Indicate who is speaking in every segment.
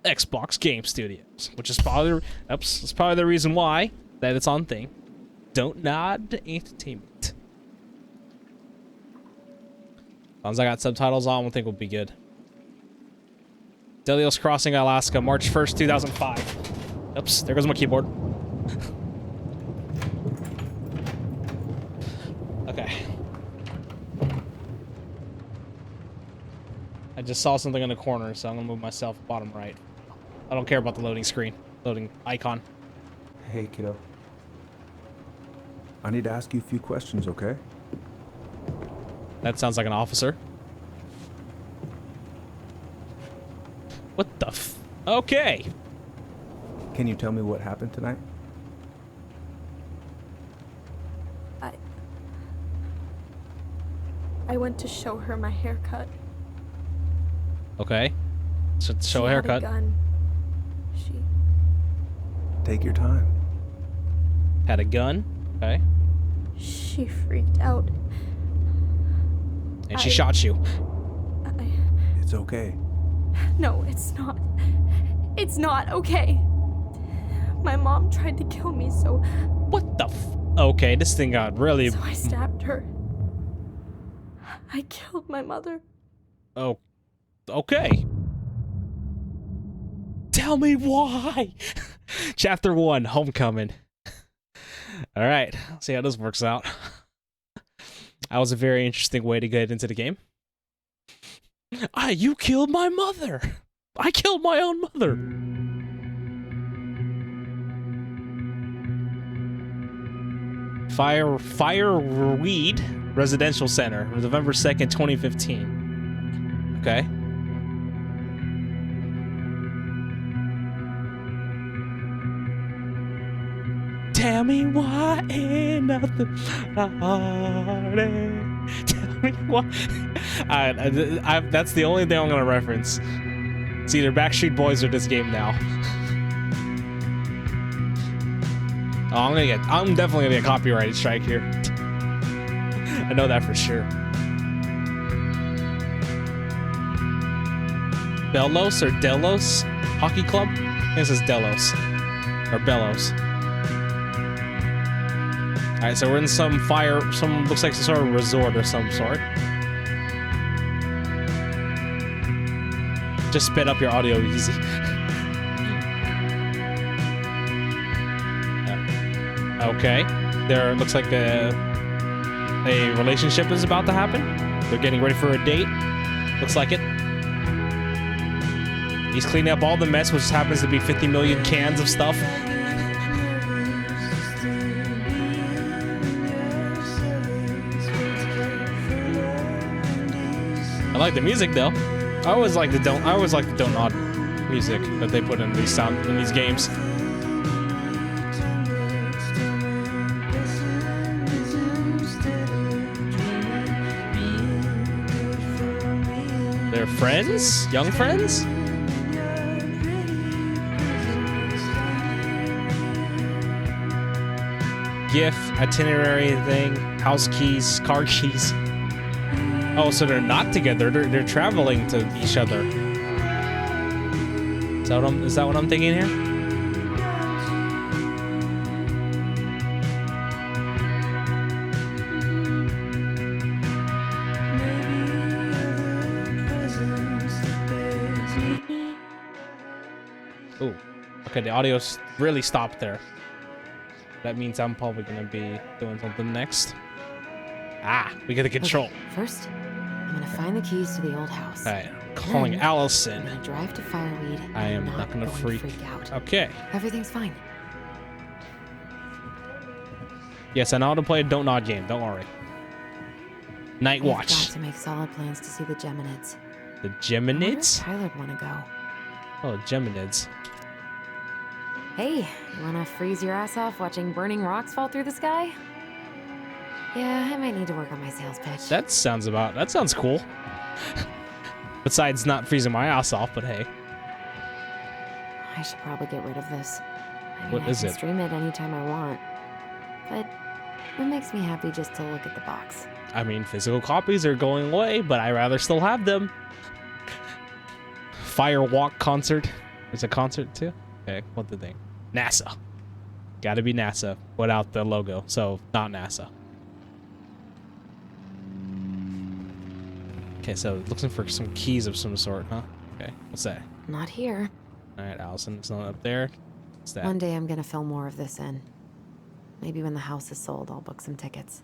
Speaker 1: Xbox Game Studios, which is probably it's probably the reason why that it's on thing. Don't Nod Entertainment. As long as I got subtitles on, I think we'll be good. Delios Crossing, Alaska, March 1st, 2005. Oops, there goes my keyboard. Okay. I just saw something in the corner, so I'm gonna move myself bottom right. I don't care about the loading screen, loading icon.
Speaker 2: Hey, kiddo. I need to ask you a few questions, okay?
Speaker 1: That sounds like an officer. What the f... Okay.
Speaker 2: Can you tell me what happened tonight?
Speaker 3: I went to show her my haircut.
Speaker 1: Okay. So show a haircut.
Speaker 3: She had a gun.
Speaker 2: Take your time.
Speaker 1: Had a gun. Okay.
Speaker 3: She freaked out.
Speaker 1: And she shot you.
Speaker 2: It's okay.
Speaker 3: No, it's not. It's not okay. My mom tried to kill me, so...
Speaker 1: What the f... Okay, this thing got really...
Speaker 3: So I stabbed her. I killed my mother.
Speaker 1: Oh, okay. Tell me why. Chapter 1, Homecoming. All right, let's see how this works out. That was a very interesting way to get into the game. You killed my mother. I killed my own mother. Fireweed Residential Center, November 2nd, 2015. Okay. Tell me why ain't nothing harder. Tell me why. That's the only thing I'm gonna reference. It's either Backstreet Boys or this game now. Oh, I'm definitely gonna get a copyright strike here. I know that for sure. Bellos or Delos Hockey Club? I think this is Delos or Bellows. All right, so we're in some looks like some sort of resort or some sort. Just sped up your audio easy. Okay, there looks like a relationship is about to happen. They're getting ready for a date. Looks like it. He's cleaning up all the mess, which happens to be 50 million cans of stuff. I like the music though. I always like the don't nod music that they put in these games. They're friends? Young friends? Gift, itinerary thing, house keys, car keys. Oh, so they're not together. They're traveling to each other. Is that what I'm thinking here? Oh, okay. The audio's really stopped there. That means I'm probably gonna be doing something next. Ah, we get the control.
Speaker 4: Okay, first, I'm gonna find the keys to the old house.
Speaker 1: All right, calling Alyson.
Speaker 4: I'm gonna drive to Fireweed.
Speaker 1: I am not gonna freak
Speaker 4: out.
Speaker 1: Okay.
Speaker 4: Everything's fine.
Speaker 1: Yes, I know how to play a Don't Nod game. Don't worry. Night Watch.
Speaker 4: We've got to make solid plans to see the Geminids.
Speaker 1: The Geminids?
Speaker 4: Tyler'd want to go.
Speaker 1: Oh, Geminids.
Speaker 4: Hey, you wanna freeze your ass off watching burning rocks fall through the sky? Yeah, I might need to work on my sales pitch.
Speaker 1: That sounds cool. Besides not freezing my ass off, but hey.
Speaker 4: I should probably get rid of this. I mean,
Speaker 1: What is
Speaker 4: I can
Speaker 1: it?
Speaker 4: stream it anytime I want. But it makes me happy just to look at the box.
Speaker 1: I mean, physical copies are going away, but I'd rather still have them. Firewalk concert. It's a concert too? Okay, what the thing? NASA. Gotta be NASA without the logo, so not NASA. Okay, so looking for some keys of some sort, huh? Okay, what's that?
Speaker 4: Not here.
Speaker 1: Alright, Alyson, it's not up there. What's that?
Speaker 4: One day I'm gonna fill more of this in. Maybe when the house is sold, I'll book some tickets.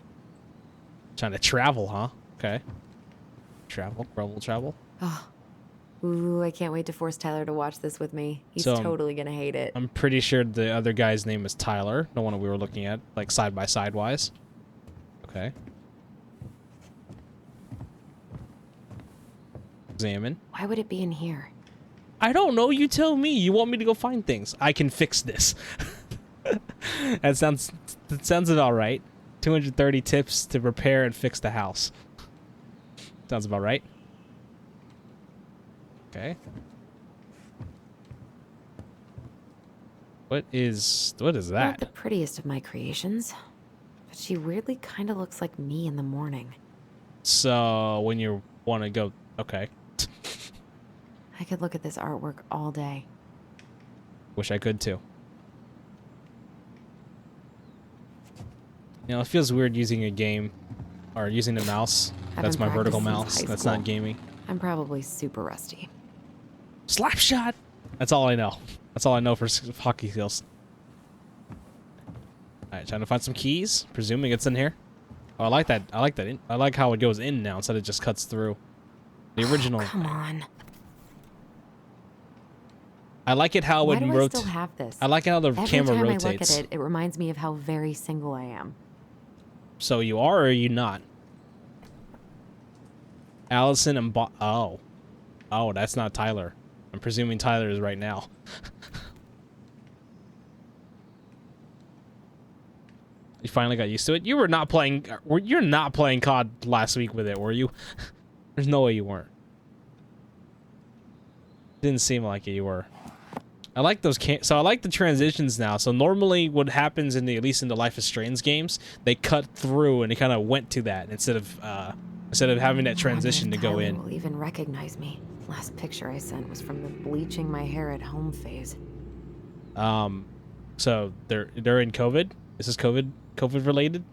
Speaker 1: Trying to travel, huh? Okay. Travel, travel.
Speaker 4: Oh. Ooh, I can't wait to force Tyler to watch this with me. He's
Speaker 1: So,
Speaker 4: totally gonna hate it.
Speaker 1: I'm pretty sure the other guy's name is Tyler, the one that we were looking at, like side by side wise. Okay. Examine.
Speaker 4: Why would it be in here?
Speaker 1: I don't know, you tell me. You want me to go find things. I can fix this. that sounds about right. 230 tips to repair and fix the house. Sounds about right. Okay. What is
Speaker 4: Not
Speaker 1: that?
Speaker 4: the prettiest of my creations, but she weirdly kind of looks like me in the morning.
Speaker 1: So when you want to go, okay.
Speaker 4: I could look at this artwork all day.
Speaker 1: Wish I could too. You know, it feels weird using a game or using the mouse. That's my vertical mouse. That's not gaming.
Speaker 4: I'm probably super rusty.
Speaker 1: Slap shot. That's all I know. That's all I know for hockey skills. All right, trying to find some keys. Presuming it's in here. Oh, I like that. I like that. I like how it goes in now instead of just cuts through. The original.
Speaker 4: Oh, come on.
Speaker 1: I like it how
Speaker 4: Why
Speaker 1: it
Speaker 4: do I
Speaker 1: rotates.
Speaker 4: still have this?
Speaker 1: I like how the
Speaker 4: Every
Speaker 1: camera
Speaker 4: time
Speaker 1: rotates.
Speaker 4: I look at it, it reminds me of how very single I am.
Speaker 1: So you are or are you not? Alyson and Oh, that's not Tyler. I'm presuming Tyler is right now. You finally got used to it. You were not playing. You're not playing COD last week with it, were you? There's no way you weren't. Didn't seem like it. You were. I like those. So I like the transitions now. So normally, what happens in the at least in the Life is Strange games, they cut through and they kind of went to that instead of having that transition to go
Speaker 4: Tyler
Speaker 1: in.
Speaker 4: will even recognize me. Last picture I sent was from the bleaching my hair at home phase.
Speaker 1: So they're in COVID. This is COVID related.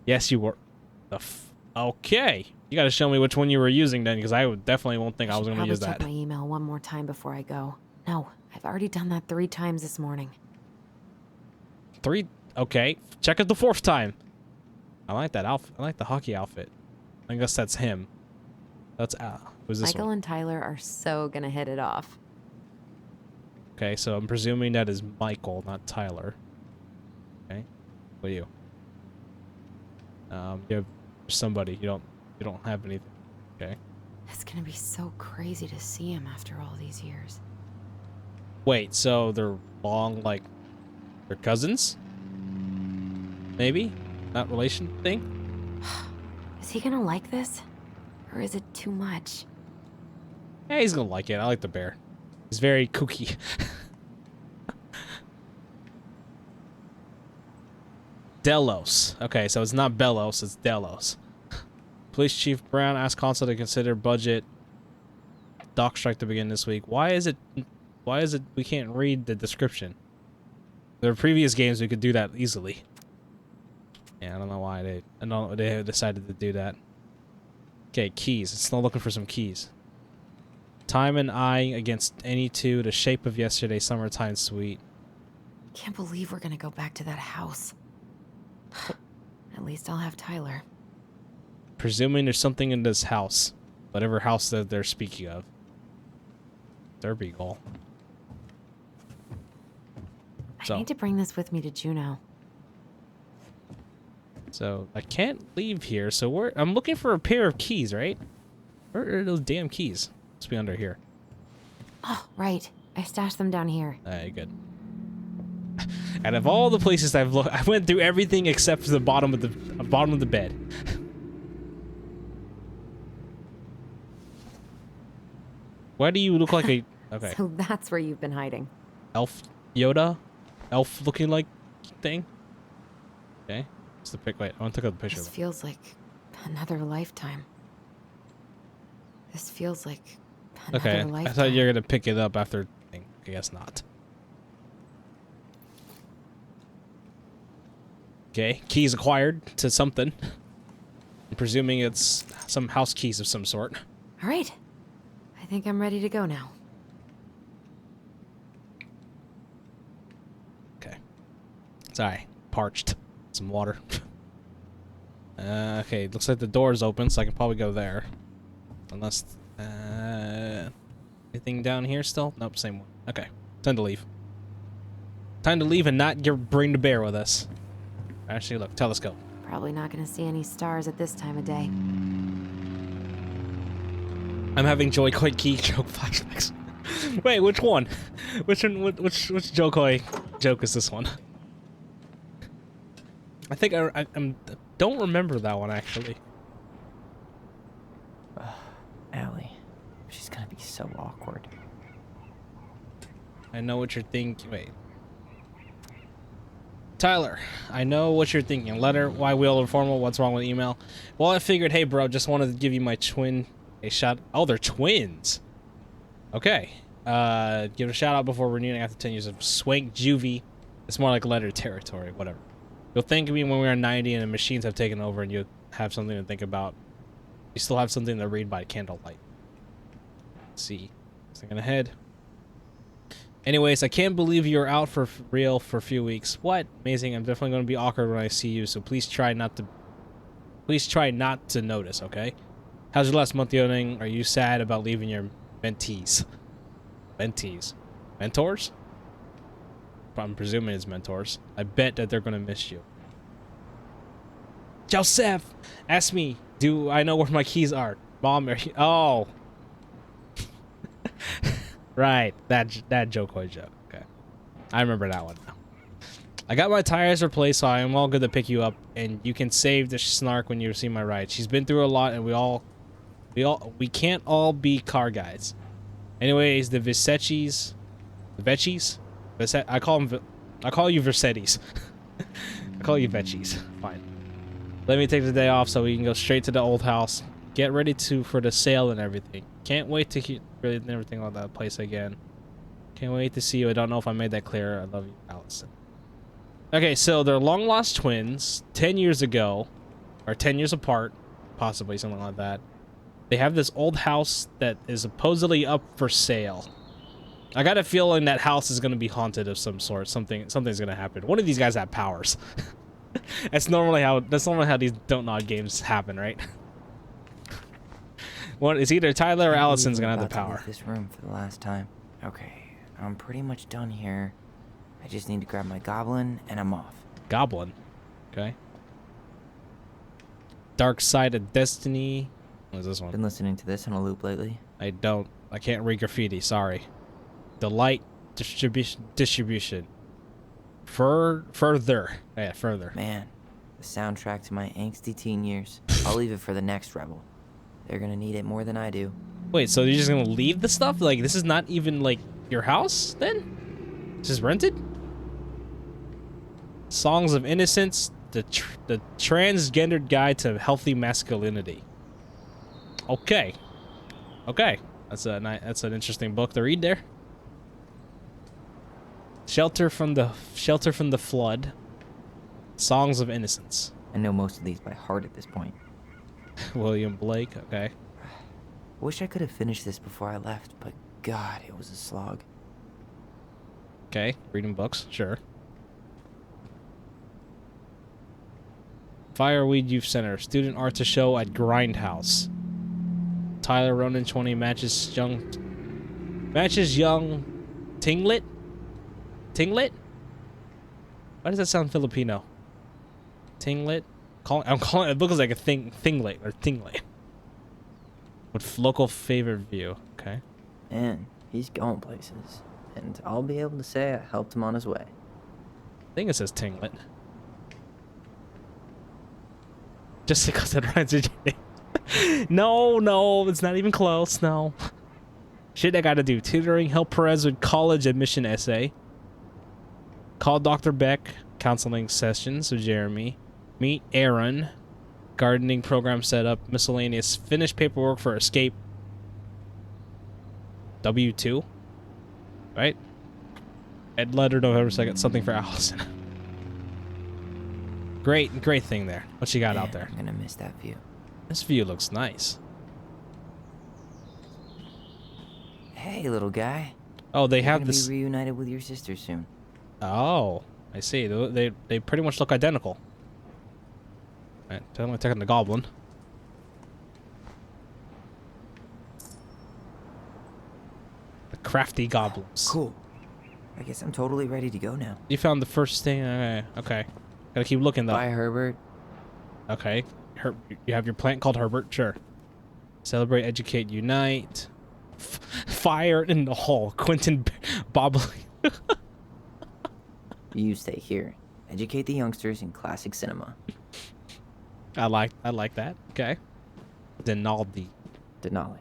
Speaker 1: Yes, you were. Okay, you got to show me which one you were using then, because I would definitely won't think I was going to use that.
Speaker 4: Check my email one more time before I go. No, I've already done that 3 times this morning.
Speaker 1: 3. Okay, check it the 4th time. I like that outfit. I like the hockey outfit. I guess that's him. That's who's this
Speaker 4: Michael
Speaker 1: one?
Speaker 4: and Tyler are so gonna hit it off.
Speaker 1: Okay, so I'm presuming that is Michael, not Tyler. Okay, what are you? You have somebody. You don't have anything. Okay.
Speaker 4: It's gonna be so crazy to see him after all these years.
Speaker 1: Wait, so they're they're cousins? Maybe? Not relation thing?
Speaker 4: Is he gonna like this? Or is it too much?
Speaker 1: Yeah, he's gonna like it. I like the bear. He's very kooky. Delos. Okay, so it's not Belos, it's Delos. Police Chief Brown asked Consul to consider budget dock strike to begin this week. Why is it we can't read the description? There are previous games we could do that easily. Yeah, I don't know why they decided to do that. Okay, keys. It's still looking for some keys. Time and eye against any two. The shape of yesterday's summertime suite.
Speaker 4: Can't believe we're gonna go back to that house. At least I'll have Tyler.
Speaker 1: Presuming there's something in this house. Whatever house that they're speaking of. Derby goal.
Speaker 4: I need to bring this with me to Juneau.
Speaker 1: So I can't leave here. So I'm looking for a pair of keys, right? Where are those damn keys? Must be under here.
Speaker 4: Oh, right. I stashed them down here.
Speaker 1: Alright, good. Out of all the places I've looked, I went through everything except for the bottom of the bed. Why do you look like a okay?
Speaker 4: So that's where you've been hiding.
Speaker 1: Elf Yoda? Elf looking like thing? Okay. It's the pic. Wait, I want to take a picture
Speaker 4: This
Speaker 1: of it.
Speaker 4: feels like another lifetime. This feels like
Speaker 1: Okay,
Speaker 4: Another
Speaker 1: I thought
Speaker 4: lifetime.
Speaker 1: you were gonna pick it up after. I guess not. Okay, keys acquired to something. I'm presuming it's some house keys of some sort.
Speaker 4: All right. I think I'm ready to go now.
Speaker 1: Okay. Sorry, parched. Some water. Okay, looks like the door's open, so I can probably go there. Unless, anything down here still? Nope, same one. Okay, time to leave. Time to leave and not bring the bear with us. Actually, look, telescope.
Speaker 4: Probably not gonna see any stars at this time of day.
Speaker 1: I'm having Joy Koi Key joke flashbacks. Wait, which one? Which one? Which Joy Koi joke is this one? I think I don't remember that one actually.
Speaker 5: Allie, she's gonna be so awkward.
Speaker 1: I know what you're thinking. Wait. Tyler, I know what you're thinking. Letter, why wheel informal? What's wrong with email? Well, I figured, hey, bro, just wanted to give you my twin a shout. Oh, they're twins. Okay. Give a shout out before renewing after 10 years of swank juvie. It's more like letter territory, whatever. You'll thank me when we are 90 and the machines have taken over and you have something to think about. You still have something to read by candlelight. Let's see. Thinking ahead. Anyways, I can't believe you're out for real for a few weeks. What? Amazing. I'm definitely going to be awkward when I see you, so please try not to notice, okay? How's your last month going? Are you sad about leaving your mentees? Mentees? Mentors? I'm presuming it's mentors. I bet that they're going to miss you. Joseph! Ask me, do I know where my keys are? Mom, oh. Right, that joke. Okay, I remember that one now. I got my tires replaced, so I am all good to pick you up, and you can save the snark when you see my ride. She's been through a lot, and we can't all be car guys. Anyways, the Vecchis, I call you Versettis. I call you Vecchis. Fine. Let me take the day off so we can go straight to the old house. Get ready for the sale and everything. Can't wait to hear everything about that place again. Can't wait to see you. I don't know if I made that clear. I love you, Alyson. Okay, so they're long lost twins 10 years ago, or 10 years apart, possibly something like that. They have this old house that is supposedly up for sale. I got a feeling that house is going to be haunted of some sort. Something's going to happen. One of these guys have powers. That's normally how these Don't Nod games happen, right? Well, it's either Tyler or Allison's gonna have the power.
Speaker 5: Leave this room for the last time. Okay, I'm pretty much done here. I just need to grab my goblin and I'm off.
Speaker 1: Goblin, okay. Dark Side of Destiny. What is this one?
Speaker 5: Been listening to this on a loop lately.
Speaker 1: I can't read graffiti. Sorry. Delight distribution. Further. Yeah, further.
Speaker 5: Man, the soundtrack to my angsty teen years. I'll leave it for the next rebel. They're gonna need it more than I do.
Speaker 1: Wait, so you're just gonna leave the stuff? Like, this is not even, like, your house, then? It's just rented? Songs of Innocence, the transgendered guide to healthy masculinity. Okay. Okay. That's an interesting book to read there. Shelter from the Flood. Songs of Innocence.
Speaker 5: I know most of these by heart at this point.
Speaker 1: William Blake, okay.
Speaker 5: Wish I could have finished this before I left, but God, it was a slog.
Speaker 1: Okay, reading books, sure. Fireweed Youth Center, student art to show at Grindhouse. Tyler Ronan 20 matches young Tinglet? Tinglet? Why does that sound Filipino? Tinglet? I'm calling it looks like a thinglet or tinglet. With local favorite view. Okay.
Speaker 5: Man, he's going places. And I'll be able to say I helped him on his way.
Speaker 1: I think it says tinglet. Just because it rhymes with your name. No, it's not even close, no. Shit I gotta do. Tutoring, help Perez with college admission essay. Call Dr. Beck, counseling sessions with Jeremy. Meet Aaron. Gardening program set up. Miscellaneous. Finish paperwork for escape. W2, right? Ed letter November 2nd, something for Alyson. Great thing there. What you got out there?
Speaker 5: I'm gonna miss that view.
Speaker 1: This view looks nice.
Speaker 5: Hey, little guy.
Speaker 1: Oh, they
Speaker 5: You're
Speaker 1: have
Speaker 5: gonna
Speaker 1: this.
Speaker 5: be reunited with your sister soon.
Speaker 1: Oh, I see. They pretty much look identical. Alright, I'm taking the goblin. The crafty goblins.
Speaker 5: Cool. I guess I'm totally ready to go now.
Speaker 1: You found the first thing. Okay. Gotta keep looking though.
Speaker 5: Bye, Herbert.
Speaker 1: Okay. You have your plant called Herbert. Sure. Celebrate, educate, unite. Fire in the hall. Quentin Bobbly.
Speaker 5: You stay here. Educate the youngsters in classic cinema.
Speaker 1: I like that. Okay. Denaldi.
Speaker 5: Denali.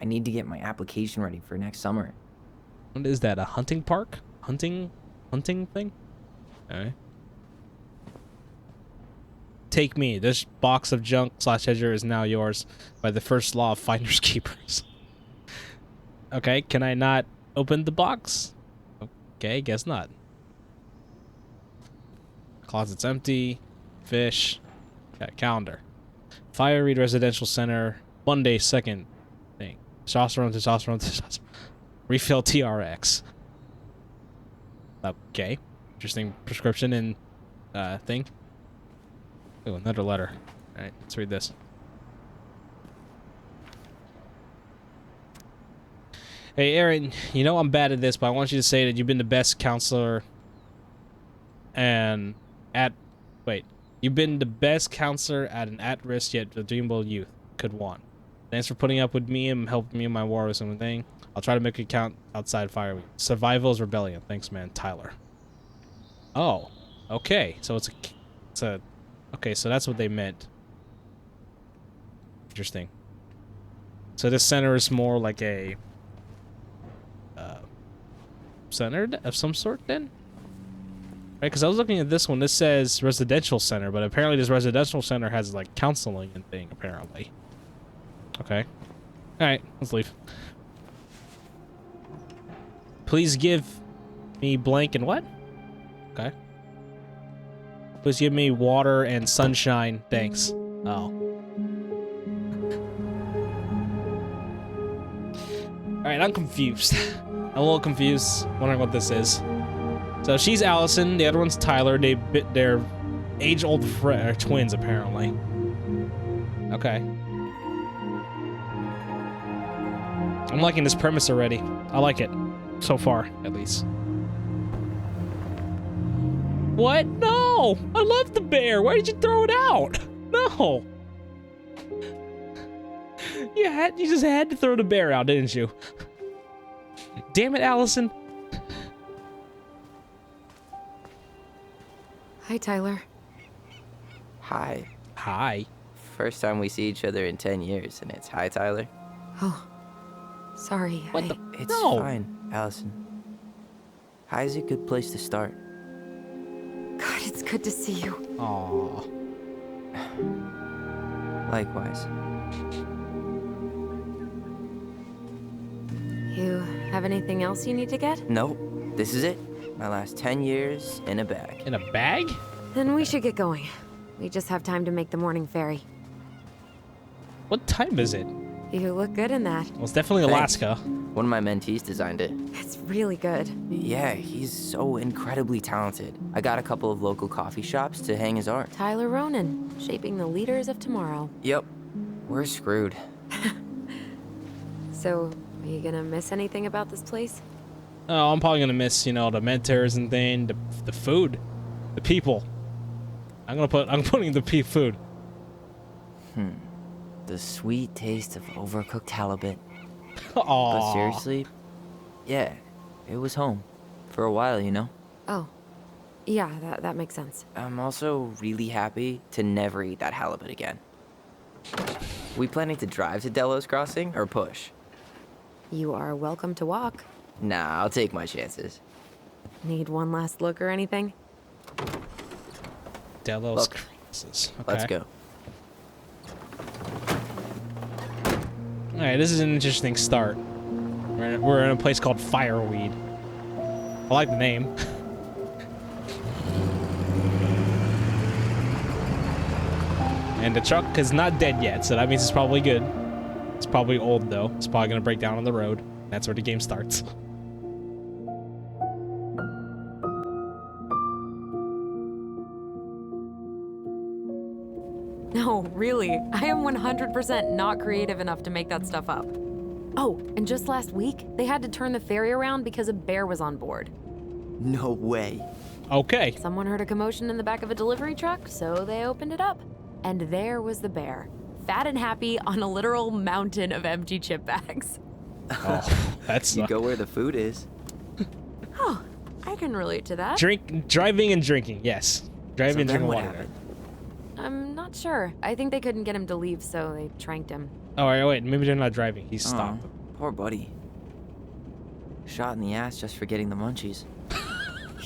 Speaker 5: I need to get my application ready for next summer.
Speaker 1: What is that? A hunting park? Hunting thing? Alright. Take me. This box of junk / treasure is now yours by the first law of finders keepers. Okay, can I not open the box? Okay, guess not. Closet's empty. Fish. Got calendar. Fire Reed Residential Center. Monday 2nd thing. Testosterone. Refill TRX. Okay. Interesting prescription and thing. Oh, another letter. Alright, let's read this. Hey, Aaron, you know I'm bad at this, but I want you to say that you've been the best counselor and you've been the best counselor at an at-risk yet redeemable youth could want. Thanks for putting up with me and helping me in my war with something. I'll try to make it count outside Fire Week. Survival is rebellion. Thanks, man. Tyler. Oh, okay. So okay, so that's what they meant. Interesting. So this center is more like a centered of some sort then? Right, because I was looking at this one. This says residential center, but apparently this residential center has like counseling and thing, apparently. Okay. Alright, let's leave. Please give me blank and what? Okay. Please give me water and sunshine. Thanks. Oh. Alright, I'm confused. I'm a little confused, wondering what this is. So she's Alyson, the other one's Tyler. They're age-old twins, apparently. Okay. I'm liking this premise already. I like it. So far, at least. What? No! I love the bear! Why did you throw it out? No! You just had to throw the bear out, didn't you? Damn it, Alyson.
Speaker 4: Hi, Tyler.
Speaker 5: Hi.
Speaker 1: Hi.
Speaker 5: First time we see each other in 10 years, and it's hi, Tyler.
Speaker 4: Oh, sorry.
Speaker 1: What the?
Speaker 5: It's
Speaker 1: No.
Speaker 5: fine, Alyson. Hi's a good place to start.
Speaker 4: God, it's good to see you.
Speaker 1: Aww.
Speaker 5: Likewise.
Speaker 4: You have anything else you need to get?
Speaker 5: Nope. This is it. My last 10 years in a bag.
Speaker 1: In a bag?
Speaker 4: Then we should get going. We just have time to make the morning ferry.
Speaker 1: What time is it?
Speaker 4: You look good in that.
Speaker 1: Well, it's definitely
Speaker 5: Thanks.
Speaker 1: Alaska.
Speaker 5: One of my mentees designed it.
Speaker 4: It's really good.
Speaker 5: Yeah, he's so incredibly talented. I got a couple of local coffee shops to hang his art.
Speaker 4: Tyler Ronan, shaping the leaders of tomorrow.
Speaker 5: Yep. We're screwed.
Speaker 4: So, are you gonna miss anything about this place?
Speaker 1: Oh, I'm probably gonna miss, the mentors and thing, the food, the people. I'm putting the food.
Speaker 5: The sweet taste of overcooked halibut.
Speaker 1: Aww.
Speaker 5: But seriously, yeah, it was home. For a while,
Speaker 4: Oh, yeah, that makes sense.
Speaker 5: I'm also really happy to never eat that halibut again. We planning to drive to Delos Crossing or push?
Speaker 4: You are welcome to walk.
Speaker 5: Nah, I'll take my chances.
Speaker 4: Need one last look or anything?
Speaker 1: Delos
Speaker 5: Look,
Speaker 1: Crosses. Okay.
Speaker 5: Let's go.
Speaker 1: Alright, this is an interesting start. We're in a place called Fireweed. I like the name. And the truck is not dead yet, so that means it's probably good. It's probably old though. It's probably gonna break down on the road. That's where the game starts.
Speaker 4: No, really. I am 100% not creative enough to make that stuff up. Oh, and just last week, they had to turn the ferry around because a bear was on board.
Speaker 5: No way.
Speaker 1: Okay.
Speaker 4: Someone heard a commotion in the back of a delivery truck, so they opened it up. And there was the bear, fat and happy on a literal mountain of empty chip bags.
Speaker 1: Oh, that's
Speaker 5: You go where the food is.
Speaker 4: Oh, I can relate to that.
Speaker 1: driving and drinking. Yes, driving and
Speaker 5: So then
Speaker 1: drinking
Speaker 5: what
Speaker 1: water.
Speaker 5: happened?
Speaker 4: I'm not sure. I think they couldn't get him to leave, so they tranked him.
Speaker 1: Oh, wait, maybe they're not driving. He's stopped.
Speaker 5: Oh, poor buddy. Shot in the ass just for getting the munchies.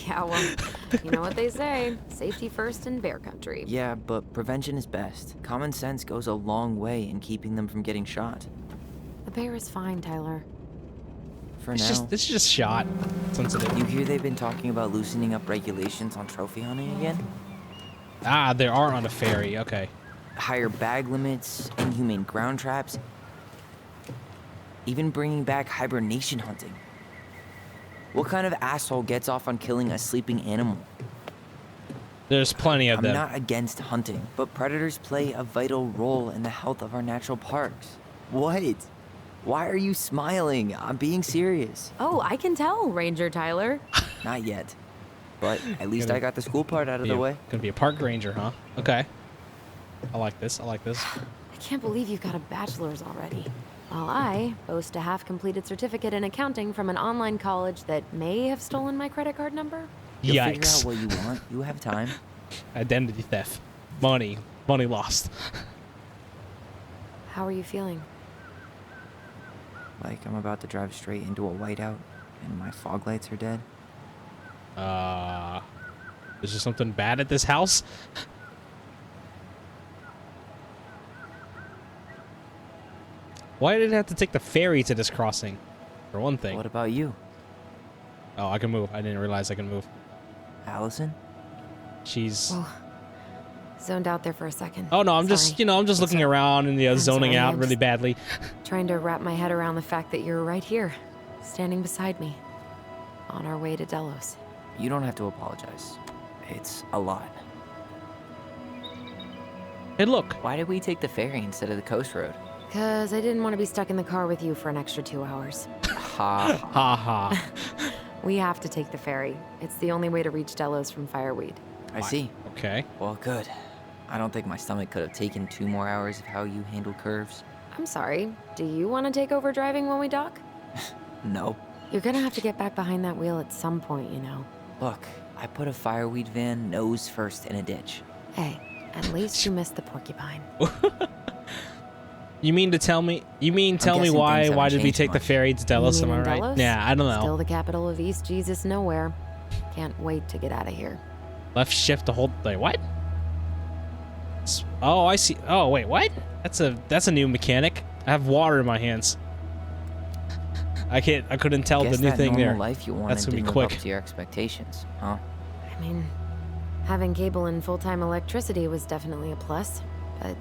Speaker 4: Yeah, well, you know what they say. Safety first in bear country.
Speaker 5: Yeah, but prevention is best. Common sense goes a long way in keeping them from getting shot.
Speaker 4: The bear is fine, Tyler.
Speaker 5: For
Speaker 1: It's
Speaker 5: now.
Speaker 1: just this is just shot. Sensitive.
Speaker 5: You hear they've been talking about loosening up regulations on trophy hunting again?
Speaker 1: Ah, there are on a ferry. Okay.
Speaker 5: Higher bag limits, inhumane ground traps, even bringing back hibernation hunting. What kind of asshole gets off on killing a sleeping animal?
Speaker 1: There's plenty of
Speaker 5: I'm
Speaker 1: them.
Speaker 5: not against hunting, but predators play a vital role in the health of our natural parks. What? Why are you smiling? I'm being serious.
Speaker 4: Oh, I can tell, Ranger Tyler.
Speaker 5: Not yet. But at least I got the school part out of the way.
Speaker 1: Gonna be a park ranger, huh? Okay. I like this. I like this.
Speaker 4: I can't believe you've got a bachelor's already. While I boast a half-completed certificate in accounting from an online college that may have stolen my credit card number.
Speaker 5: You'll figure
Speaker 1: Yikes.
Speaker 5: out what you want. You have time.
Speaker 1: Identity theft. Money. Money lost.
Speaker 4: How are you feeling?
Speaker 5: Like I'm about to drive straight into a whiteout and my fog lights are dead.
Speaker 1: Is there something bad at this house? Why did it have to take the ferry to this crossing? For one thing.
Speaker 5: What about you,
Speaker 1: Oh, I can move. I didn't realize I can move.
Speaker 5: Allison?
Speaker 1: She's...
Speaker 4: Oh, zoned out there for a second.
Speaker 1: Oh, no, I'm just,
Speaker 4: Sorry.
Speaker 1: you know, I'm just looking around and zoning
Speaker 4: sorry,
Speaker 1: out
Speaker 4: I'm
Speaker 1: really
Speaker 4: just-
Speaker 1: badly.
Speaker 4: Trying to wrap my head around the fact that you're right here, standing beside me, on our way to Delos.
Speaker 5: You don't have to apologize. It's a lot.
Speaker 1: Hey, look.
Speaker 5: Why did we take the ferry instead of the coast road?
Speaker 4: Because I didn't want to be stuck in the car with you for an extra 2 hours.
Speaker 5: Ha.
Speaker 1: Ha ha.
Speaker 4: We have to take the ferry. It's the only way to reach Delos from Fireweed.
Speaker 5: I see.
Speaker 1: Okay.
Speaker 5: Well, good. I don't think my stomach could have taken 2 more hours of how you handle curves.
Speaker 4: I'm sorry. Do you want to take over driving when we dock?
Speaker 5: No.
Speaker 4: You're gonna have to get back behind that wheel at some point, you know.
Speaker 5: Look, I put a fireweed van nose first in a ditch.
Speaker 4: Hey, at least you missed the porcupine.
Speaker 1: You mean to tell me? You mean tell me
Speaker 5: guessing
Speaker 1: why?
Speaker 5: things
Speaker 1: Why
Speaker 5: haven't
Speaker 1: did we
Speaker 5: changed
Speaker 1: take the
Speaker 5: much.
Speaker 1: ferry to Delos?
Speaker 4: You
Speaker 1: Am I
Speaker 4: mean
Speaker 1: right?
Speaker 4: Delos?
Speaker 1: Yeah, I don't know.
Speaker 4: Still the capital of East Jesus nowhere. Can't wait to get out of here.
Speaker 1: Left shift to hold. Wait, what? Oh, I see. Oh, wait, what? That's a new mechanic. I have water in my hands. I couldn't tell
Speaker 5: Guess
Speaker 1: the new
Speaker 5: that
Speaker 1: thing
Speaker 5: normal
Speaker 1: there.
Speaker 5: life you wanted
Speaker 1: That's gonna be
Speaker 5: didn't live
Speaker 1: quick.
Speaker 5: up to your expectations, huh?
Speaker 4: I mean, having cable and full-time electricity was definitely a plus, but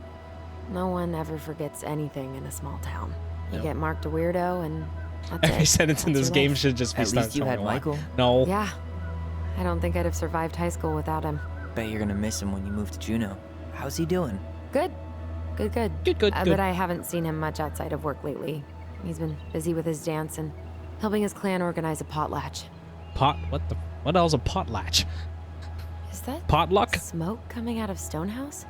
Speaker 4: no one ever forgets anything in a small town. You
Speaker 1: Nope.
Speaker 4: get marked a weirdo, and that's
Speaker 1: Every
Speaker 4: it.
Speaker 1: sentence in
Speaker 4: That's
Speaker 1: this
Speaker 4: your
Speaker 1: game
Speaker 4: life.
Speaker 1: should just be
Speaker 5: At
Speaker 1: start
Speaker 5: least you
Speaker 1: showing
Speaker 5: had
Speaker 1: why.
Speaker 5: Michael.
Speaker 1: No.
Speaker 4: Yeah, I don't think I'd have survived high school without him.
Speaker 5: Bet you're gonna miss him when you move to Juneau. How's he doing?
Speaker 4: Good, good.
Speaker 1: Good, good, good.
Speaker 4: But I haven't seen him much outside of work lately. He's been busy with his dance and helping his clan organize a potlatch.
Speaker 1: What the hell's a potlatch?
Speaker 4: Is that
Speaker 1: Potluck?
Speaker 4: smoke coming out of Stonehouse?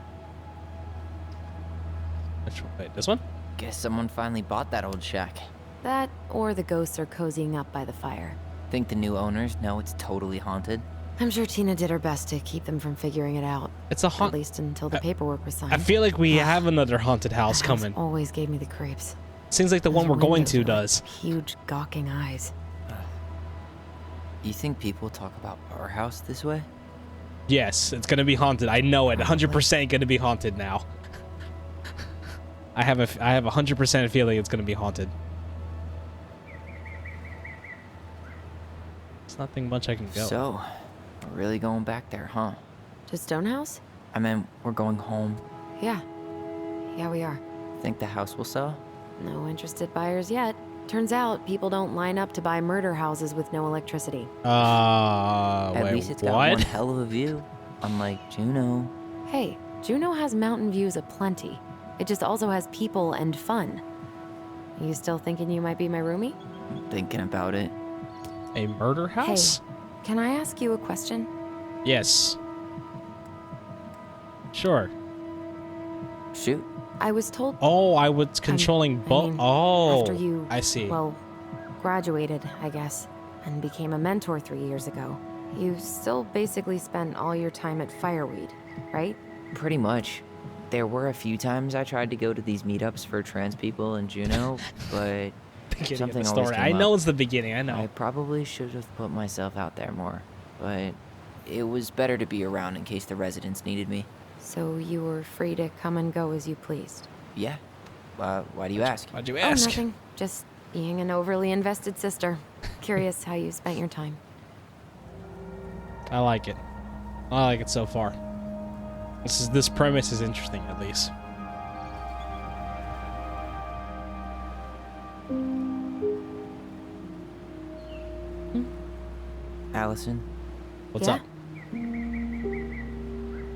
Speaker 1: Wait, this one?
Speaker 5: Guess someone finally bought that old shack.
Speaker 4: That, or the ghosts are cozying up by the fire.
Speaker 5: Think the new owners know it's totally haunted?
Speaker 4: I'm sure Tina did her best to keep them from figuring it out.
Speaker 1: It's a
Speaker 4: At
Speaker 1: haunt.
Speaker 4: least until the paperwork was signed.
Speaker 1: I feel like we have another haunted house
Speaker 4: That
Speaker 1: coming.
Speaker 4: always gave me the creeps.
Speaker 1: Seems like the one
Speaker 4: Those
Speaker 1: we're going
Speaker 4: windows
Speaker 1: to
Speaker 4: are
Speaker 1: does.
Speaker 4: like huge gawking eyes.
Speaker 5: You think people talk about our house this way?
Speaker 1: Yes, it's gonna be haunted. I know it.
Speaker 4: Probably.
Speaker 1: 100% gonna be haunted now. I have a 100% feeling it's gonna be haunted. There's nothing much I can go.
Speaker 5: So, we're really going back there, huh?
Speaker 4: To Stonehouse?
Speaker 5: I mean, we're going home.
Speaker 4: Yeah. Yeah, we are.
Speaker 5: Think the house will sell?
Speaker 4: No interested buyers yet. Turns out people don't line up to buy murder houses with no electricity.
Speaker 5: At
Speaker 1: wait,
Speaker 5: least it's got
Speaker 1: what?
Speaker 5: one hell of a view. Unlike Juneau.
Speaker 4: Hey, Juneau has mountain views aplenty. It just also has people and fun. You still thinking you might be my roomie?
Speaker 5: I'm thinking about it.
Speaker 1: A murder house?
Speaker 4: Hey, can I ask you a question?
Speaker 1: Yes. Sure.
Speaker 5: Shoot.
Speaker 4: I was told
Speaker 1: Oh, I was controlling both. Oh,
Speaker 4: after you,
Speaker 1: I see.
Speaker 4: well, graduated, I guess, and became a mentor 3 years ago. You still basically spent all your time at Fireweed, right?
Speaker 5: Pretty much. There were a few times I tried to go to these meetups for trans people in Juneau, but
Speaker 1: Beginning
Speaker 5: something
Speaker 1: of the
Speaker 5: always
Speaker 1: story.
Speaker 5: came
Speaker 1: I know
Speaker 5: up.
Speaker 1: it's the beginning. I know.
Speaker 5: I probably should have put myself out there more, but it was better to be around in case the residents needed me.
Speaker 4: So you were free to come and go as you pleased.
Speaker 5: Yeah. Why do you ask?
Speaker 1: Why'd you
Speaker 4: Oh,
Speaker 1: ask?
Speaker 4: nothing. Just being an overly invested sister. Curious how you spent your time.
Speaker 1: I like it. I like it so far. This premise is interesting, at least.
Speaker 5: Alyson,
Speaker 1: What's
Speaker 4: Yeah?
Speaker 1: up?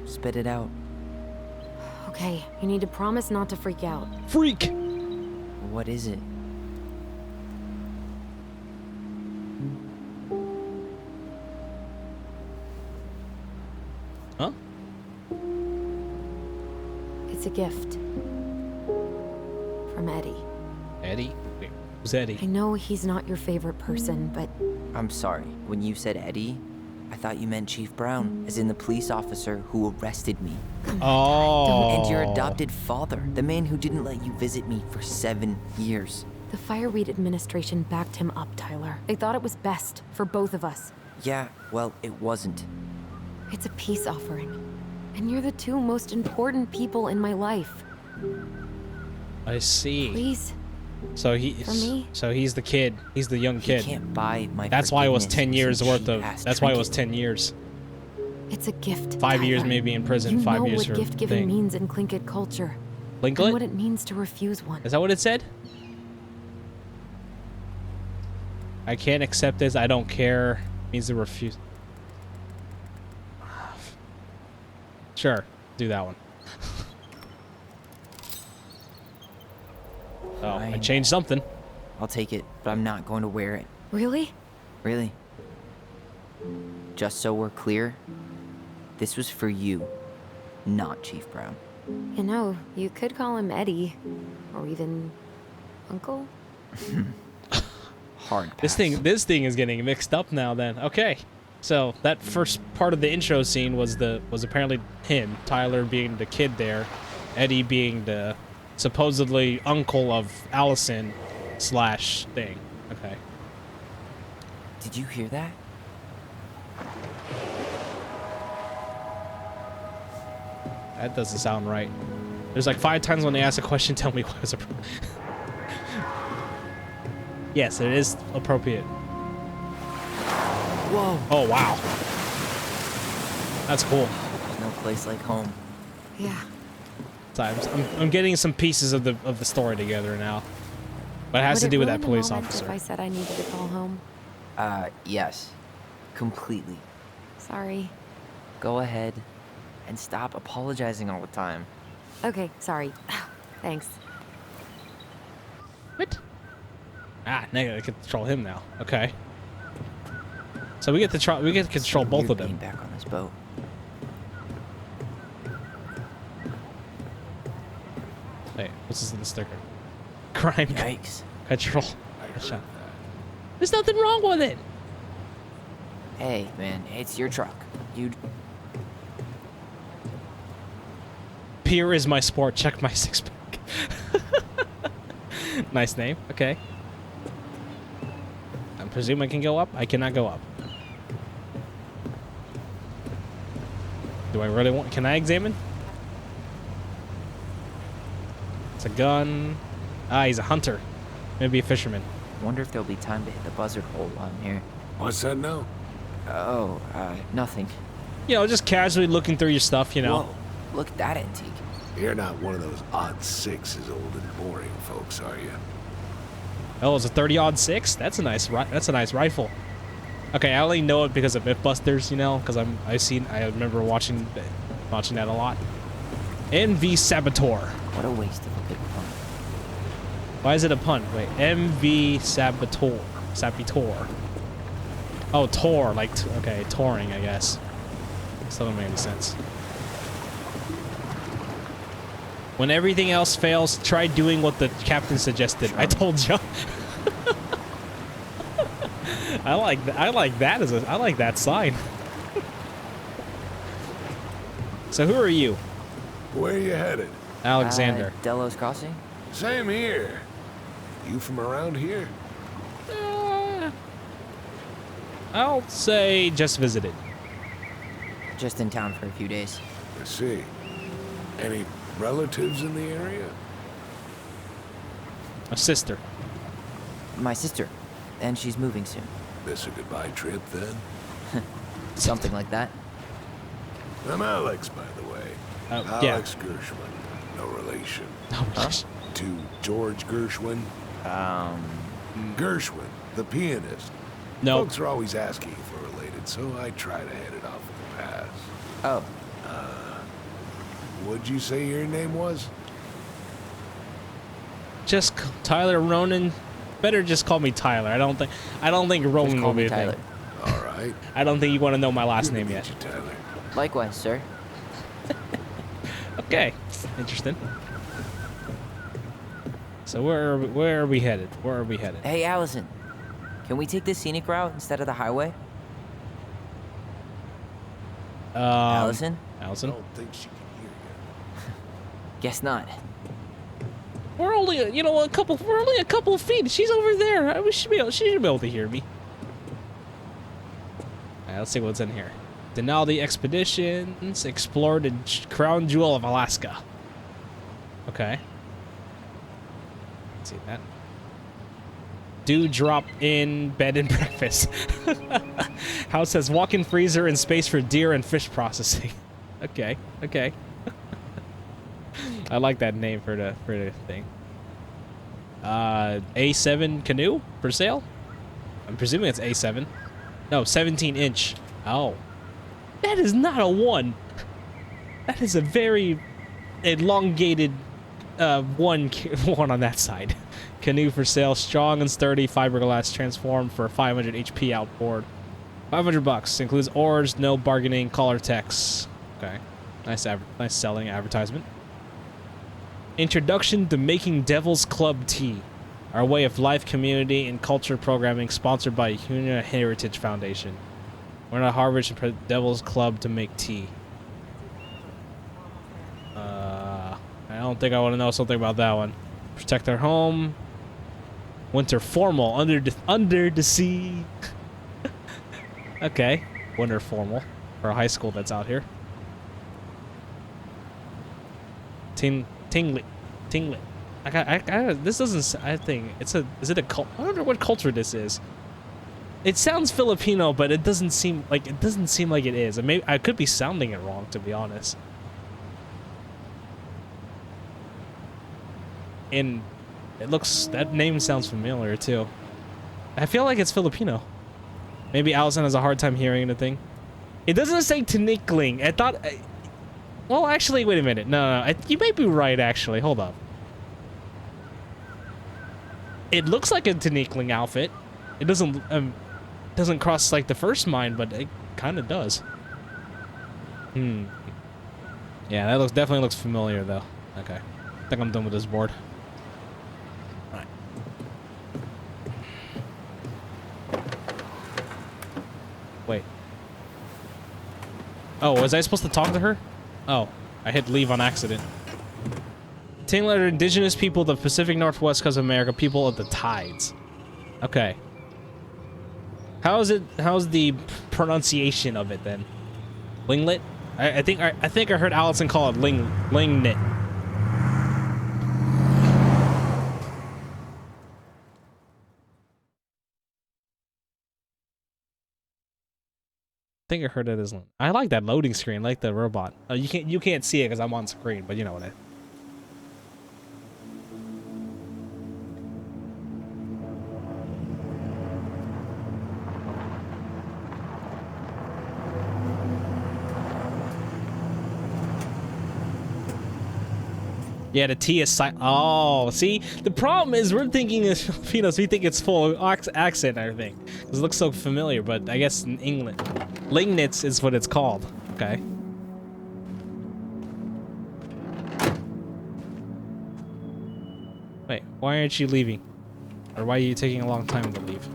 Speaker 5: spit it out.
Speaker 4: Okay, you need to promise not to freak out.
Speaker 1: Freak.
Speaker 5: What is it?
Speaker 1: Huh?
Speaker 4: It's a gift. From Eddie.
Speaker 1: Eddie? Wait, who's Eddie?
Speaker 4: I know he's not your favorite person, but
Speaker 5: I'm sorry. When you said Eddie, I thought you meant Chief Brown, as in the police officer who arrested me.
Speaker 1: Oh.
Speaker 5: And your adopted father, the man who didn't let you visit me for 7 years.
Speaker 4: the Fireweed administration backed him up, Tyler. They thought it was best for both of us.
Speaker 5: Yeah, well, it wasn't.
Speaker 4: It's a peace offering. And you're the two most important people in my life.
Speaker 1: I see.
Speaker 4: Please,
Speaker 1: So
Speaker 4: For me?
Speaker 1: he's the kid. He's the young
Speaker 5: He
Speaker 1: kid.
Speaker 5: can't buy my
Speaker 1: That's why it was
Speaker 5: forgiveness
Speaker 1: 10 years
Speaker 5: some
Speaker 1: worth of.
Speaker 5: cheap-ass
Speaker 1: That's why it was
Speaker 5: trinket.
Speaker 1: 10 years.
Speaker 4: it's a gift.
Speaker 1: 5 years
Speaker 4: Tyler.
Speaker 1: maybe in prison.
Speaker 4: You
Speaker 1: 5
Speaker 4: know
Speaker 1: years
Speaker 4: what
Speaker 1: for
Speaker 4: gift giving
Speaker 1: thing.
Speaker 4: means in Tlingit culture. And what
Speaker 1: Linklet?
Speaker 4: it means to refuse one.
Speaker 1: Is that what it said? I can't accept this. I don't care. Means to refuse. Sure, do that one. Oh, I
Speaker 5: Fine.
Speaker 1: changed something.
Speaker 5: I'll take it, but I'm not going to wear it.
Speaker 4: Really?
Speaker 5: Really. Just so we're clear, this was for you, not Chief Brown.
Speaker 4: You know, you could call him Eddie. Or even Uncle?
Speaker 5: Hard pass.
Speaker 1: This thing is getting mixed up now then. Okay. So that first part of the intro scene was apparently him, Tyler being the kid there, Eddie being the supposedly uncle of Alyson / thing. Okay.
Speaker 5: Did you hear that?
Speaker 1: That doesn't sound right. There's like 5 times when they ask a question, tell me what is appropriate. Yes, it is appropriate.
Speaker 5: Whoa!
Speaker 1: Oh, wow. That's cool.
Speaker 5: There's no place like home.
Speaker 4: Yeah.
Speaker 1: I'm getting some pieces of the story together now. But it has
Speaker 4: Would
Speaker 1: to do with
Speaker 4: ruin
Speaker 1: that
Speaker 4: the
Speaker 1: police
Speaker 4: moment
Speaker 1: officer.
Speaker 4: If I said I needed to call home.
Speaker 5: Yes. Completely.
Speaker 4: Sorry.
Speaker 5: Go ahead and stop apologizing all the time.
Speaker 4: Okay, sorry. Thanks.
Speaker 1: What? Ah, now I can control him now. Okay. So we get to control both
Speaker 5: Weird
Speaker 1: of
Speaker 5: being
Speaker 1: them.
Speaker 5: back on this boat.
Speaker 1: Hey, what's this in the sticker? Crime
Speaker 5: Yikes.
Speaker 1: control. Shut. There's nothing wrong with it.
Speaker 5: Hey, man, it's your truck. You'd...
Speaker 1: Beer is my sport. Check my 6-pack. Nice name. Okay. I presume I can go up. I cannot go up. Do I really want? Can I examine? It's a gun. Ah, he's a hunter. Maybe a fisherman.
Speaker 5: Wonder if there'll be time to hit the buzzard hole while I'm here.
Speaker 6: What's that now?
Speaker 5: Oh, nothing.
Speaker 1: You know, just casually looking through your stuff, you know.
Speaker 5: Whoa, look at that antique.
Speaker 6: You're not one of those odd sixes, old and boring folks, are you?
Speaker 1: Oh, it's a 30-06? That's a nice rifle. Okay, I only know it because of Mythbusters, you know, because I remember watching that a lot. MV Saboteur.
Speaker 5: What a waste of a good pun.
Speaker 1: Why is it a pun? Wait, MV Saboteur. Saboteur. Oh, tour, like, okay, touring, I guess. Still doesn't make any sense. When everything else fails, try doing what the captain suggested. I told you. I like that sign. So who are you?
Speaker 6: Where you headed?
Speaker 1: Alexander.
Speaker 5: Delos Crossing?
Speaker 6: Same here. You from around here?
Speaker 1: I'll say just visited.
Speaker 5: Just in town for a few days.
Speaker 6: I see. Any relatives in the area?
Speaker 1: A sister.
Speaker 5: My sister. And she's moving soon.
Speaker 6: This a goodbye trip, then?
Speaker 5: Something like that.
Speaker 6: I'm Alex, by the way.
Speaker 1: Yeah.
Speaker 6: Alex Gershwin. No relation.
Speaker 1: Oh,
Speaker 6: To George Gershwin. Gershwin, the pianist.
Speaker 1: no.
Speaker 6: Folks are always asking if we're related, so I try to head it off with a pass.
Speaker 5: Oh,
Speaker 6: What'd you say your name was?
Speaker 1: Just Tyler Ronan. Better just call me Tyler. I don't think Ronan
Speaker 5: just
Speaker 1: will
Speaker 5: call
Speaker 1: be
Speaker 5: me
Speaker 1: a
Speaker 5: Tyler.
Speaker 1: thing.
Speaker 6: All right.
Speaker 1: I don't think you want to know my last name
Speaker 6: Good to
Speaker 1: yet.
Speaker 6: meet you, Tyler.
Speaker 5: Likewise, sir.
Speaker 1: Okay, interesting. So where are we headed? Where are we headed?
Speaker 5: Hey, Alyson. Can we take the scenic route instead of the highway? Alyson?
Speaker 6: I
Speaker 1: Allison?
Speaker 6: don't think she can hear you.
Speaker 5: Guess not.
Speaker 1: We're only a couple of feet. She's over there. She should be able to hear me. Alright, let's see what's in here. Denali Expeditions explored the crown jewel of Alaska. Okay. Let's see that. Do drop in bed and breakfast. House has walk-in freezer and space for deer and fish processing. Okay. I like that name for the thing. A7 canoe for sale? I'm presuming it's A7. No, 17-inch. Oh. That is not a 1. That is a very elongated one on that side. Canoe for sale, strong and sturdy fiberglass, transformed for 500 HP outboard. $500 includes oars, no bargaining, collar text. Okay, nice selling advertisement. Introduction to making Devil's Club tea, our way of life, community, and culture programming, sponsored by Human Heritage Foundation. We're at Harvard and Devil's Club to make tea. I don't think I want to know something about that one. Protect our home. Winter formal under the sea. Okay, winter formal for a high school that's out here. Tinglet. This doesn't. I think it's a. Is it a cult? I wonder what culture this is. It sounds Filipino, but it doesn't seem like it is. I could be sounding it wrong, to be honest. And that name sounds familiar too. I feel like it's Filipino. Maybe Allison has a hard time hearing the thing. It doesn't say tinikling. I thought. Well, actually, wait a minute. No. You may be right. Actually, hold up. It looks like a tinikling outfit. It doesn't cross like the first mind, but it kind of does. Yeah, that definitely looks familiar though. Okay, I think I'm done with this board. All right. Wait. Oh, was I supposed to talk to her? Oh, I hit leave on accident. Tingler are indigenous people of the Pacific Northwest coast of America, people of the tides. Okay. How's the pronunciation of it then? Linglet? I think I heard Allison call it lingnit. think I heard it as. I like that loading screen, like the robot. You can't see it because I'm on screen, but you know what I. Yeah, the T is silent. Oh, see? The problem is we're thinking as Filipinos, we think it's full accent and everything. Because it looks so familiar, but I guess in England, Lingnitz is what it's called. Okay. Wait, why aren't you leaving? Or why are you taking a long time to leave?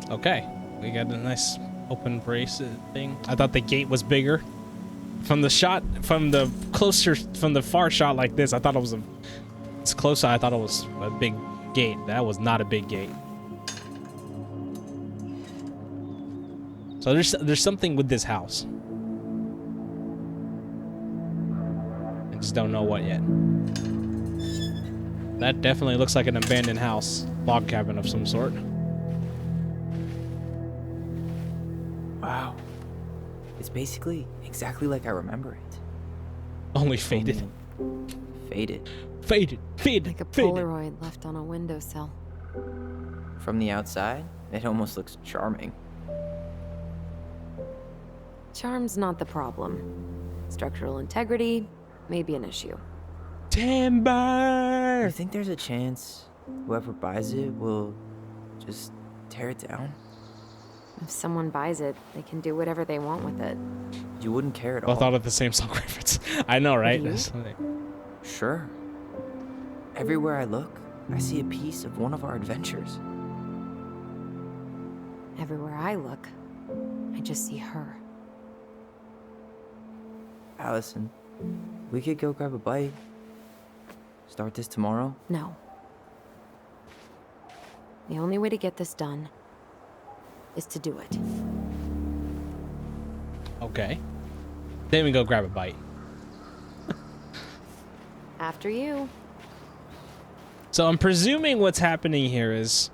Speaker 1: Okay, we got a nice open brace thing. I thought the gate was bigger. From the shot, from the far shot like this, I thought it was it's closer. I thought it was a big gate. That was not a big gate. So there's something with this house. I just don't know what yet. That definitely looks like an abandoned house, log cabin of some sort.
Speaker 5: Wow. It's basically exactly like I remember it.
Speaker 1: Only faded.
Speaker 5: Faded.
Speaker 1: Faded. Faded.
Speaker 4: Like a
Speaker 1: faded.
Speaker 4: Polaroid left on a windowsill.
Speaker 5: From the outside, it almost looks charming.
Speaker 4: Charm's not the problem. Structural integrity may be an issue.
Speaker 1: Timber!
Speaker 5: You think there's a chance whoever buys it will just tear it down?
Speaker 4: If someone buys it, they can do whatever they want with it.
Speaker 5: You wouldn't care at
Speaker 1: I
Speaker 5: all.
Speaker 1: thought of the same song reference. I know, right?
Speaker 4: You?
Speaker 5: Sure. Everywhere I look, I see a piece of one of our adventures.
Speaker 4: Everywhere I look, I just see her.
Speaker 5: Alyson, we could go grab a bite. Start this tomorrow?
Speaker 4: No. The only way to get this done is to do it.
Speaker 1: Okay. Then we go grab a bite.
Speaker 4: After you.
Speaker 1: So I'm presuming what's happening here is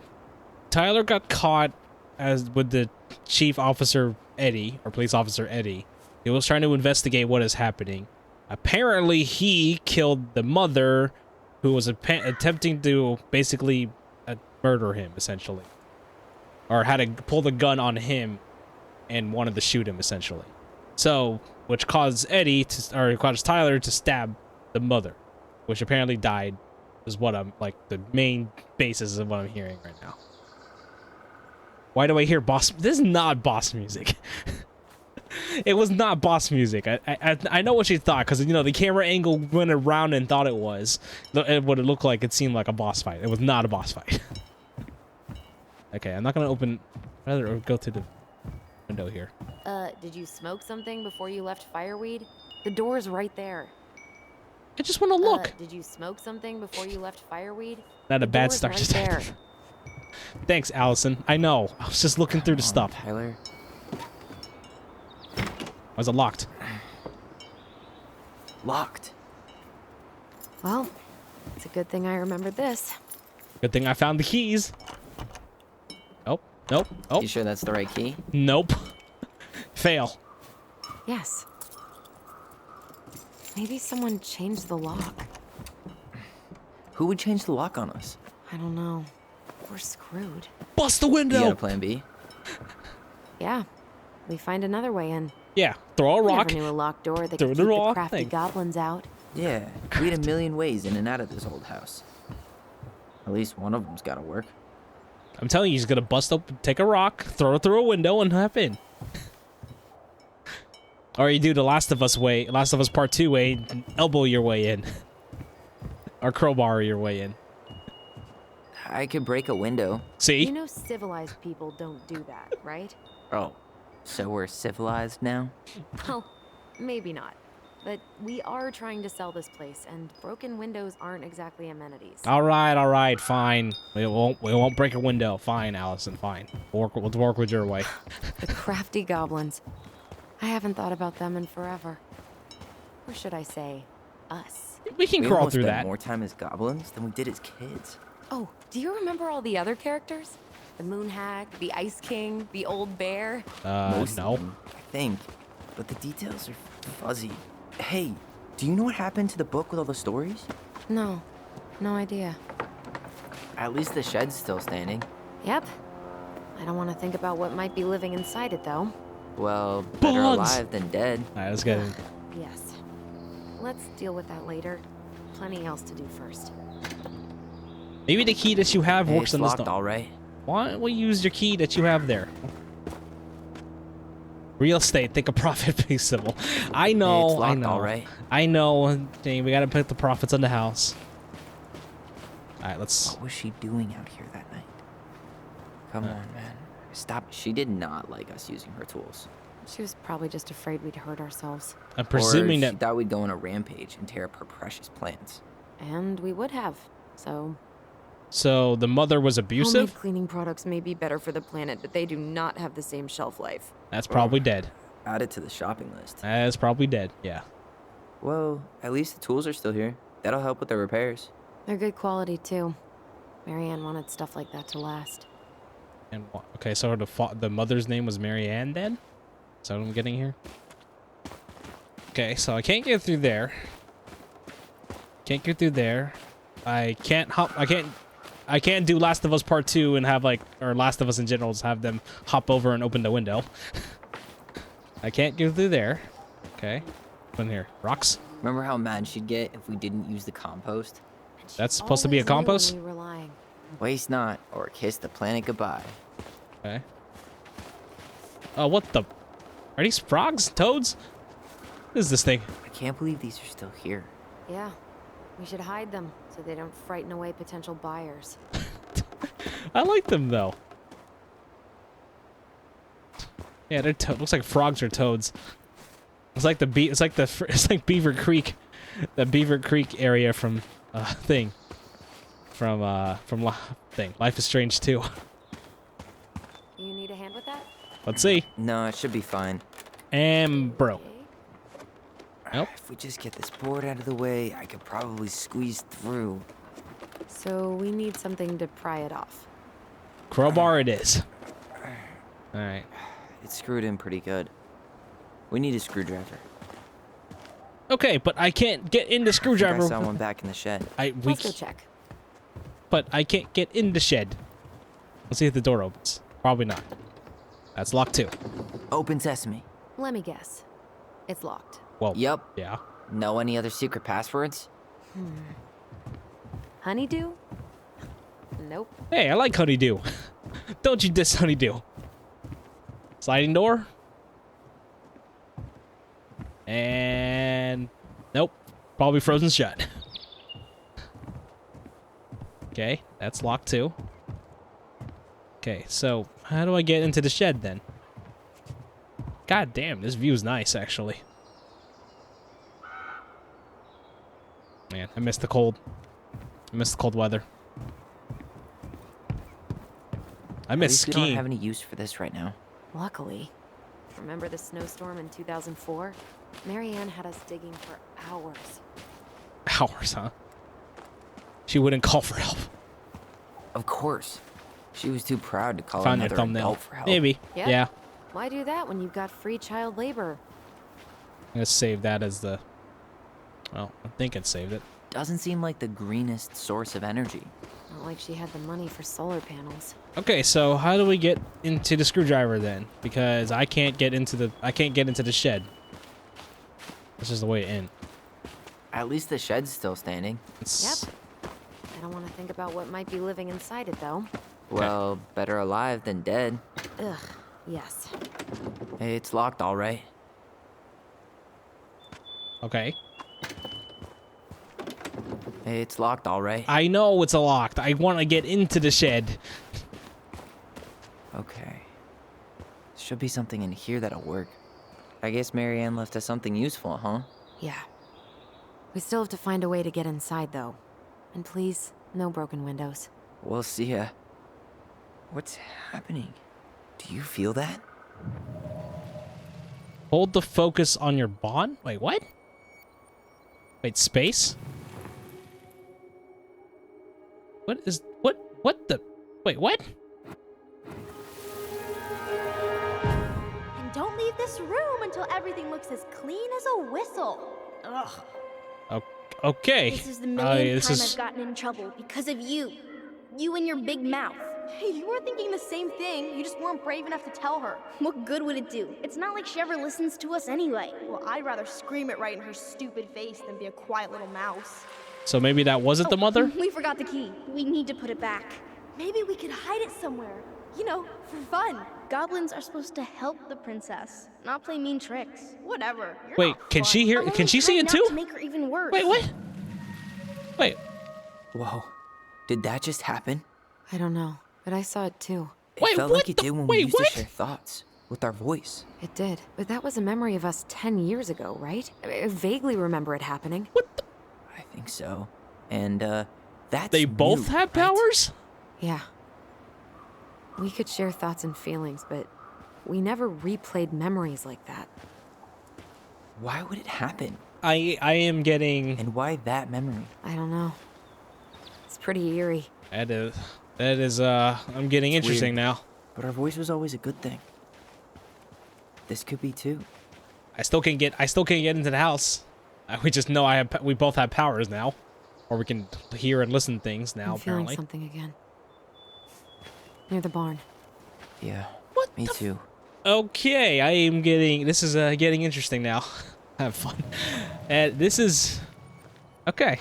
Speaker 1: Tyler got caught as with the chief officer Eddie, or police officer Eddie. He was trying to investigate what is happening. Apparently he killed the mother who was attempting to basically murder him, essentially. Or had to pull the gun on him and wanted to shoot him, essentially. So, which caused caused Tyler to stab the mother, which apparently died, is what I'm, like, the main basis of what I'm hearing right now. Why do I hear boss? This is not boss music. It was not boss music. I know what she thought, because, you know, the camera angle went around and thought it was. What it looked like, it seemed like a boss fight. It was not a boss fight. Okay, I'm not gonna open. Rather go to the window here.
Speaker 4: Did you smoke something before you left Fireweed? The door's right there.
Speaker 1: I just want to look.
Speaker 4: Did you smoke something before you left Fireweed?
Speaker 1: Not a
Speaker 4: The
Speaker 1: bad
Speaker 4: door's
Speaker 1: start
Speaker 4: right
Speaker 1: to
Speaker 4: there.
Speaker 1: Thanks, Allison. I know. I was just looking through the stuff.
Speaker 5: Tyler.
Speaker 1: Was it locked?
Speaker 5: Locked.
Speaker 4: Well, it's a good thing I remembered this.
Speaker 1: Good thing I found the keys. Oh, nope. Oh,
Speaker 5: You sure that's the right key?
Speaker 1: nope. Fail.
Speaker 4: Yes. Maybe someone changed the lock.
Speaker 5: Who would change the lock on us?
Speaker 4: I don't know. We're screwed.
Speaker 1: Bust the
Speaker 5: You
Speaker 1: window.
Speaker 5: got a plan B?
Speaker 4: Yeah. We find another way in.
Speaker 1: Yeah, throw a rock.
Speaker 4: Never knew a locked door that
Speaker 1: Through
Speaker 4: could
Speaker 1: the
Speaker 4: keep the
Speaker 1: rock
Speaker 4: crafty
Speaker 1: thing.
Speaker 4: goblins out.
Speaker 5: Yeah, we had a million ways in and out of this old house. At least one of them's gotta work.
Speaker 1: I'm telling you, he's gonna bust open, take a rock, throw it through a window, and hop in. Or you do the Last of Us way, Last of Us Part 2 way, and elbow your way in. Or crowbar your way in.
Speaker 5: I could break a window.
Speaker 1: See?
Speaker 4: You know civilized people don't do that, right?
Speaker 5: Oh, so we're civilized now?
Speaker 4: Well, maybe not. But we are trying to sell this place, and broken windows aren't exactly amenities.
Speaker 1: All right, fine. We won't break a window. Fine, Alyson, fine. We'll work with your way.
Speaker 4: The crafty goblins. I haven't thought about them in forever. Or should I say, us?
Speaker 1: We can
Speaker 5: We
Speaker 1: crawl
Speaker 5: almost
Speaker 1: through
Speaker 5: spent
Speaker 1: that.
Speaker 5: more time as goblins than we did as kids.
Speaker 4: Oh, do you remember all the other characters? The Moon Hag, the Ice King, the Old Bear?
Speaker 5: Most
Speaker 1: No.
Speaker 5: of them, I think. But the details are fuzzy. Hey, do you know what happened to the book with all the stories?
Speaker 4: No, no idea.
Speaker 5: At least the shed's still standing.
Speaker 4: Yep. I don't want to think about what might be living inside it, though.
Speaker 5: Well, better
Speaker 1: Bugs.
Speaker 5: alive than dead.
Speaker 1: All right, let's get in.
Speaker 4: Yes. Let's deal with that later. Plenty else to do first.
Speaker 1: Maybe the key that you have
Speaker 5: Hey,
Speaker 1: works
Speaker 5: it's
Speaker 1: on this
Speaker 5: locked,
Speaker 1: door.
Speaker 5: all right.
Speaker 1: Why don't we use your key that you have there? Real estate, think a profit be civil. I know,
Speaker 5: It's locked,
Speaker 1: I know.
Speaker 5: all right.
Speaker 1: I know. Dang, we gotta put the profits on the house. All right, let's.
Speaker 5: What was she doing out here that night? Come on, man. Stop. She did not like us using her tools.
Speaker 4: She was probably just afraid we'd hurt ourselves.
Speaker 1: I'm presuming
Speaker 5: or she
Speaker 1: that.
Speaker 5: thought we'd go on a rampage and tear up her precious plants.
Speaker 4: And we would have. So,
Speaker 1: So the mother was abusive.
Speaker 4: homemade cleaning products may be better for the planet, but they do not have the same shelf life.
Speaker 1: That's probably dead.
Speaker 5: Add it to the shopping list.
Speaker 1: That's probably dead. Yeah.
Speaker 5: Well, at least the tools are still here. That'll help with the repairs.
Speaker 4: They're good quality, too. Marianne wanted stuff like that to last.
Speaker 1: And okay, so the mother's name was Mary Ann then? Is that what I'm getting here? Okay, so I can't get through there. Can't get through there. I can't hop. I can't do Last of Us Part 2 and have or Last of Us in general, just have them hop over and open the window. I can't get through there. Okay. What's in here? Rocks?
Speaker 5: Remember how mad she'd get if we didn't use the compost?
Speaker 4: And she
Speaker 1: That's supposed to be a
Speaker 4: always knew when
Speaker 1: compost?
Speaker 4: we were lying.
Speaker 5: Waste not, or kiss the planet goodbye.
Speaker 1: Okay. Oh, what the? Are these frogs? Toads? What is this thing?
Speaker 5: I can't believe these are still here.
Speaker 4: Yeah. We should hide them so they don't frighten away potential buyers.
Speaker 1: I like them though. Yeah, they're looks like frogs or toads. It's like it's like Beaver Creek, the Beaver Creek area from Life is Strange 2.
Speaker 4: You need a hand with that?
Speaker 1: Let's see.
Speaker 5: No, it should be fine.
Speaker 1: And bro.
Speaker 4: Okay.
Speaker 1: Nope.
Speaker 5: If we just get this board out of the way, I could probably squeeze through.
Speaker 4: So we need something to pry it off.
Speaker 1: Crowbar it is. All right.
Speaker 5: It's screwed in pretty good. We need a screwdriver.
Speaker 1: Okay, but I can't get in the
Speaker 5: I
Speaker 1: screwdriver.
Speaker 5: saw one back in the shed.
Speaker 4: Let's go check.
Speaker 1: But I can't get in the shed. Let's see if the door opens. Probably not. That's locked too.
Speaker 5: Open sesame.
Speaker 4: Let me guess. It's locked.
Speaker 1: Well,
Speaker 5: Yup.
Speaker 1: yeah.
Speaker 5: Know any other secret passwords?
Speaker 4: Honeydew? Nope.
Speaker 1: Hey, I like honeydew. Don't you diss honeydew. Sliding door. And nope. Probably frozen shut. Okay, that's locked too. Okay, so how do I get into the shed then? God damn, this view is nice actually. Man, I miss the cold. I miss the cold weather. I
Speaker 5: At
Speaker 1: miss
Speaker 5: least we don't
Speaker 1: skiing.
Speaker 5: have any use for this right now.
Speaker 4: Luckily. Remember the snowstorm in 2004? Marianne had us digging for hours.
Speaker 1: Hours, huh? She wouldn't call for help.
Speaker 5: Of course. She was too proud to call
Speaker 1: Found your
Speaker 5: another
Speaker 1: thumbnail.
Speaker 5: adult for help.
Speaker 1: Maybe.
Speaker 4: Yep.
Speaker 1: Yeah.
Speaker 4: Why do that when you've got free child labor?
Speaker 1: I'm gonna save that as the. Well, I think it saved it.
Speaker 5: Doesn't seem like the greenest source of energy.
Speaker 4: Not like she had the money for solar panels.
Speaker 1: Okay, so how do we get into the screwdriver then? Because I can't get into the shed. This is the way in.
Speaker 5: At least the shed's still standing.
Speaker 1: It's,
Speaker 4: Yep. I don't want to think about what might be living inside it, though.
Speaker 5: Well, better alive than dead.
Speaker 4: Ugh. Yes.
Speaker 5: Hey, it's locked, all right.
Speaker 1: Okay.
Speaker 5: Hey, it's locked, all right.
Speaker 1: I know it's locked. I want to get into the shed.
Speaker 5: Okay. Should be something in here that'll work. I guess Marianne left us something useful, huh?
Speaker 4: Yeah. We still have to find a way to get inside, though. And please, no broken windows.
Speaker 5: We'll see ya. What's happening? Do you feel that?
Speaker 1: Hold the focus on your bond? Wait, what? Wait, space? What the? Wait, what?
Speaker 7: And don't leave this room until everything looks as clean as a whistle. Ugh.
Speaker 1: Okay.
Speaker 7: This is the millionth time
Speaker 1: is...
Speaker 7: I've gotten in trouble because of you. You and your big mouth. Hey, you were thinking the same thing. You just weren't brave enough to tell her. What good would it do? It's not like she ever listens to us anyway.
Speaker 3: Well, I'd rather scream it right in her stupid face than be a quiet little mouse.
Speaker 1: So maybe that wasn't the mother?
Speaker 7: We forgot the key. We need to put it back.
Speaker 3: Maybe we could hide it somewhere. You know, for fun.
Speaker 7: Goblins are supposed to help the princess, not play mean tricks.
Speaker 3: Whatever. You're
Speaker 1: Wait,
Speaker 3: not
Speaker 1: can
Speaker 3: fun.
Speaker 1: she hear?
Speaker 7: I'm
Speaker 1: Can she
Speaker 7: only
Speaker 1: see it
Speaker 7: trying
Speaker 1: too?
Speaker 7: not to make her even worse.
Speaker 1: Wait, what? Wait.
Speaker 5: Whoa. Did that just happen?
Speaker 4: I don't know, but I saw it too.
Speaker 5: It
Speaker 1: Wait,
Speaker 5: felt
Speaker 1: what
Speaker 5: like it
Speaker 1: the-
Speaker 5: did when
Speaker 1: wait,
Speaker 5: we used
Speaker 1: what?
Speaker 5: to share thoughts with our voice.
Speaker 4: It did, but that was a memory of us 10 years ago, right? I vaguely remember it happening.
Speaker 1: What the?
Speaker 5: I think so. And, that's
Speaker 1: They both
Speaker 5: new,
Speaker 1: have
Speaker 5: right?
Speaker 1: powers?
Speaker 4: Yeah. We could share thoughts and feelings, but we never replayed memories like that.
Speaker 5: Why would it happen?
Speaker 1: I am getting...
Speaker 5: And why that memory?
Speaker 4: I don't know. It's pretty eerie.
Speaker 1: That is, I'm getting
Speaker 5: It's
Speaker 1: interesting
Speaker 5: weird.
Speaker 1: now.
Speaker 5: But our voice was always a good thing. This could be too.
Speaker 1: I still can't get into the house. We just know we both have powers now. Or we can hear and listen to things now,
Speaker 4: I'm feeling
Speaker 1: apparently.
Speaker 4: something again. Near the barn.
Speaker 5: Yeah.
Speaker 1: What
Speaker 5: Me
Speaker 1: the
Speaker 5: too.
Speaker 1: Okay, I am getting... This is, getting interesting now. Have fun. And this is... Okay.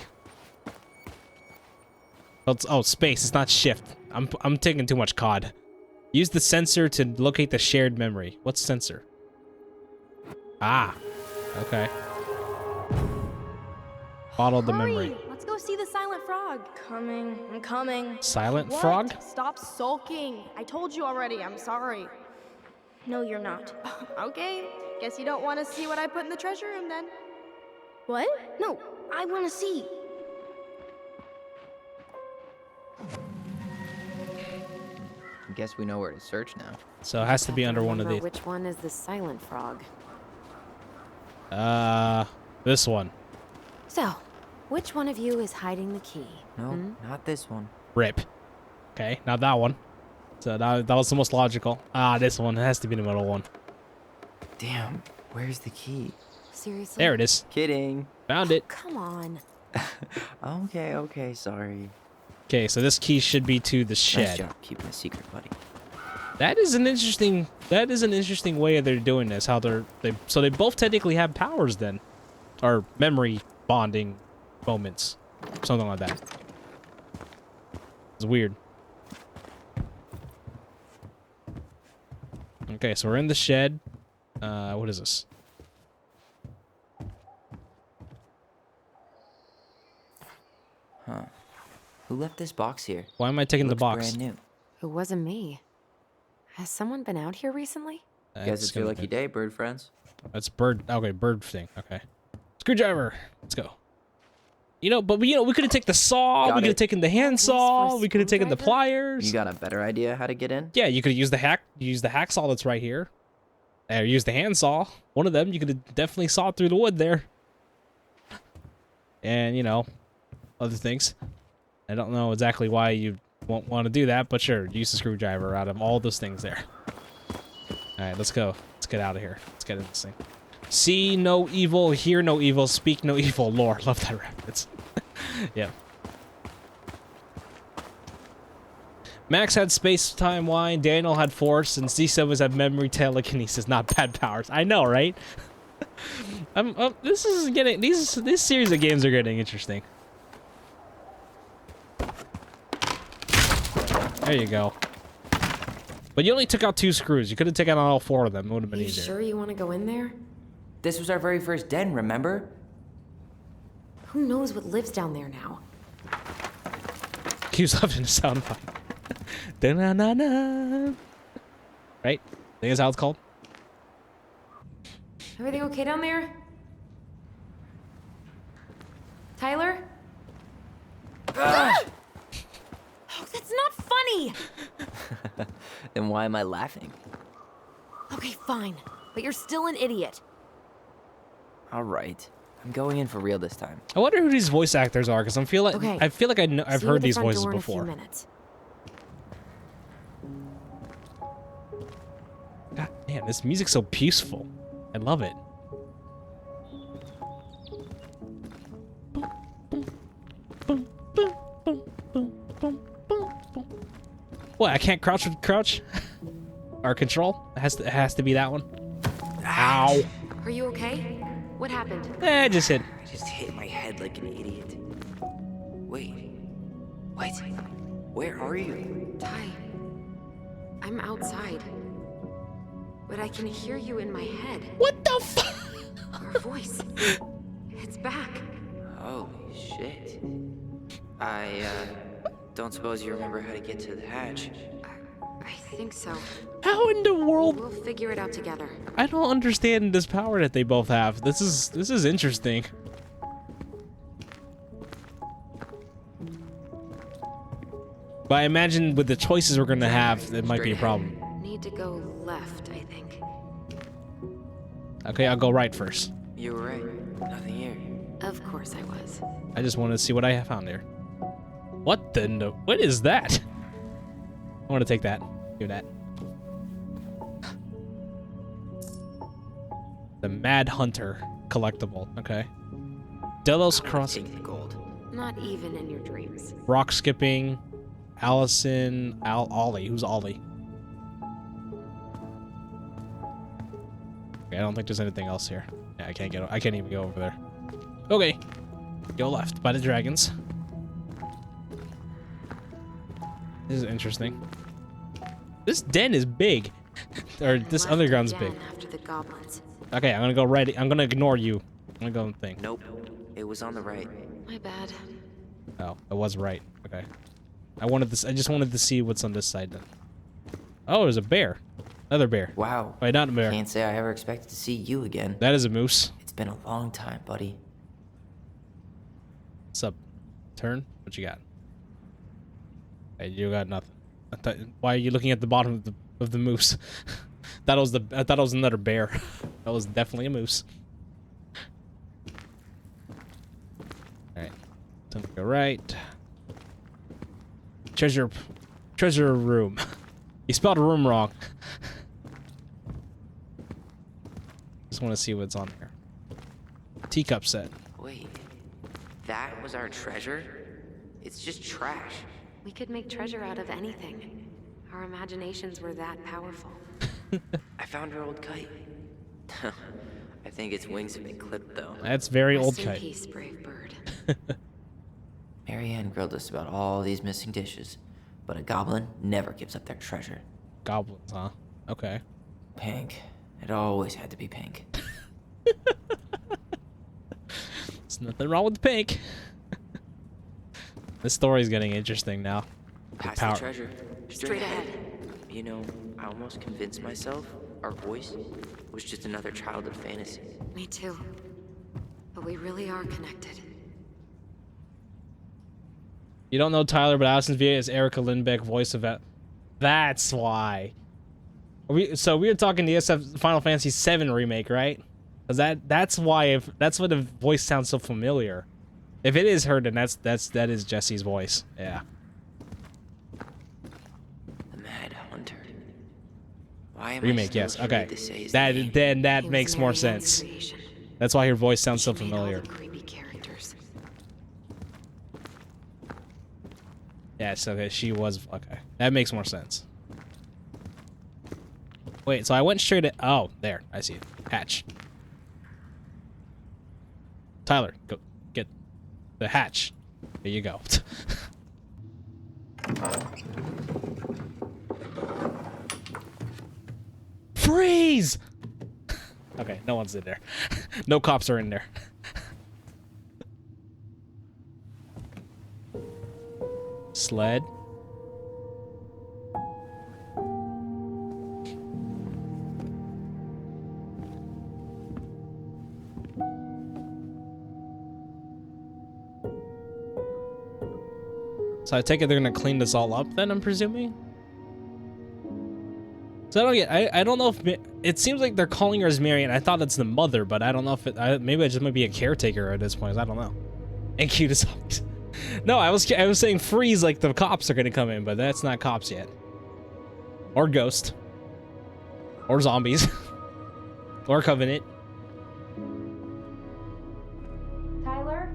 Speaker 1: Oh, space. It's not shift. I'm taking too much COD. Use the sensor to locate the shared memory. What's sensor? Ah. Okay. Bottle the
Speaker 3: Hurry!
Speaker 1: memory.
Speaker 3: Let's go see the silent frog.
Speaker 7: I'm coming.
Speaker 1: Silent
Speaker 3: What?
Speaker 1: frog?
Speaker 3: Stop sulking. I told you already. I'm sorry.
Speaker 7: No, you're not.
Speaker 3: Okay. Guess you don't want to see what I put in the treasure room then.
Speaker 7: What? No, I want to see.
Speaker 5: I guess we know where to search now.
Speaker 1: So it has to be
Speaker 4: Have
Speaker 1: under one of
Speaker 4: remember
Speaker 1: these.
Speaker 4: Which one is the silent frog?
Speaker 1: This one.
Speaker 4: So, which one of you is hiding the key?
Speaker 5: No, not this one.
Speaker 1: Rip. Okay, not that one. So that was the most logical. Ah, this one. It has to be the middle one.
Speaker 5: Damn, where's the key?
Speaker 4: Seriously?
Speaker 1: There it is.
Speaker 5: Kidding.
Speaker 1: Found it.
Speaker 4: Come on.
Speaker 5: Okay, sorry.
Speaker 1: Okay, so this key should be to the
Speaker 5: Nice
Speaker 1: shed.
Speaker 5: job keeping a secret, buddy.
Speaker 1: That is an interesting way they're doing this. How so they both technically have powers then, or memory bonding moments, something like that. It's weird. Okay, so we're in the shed. What is this?
Speaker 5: Huh. Who left this box here?
Speaker 1: Why am I taking the
Speaker 5: Looks
Speaker 1: box?
Speaker 5: brand new.
Speaker 4: It wasn't me. Has someone been out here recently?
Speaker 5: Guess
Speaker 1: That's
Speaker 5: it's your
Speaker 1: gonna
Speaker 5: lucky
Speaker 1: be-
Speaker 5: day, bird friends.
Speaker 1: That's bird. Okay, bird thing. Okay. Screwdriver. Let's go. But we could have taken the saw.
Speaker 5: Got
Speaker 1: We could have
Speaker 5: it.
Speaker 1: taken the handsaw.
Speaker 4: for a
Speaker 1: We could have taken the
Speaker 4: screwdriver?
Speaker 1: pliers.
Speaker 5: You got a better idea how to get in?
Speaker 1: Yeah, you could use the hacksaw that's right here. Or use the handsaw. One of them, you could have definitely sawed through the wood there. And, other things. I don't know exactly why you won't want to do that, but sure, use the screwdriver out of all those things there. Alright, let's go. Let's get out of here. Let's get in this thing. See no evil, hear no evil, speak no evil. Lord, love that reference. Yeah. Max had space-time wine, Daniel had force, and C7s have memory telekinesis, not bad powers. I know, right? This is getting this series of games are getting interesting. There you go. But you only took out 2 screws. You could have taken out all 4 of them. It would have been
Speaker 4: You
Speaker 1: easier.
Speaker 4: sure you want to go in there?
Speaker 5: This was our very first den, remember?
Speaker 4: Who knows what lives down there now?
Speaker 1: Keeps up in the sound effect. Da-na-na-na. Right? I think that's how it's called.
Speaker 4: Everything okay down there? Tyler? Oh, that's not funny!
Speaker 5: Then why am I laughing?
Speaker 4: Okay, fine. But you're still an idiot.
Speaker 5: All right. I'm going in for real this time.
Speaker 1: I wonder who these voice actors are, because
Speaker 4: Okay.
Speaker 1: I feel like I've
Speaker 4: See you
Speaker 1: heard
Speaker 4: at the
Speaker 1: these
Speaker 4: front
Speaker 1: voices
Speaker 4: door in a
Speaker 1: before.
Speaker 4: few minutes.
Speaker 1: God damn, this music's so peaceful. I love it. What? I can't crouch with crouch or control? It has to be that one. Ow!
Speaker 4: Are you okay? What happened?
Speaker 1: Just hit.
Speaker 5: I just hit my head like an idiot. Wait. What? Where are you?
Speaker 4: Ty, I'm outside. But I can hear you in my head.
Speaker 1: What the fuck?
Speaker 4: Our voice. It's back.
Speaker 5: Holy shit. I don't suppose you remember how to get to the hatch.
Speaker 4: I think so.
Speaker 1: How in the world?
Speaker 4: We'll figure it out together.
Speaker 1: I don't understand this power that they both have. This is interesting. But I imagine with the choices we're gonna have, it might be a problem.
Speaker 4: Need to go left, I think.
Speaker 1: Okay, I'll go right first.
Speaker 5: You were right. Nothing here.
Speaker 4: Of course I was.
Speaker 1: I just wanted to see what I found there. What the no? What is that? I want to take that. Give that. The Mad Hunter collectible. Okay. Delos Cross.
Speaker 5: Take the gold.
Speaker 4: Not even in your dreams.
Speaker 1: Rock skipping. Alyson. Ollie. Who's Ollie? Okay, I don't think there's anything else here. Yeah, I can't even go over there. Okay. Go left by the dragons. This is interesting. This den is big. Or this
Speaker 4: Left
Speaker 1: underground's
Speaker 4: again
Speaker 1: big.
Speaker 4: After the goblins.
Speaker 1: Okay, I'm gonna go right. I'm gonna ignore you. I'm gonna go and think.
Speaker 5: Nope. It was on the right.
Speaker 4: My bad.
Speaker 1: Oh, I was right. Okay. I just wanted to see what's on this side then. Oh, there's a bear. Another bear.
Speaker 5: Wow.
Speaker 1: Wait, not a bear.
Speaker 5: Can't say I ever expected to see you again.
Speaker 1: That is a moose.
Speaker 5: It's been a long time, buddy.
Speaker 1: What's up? Turn? What you got? Hey, you got nothing. Why are you looking at the bottom of the moose? I thought it was another bear. That was definitely a moose. Alright. Time to go right. Treasure room. You spelled room wrong. Just want to see what's on here. Teacup set.
Speaker 5: Wait. That was our treasure? It's just trash.
Speaker 4: We could make treasure out of anything. Our imaginations were that powerful.
Speaker 5: I found our old kite. I think its wings have been clipped, though.
Speaker 1: That's very old
Speaker 4: Rest in
Speaker 1: kite.
Speaker 4: peace, brave bird.
Speaker 5: Marianne grilled us about all these missing dishes, but a goblin never gives up their treasure.
Speaker 1: Goblins, huh? Okay.
Speaker 5: Pink. It always had to be pink.
Speaker 1: There's nothing wrong with the pink. This story's getting interesting now.
Speaker 5: Pass
Speaker 1: power.
Speaker 5: the treasure.
Speaker 4: Straight ahead.
Speaker 5: You know, I almost convinced myself our voice was just another childhood fantasy.
Speaker 4: Me too. But we really are connected.
Speaker 1: You don't know Tyler, but Allison's VA is Erica Lindbeck, voice of it. That's why. We were talking the SF Final Fantasy VII remake, right? Cause that's why that's why the voice sounds so familiar. If it is her, then that is Jesse's voice. Yeah.
Speaker 5: The Mad Hunter. Why am
Speaker 1: Remake,
Speaker 5: I still
Speaker 1: yes.
Speaker 5: here
Speaker 1: Okay.
Speaker 5: to say his name?
Speaker 1: Then that
Speaker 4: He was
Speaker 1: makes more
Speaker 4: Marianne's
Speaker 1: sense.
Speaker 4: creation.
Speaker 1: That's why her voice sounds so
Speaker 4: She made all
Speaker 1: familiar.
Speaker 4: the creepy characters.
Speaker 1: Yes, okay, she was okay. That makes more sense. Wait, so I went straight at oh, there, I see it. Hatch. Tyler, go get the hatch. There you go. Freeze! Okay, no one's in there. No cops are in there. Sled. So I take it they're gonna clean this all up then, I'm presuming? So I don't get, I don't know if, it seems like they're calling her as Marianne. I thought it's the mother, but I don't know if it, maybe I just might be a caretaker at this point, I don't know. And cute as always. No, I was saying freeze like the cops are gonna come in, but that's not cops yet. Or ghost. Or zombies. Or Covenant.
Speaker 4: Tyler,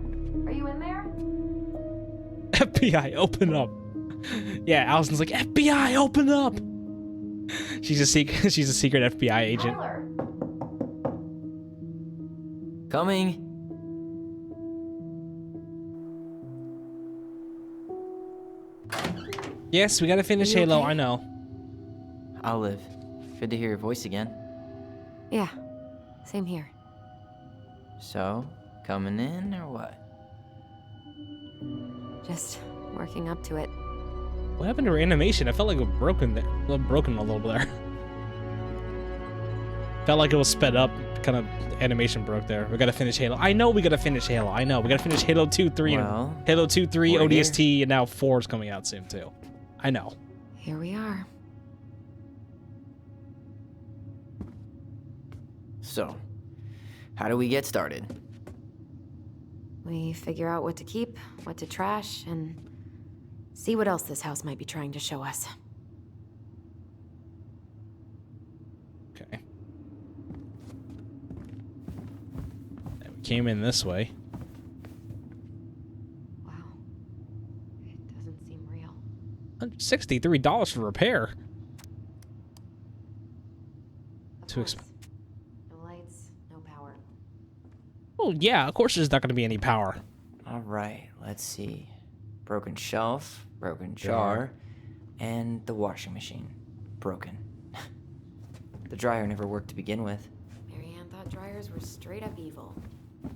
Speaker 4: are you in there?
Speaker 1: FBI, open up. Yeah, Allison's like, FBI, open up. She's a secret FBI agent.
Speaker 4: Tyler.
Speaker 5: Coming.
Speaker 1: Yes, we gotta finish
Speaker 4: You
Speaker 1: Halo,
Speaker 4: okay?
Speaker 1: I know.
Speaker 5: Olive, good to hear your voice again.
Speaker 4: Yeah, same here.
Speaker 5: So, coming in or what?
Speaker 4: Just working up to it.
Speaker 1: What happened to her animation? I felt like it was broken there. Broken a little bit there. Felt like it was sped up. Kind of animation broke there. We gotta finish Halo. I know we gotta finish Halo. I know. We gotta finish Halo 2, 3,
Speaker 5: Well,
Speaker 1: and Halo 2, 3,
Speaker 5: we're
Speaker 1: ODST, and now 4 is coming out soon too. I know.
Speaker 4: Here we are.
Speaker 5: So, how do we get started?
Speaker 4: We figure out what to keep, what to trash, and see what else this house might be trying to show us.
Speaker 1: Okay. And we came in this way.
Speaker 4: Wow. It doesn't seem real.
Speaker 1: $163 for repair.
Speaker 4: Of
Speaker 1: Too
Speaker 4: course.
Speaker 1: expensive.
Speaker 4: No lights, no power.
Speaker 1: Oh yeah, of course there's not gonna be any power.
Speaker 5: All right, let's see. Broken shelf, broken jar, and the washing machine. Broken. The dryer never worked to begin with.
Speaker 4: Marianne thought dryers were straight up evil.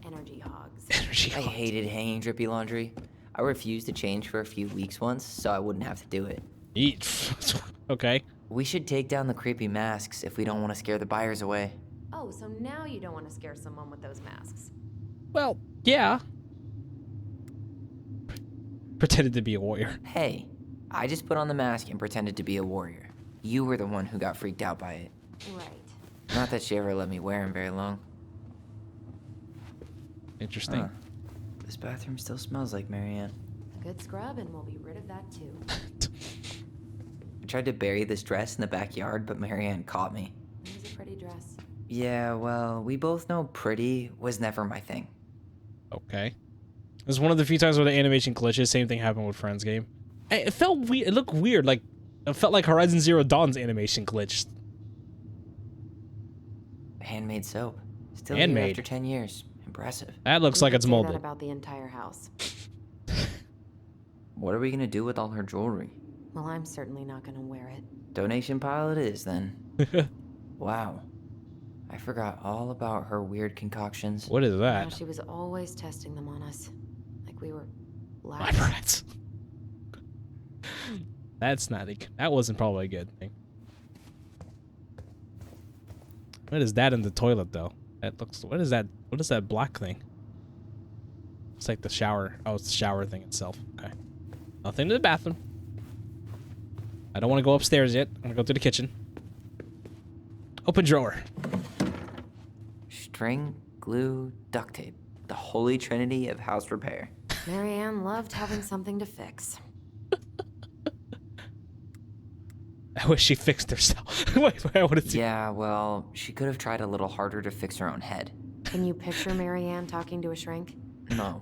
Speaker 4: Energy hogs.
Speaker 1: Energy.
Speaker 5: I hated hanging drippy laundry. I refused to change for a few weeks once, so I wouldn't have to do it.
Speaker 1: Eat. Okay.
Speaker 5: We should take down the creepy masks if we don't want to scare the buyers away.
Speaker 4: Oh, so now you don't want to scare someone with those masks.
Speaker 1: Well, yeah. Pretended to be a warrior.
Speaker 5: Hey, I just put on the mask and pretended to be a warrior. You were the one who got freaked out by it.
Speaker 4: Right.
Speaker 5: Not that she ever let me wear him very long.
Speaker 1: Interesting.
Speaker 5: Huh. This bathroom still smells like Marianne.
Speaker 4: A good scrub and we'll be rid of that too.
Speaker 5: I tried to bury this dress in the backyard, but Marianne caught me.
Speaker 4: It was a pretty dress.
Speaker 5: Yeah, well, we both know pretty was never my thing.
Speaker 1: Okay. It was one of the few times where the animation glitches. Same thing happened with Friends game. It felt weird. It looked weird. Like it felt like Horizon Zero Dawn's animation glitched.
Speaker 5: Handmade soap. Still
Speaker 1: Handmade.
Speaker 5: here after 10 years. Impressive.
Speaker 1: That looks
Speaker 4: You
Speaker 1: like
Speaker 4: could
Speaker 1: it's
Speaker 4: say that
Speaker 1: molded.
Speaker 4: about the entire house.
Speaker 5: What are we gonna do with all her jewelry?
Speaker 4: Well, I'm certainly not gonna wear it.
Speaker 5: Donation pile it is, then. Wow. I forgot all about her weird concoctions.
Speaker 1: What is
Speaker 4: How
Speaker 1: that?
Speaker 4: she was always testing them on us. Like we were
Speaker 1: My
Speaker 4: labs.
Speaker 1: brats. That's not a. That wasn't probably a good thing. What is that in the toilet though? That looks. What is that? What is that black thing? It's like the shower. Oh, it's the shower thing itself. Okay. Nothing to the bathroom. I don't want to go upstairs yet. I'm gonna go to the kitchen. Open drawer.
Speaker 5: String, glue, duct tape. The holy trinity of house repair.
Speaker 4: Marianne loved having something to fix.
Speaker 1: I wish she fixed herself. Wait, I want to see.
Speaker 5: Yeah, well, she could have tried a little harder to fix her own head.
Speaker 4: Can you picture Marianne talking to a shrink?
Speaker 5: No.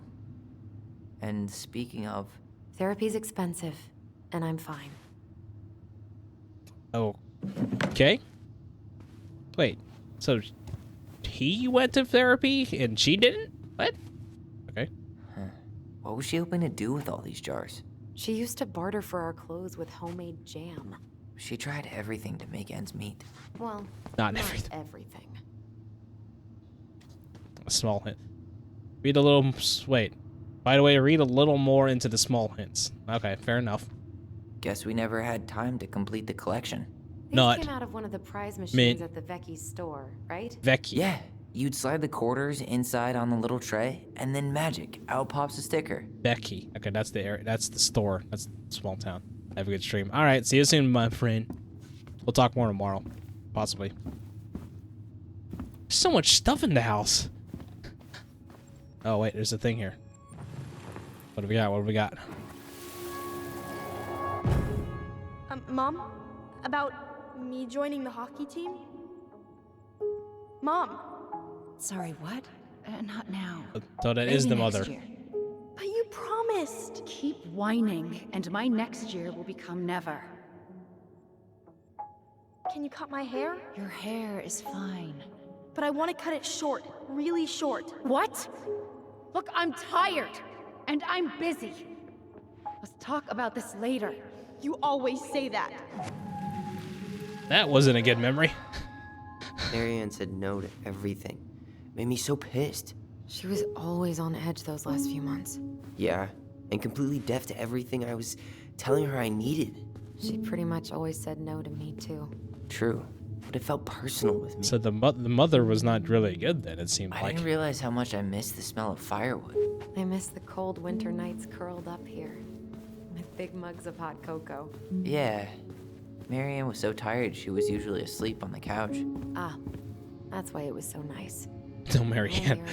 Speaker 5: And speaking of,
Speaker 4: Therapy's expensive, and I'm fine.
Speaker 1: Oh. Okay. Wait. So he went to therapy and she didn't? What? Okay.
Speaker 5: what was she hoping to do with all these jars?
Speaker 4: She used to barter for our clothes with homemade jam.
Speaker 5: She tried everything to make ends meet.
Speaker 4: Well,
Speaker 1: Not everything.
Speaker 4: everything.
Speaker 1: A small hint. Read a little. Wait. By the way, read a little more into the small hints. Okay, fair enough.
Speaker 5: Guess we never had time to complete the collection.
Speaker 4: These
Speaker 1: Not
Speaker 4: came out of one of the prize machines
Speaker 1: mint.
Speaker 4: at the Vecchi's store, right?
Speaker 1: Vecchi.
Speaker 5: Yeah, You'd slide the quarters inside on the little tray, and then magic, out pops a sticker.
Speaker 1: Becky. Okay, that's the area. That's the store. That's the small town. Have a good stream. All right, see you soon, my friend. We'll talk more tomorrow, possibly. There's so much stuff in the house. Oh wait, there's a thing here. What do we got? What do we got?
Speaker 3: Mom? About me joining the hockey team? Mom!
Speaker 8: Sorry, what? Not now.
Speaker 1: So that is the
Speaker 8: Maybe next
Speaker 1: mother.
Speaker 8: year.
Speaker 3: But you promised!
Speaker 8: Keep whining, and my next year will become never.
Speaker 3: Can you cut my hair?
Speaker 8: Your hair is fine.
Speaker 3: But I want to cut it short. Really short.
Speaker 8: What? Look, I'm tired, and I'm busy. Let's talk about this later.
Speaker 3: You always say that.
Speaker 1: That wasn't a good memory.
Speaker 9: Marianne said no to everything. Made me so pissed.
Speaker 4: She was always on edge those last few months.
Speaker 9: Yeah, and completely deaf to everything I was telling her I needed.
Speaker 4: She pretty much always said no to me, too.
Speaker 9: True, but it felt personal with me.
Speaker 1: So the mother was not really good then, it seemed
Speaker 5: I
Speaker 1: like.
Speaker 5: didn't realize how much I missed the smell of firewood.
Speaker 4: I miss the cold winter nights curled up here with big mugs of hot cocoa.
Speaker 5: Yeah, Marianne was so tired she was usually asleep on the couch.
Speaker 4: Ah, that's why it was so nice.
Speaker 1: No, Marianne.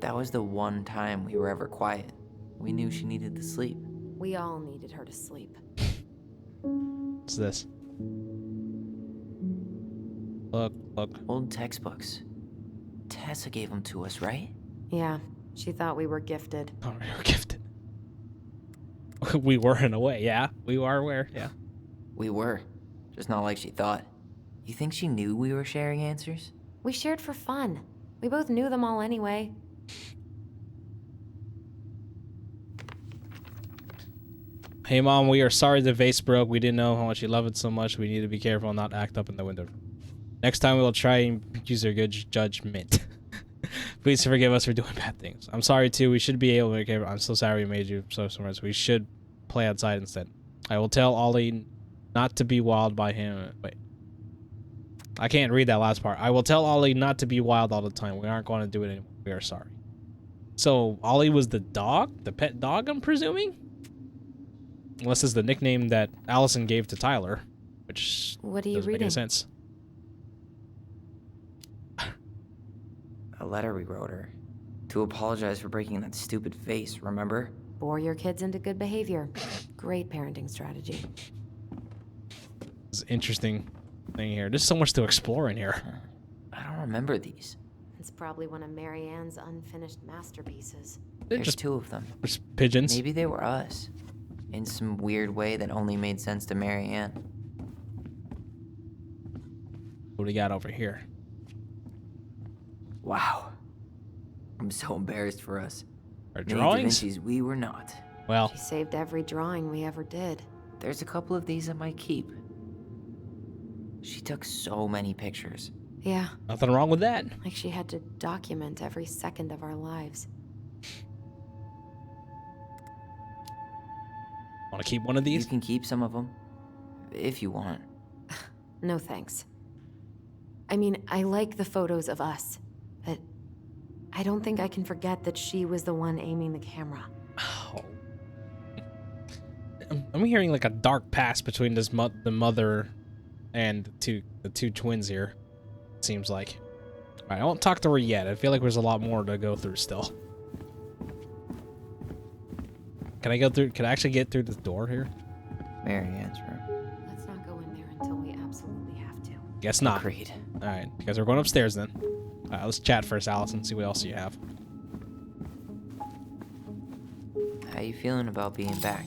Speaker 5: That was the one time we were ever quiet. We knew she needed to sleep.
Speaker 4: We all needed her to sleep.
Speaker 1: What's this? Look, look.
Speaker 5: Old textbooks. Tessa gave them to us, right?
Speaker 4: Yeah, she thought we were gifted.
Speaker 1: Oh, we were gifted. We were in a way, yeah. We are aware, yeah.
Speaker 5: We were. Just not like she thought. You think she knew we were sharing answers?
Speaker 4: We shared for fun. We both knew them all anyway.
Speaker 1: Hey mom, we are sorry the vase broke. We didn't know how much you love it so much. We need to be careful and not act up in the window. Next time we will try and use our good judgment. Please forgive us for doing bad things. I'm sorry too. We should be able to make it. I'm so sorry we made you so much. We should play outside instead. I will tell Ollie not to be wild by him. Wait. I can't read that last part. I will tell Ollie not to be wild all the time. We aren't going to do it anymore. We are sorry. So Ollie was the dog? The pet dog, I'm presuming? Unless it's the nickname that Alyson gave to Tyler, which
Speaker 4: What are you
Speaker 1: doesn't make
Speaker 4: reading?
Speaker 1: any sense.
Speaker 5: A letter we wrote her. To apologize for breaking that stupid vase, remember?
Speaker 4: Bore your kids into good behavior. Great parenting strategy.
Speaker 1: It's an interesting thing here. There's so much to explore in here.
Speaker 5: I don't remember these.
Speaker 4: It's probably one of Marianne's unfinished masterpieces.
Speaker 1: They're
Speaker 5: There's
Speaker 1: just,
Speaker 5: two of them.
Speaker 1: just pigeons.
Speaker 5: Maybe they were us. In some weird way that only made sense to Marianne.
Speaker 1: What do we got over here?
Speaker 5: Wow. I'm so embarrassed for us.
Speaker 1: Our
Speaker 5: Many
Speaker 1: drawings?
Speaker 5: Da Vinci's we were not.
Speaker 1: Well,
Speaker 4: She saved every drawing we ever did.
Speaker 5: There's a couple of these I might keep. She took so many pictures.
Speaker 4: Yeah,
Speaker 1: nothing wrong with that.
Speaker 4: like she had to document every second of our lives.
Speaker 1: Want to keep one of these?
Speaker 5: You can keep some of them. If you want.
Speaker 4: No thanks. I mean, I like the photos of us, but I don't think I can forget that she was the one aiming the camera.
Speaker 1: Oh. I'm hearing like a dark past between this the mother and the two twins here. It seems like. All right, I won't talk to her yet. I feel like there's a lot more to go through still. Can I go through? Can I actually get through this door here?
Speaker 5: Marianne's room.
Speaker 4: Let's not go in there until we absolutely have to.
Speaker 1: Guess not.
Speaker 5: Agreed.
Speaker 1: All right, because we're going upstairs then. All right, let's chat first, Alyson. See what else you have.
Speaker 5: How you feeling about being back?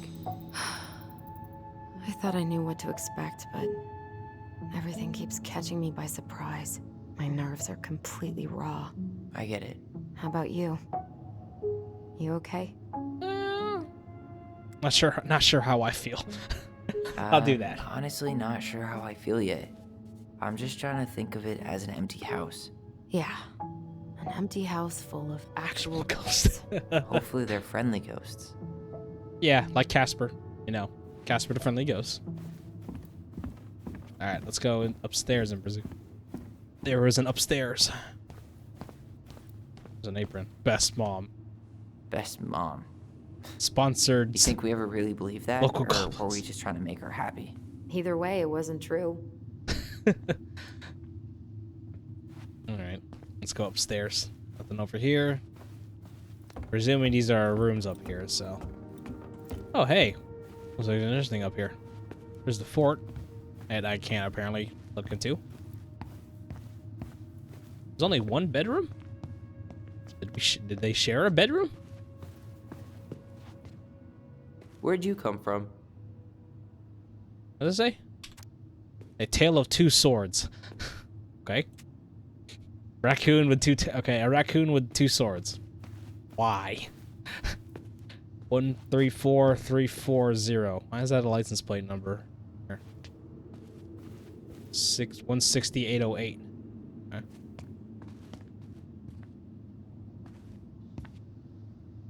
Speaker 4: I thought I knew what to expect, but everything keeps catching me by surprise. My nerves are completely raw.
Speaker 5: I get it.
Speaker 4: How about you? You okay?
Speaker 1: Not sure how I feel. I'll do that.
Speaker 5: Honestly, not sure how I feel yet. I'm just trying to think of it as an empty house.
Speaker 4: Yeah. An empty house full of actual
Speaker 1: ghosts.
Speaker 5: Hopefully they're friendly ghosts.
Speaker 1: Yeah, like Casper. You know, Casper the Friendly Ghost. Alright, let's go upstairs and presume. There was an upstairs. There's an apron. Best mom.
Speaker 5: Best mom.
Speaker 1: Sponsored.
Speaker 5: You think we ever really believe that?
Speaker 1: Local
Speaker 5: or
Speaker 1: Goblins.
Speaker 5: were we just trying to make her happy?
Speaker 4: Either way, it wasn't true.
Speaker 1: Alright, let's go upstairs. Nothing over here. Presuming these are our rooms up here, so. Oh, hey. Looks like there's interesting up here. There's the fort. And I can't apparently look into. There's only one bedroom? Did they share a bedroom?
Speaker 9: Where'd you come from?
Speaker 1: What does it say? A tale of two swords. Okay. Raccoon with okay, a raccoon with two swords. Why? 134340. Why is that a license plate number? Here. 16808. Okay.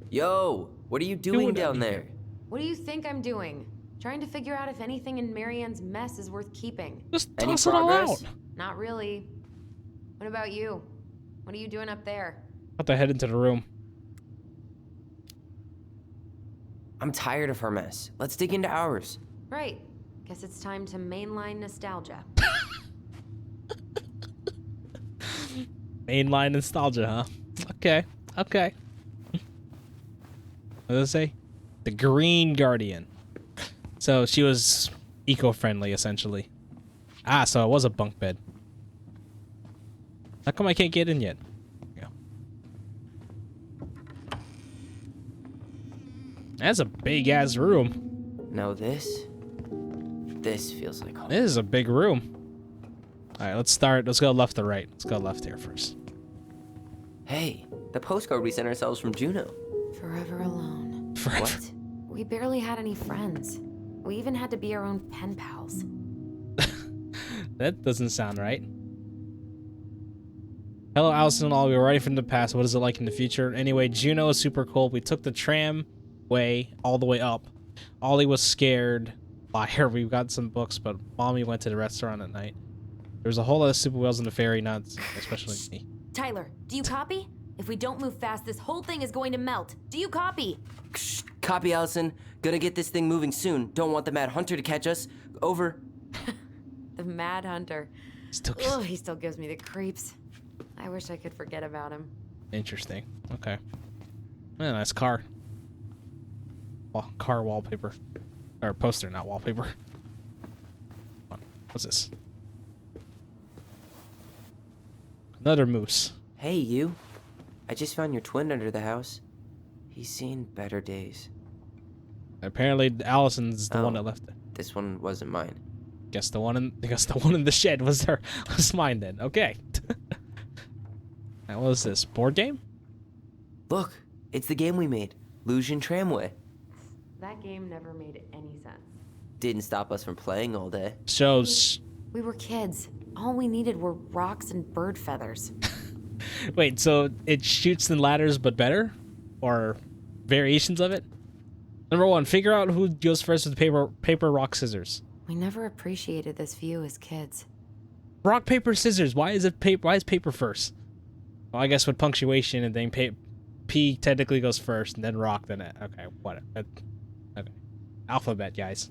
Speaker 9: Yo, what are you doing down there?
Speaker 4: What do you think I'm doing? Trying to figure out if anything in Marianne's mess is worth keeping.
Speaker 1: Just
Speaker 9: Any
Speaker 1: toss it all out.
Speaker 9: progress?
Speaker 4: Not really. What about you? What are you doing up there?
Speaker 1: About to head into the room.
Speaker 9: I'm tired of her mess. Let's dig into ours.
Speaker 4: Right. Guess it's time to mainline nostalgia.
Speaker 1: Mainline nostalgia, huh? Okay. Okay. What does it say? The Green Guardian. So she was eco-friendly, essentially. Ah, so it was a bunk bed. How come I can't get in yet? There we go. That's a big-ass room.
Speaker 9: Now this feels like home.
Speaker 1: This is a big room. Alright, let's start. Let's go left to right. Let's go left here first.
Speaker 9: Hey, the postcard we sent ourselves from Juno.
Speaker 4: Forever alone.
Speaker 9: What?
Speaker 4: We barely had any friends. We even had to be our own pen pals.
Speaker 1: That doesn't sound right. Hello, Alyson and all. We were writing from the past. What is it like in the future? Anyway, Juno is super cool. We took the tramway all the way up. Ollie was scared. Liar. We got some books, but Mommy went to the restaurant at night. There was a whole lot of super whales in the ferry, not especially me.
Speaker 4: Tyler, do you copy? If we don't move fast, this whole thing is going to melt. Do you copy?
Speaker 9: Copy, Alyson. Gonna get this thing moving soon. Don't want the Mad Hunter to catch us. Over.
Speaker 4: The Mad Hunter. Oh, he still gives me the creeps. I wish I could forget about him.
Speaker 1: Interesting. Okay. Yeah, nice car. Well, car wallpaper. Or poster, not wallpaper. What's this? Another moose.
Speaker 9: Hey, you. I just found your twin under the house. He's seen better days.
Speaker 1: Apparently, Allison's the one that left it.
Speaker 9: This one wasn't mine.
Speaker 1: Guess the one in the shed was mine then. Okay. Now, what is this? Board game?
Speaker 9: Look, it's the game we made. Lucian Tramway.
Speaker 4: That game never made any sense.
Speaker 9: Didn't stop us from playing all day.
Speaker 1: Shows.
Speaker 4: We were kids. All we needed were rocks and bird feathers.
Speaker 1: Wait, so it shoots and ladders, but better, or variations of it? Number one, figure out who goes first with paper, rock, scissors.
Speaker 4: We never appreciated this view as kids.
Speaker 1: Rock, paper, scissors. Why is it paper? Why is paper first? Well, I guess with punctuation and then P technically goes first, and then rock, then it. Okay, whatever. Okay, alphabet, guys.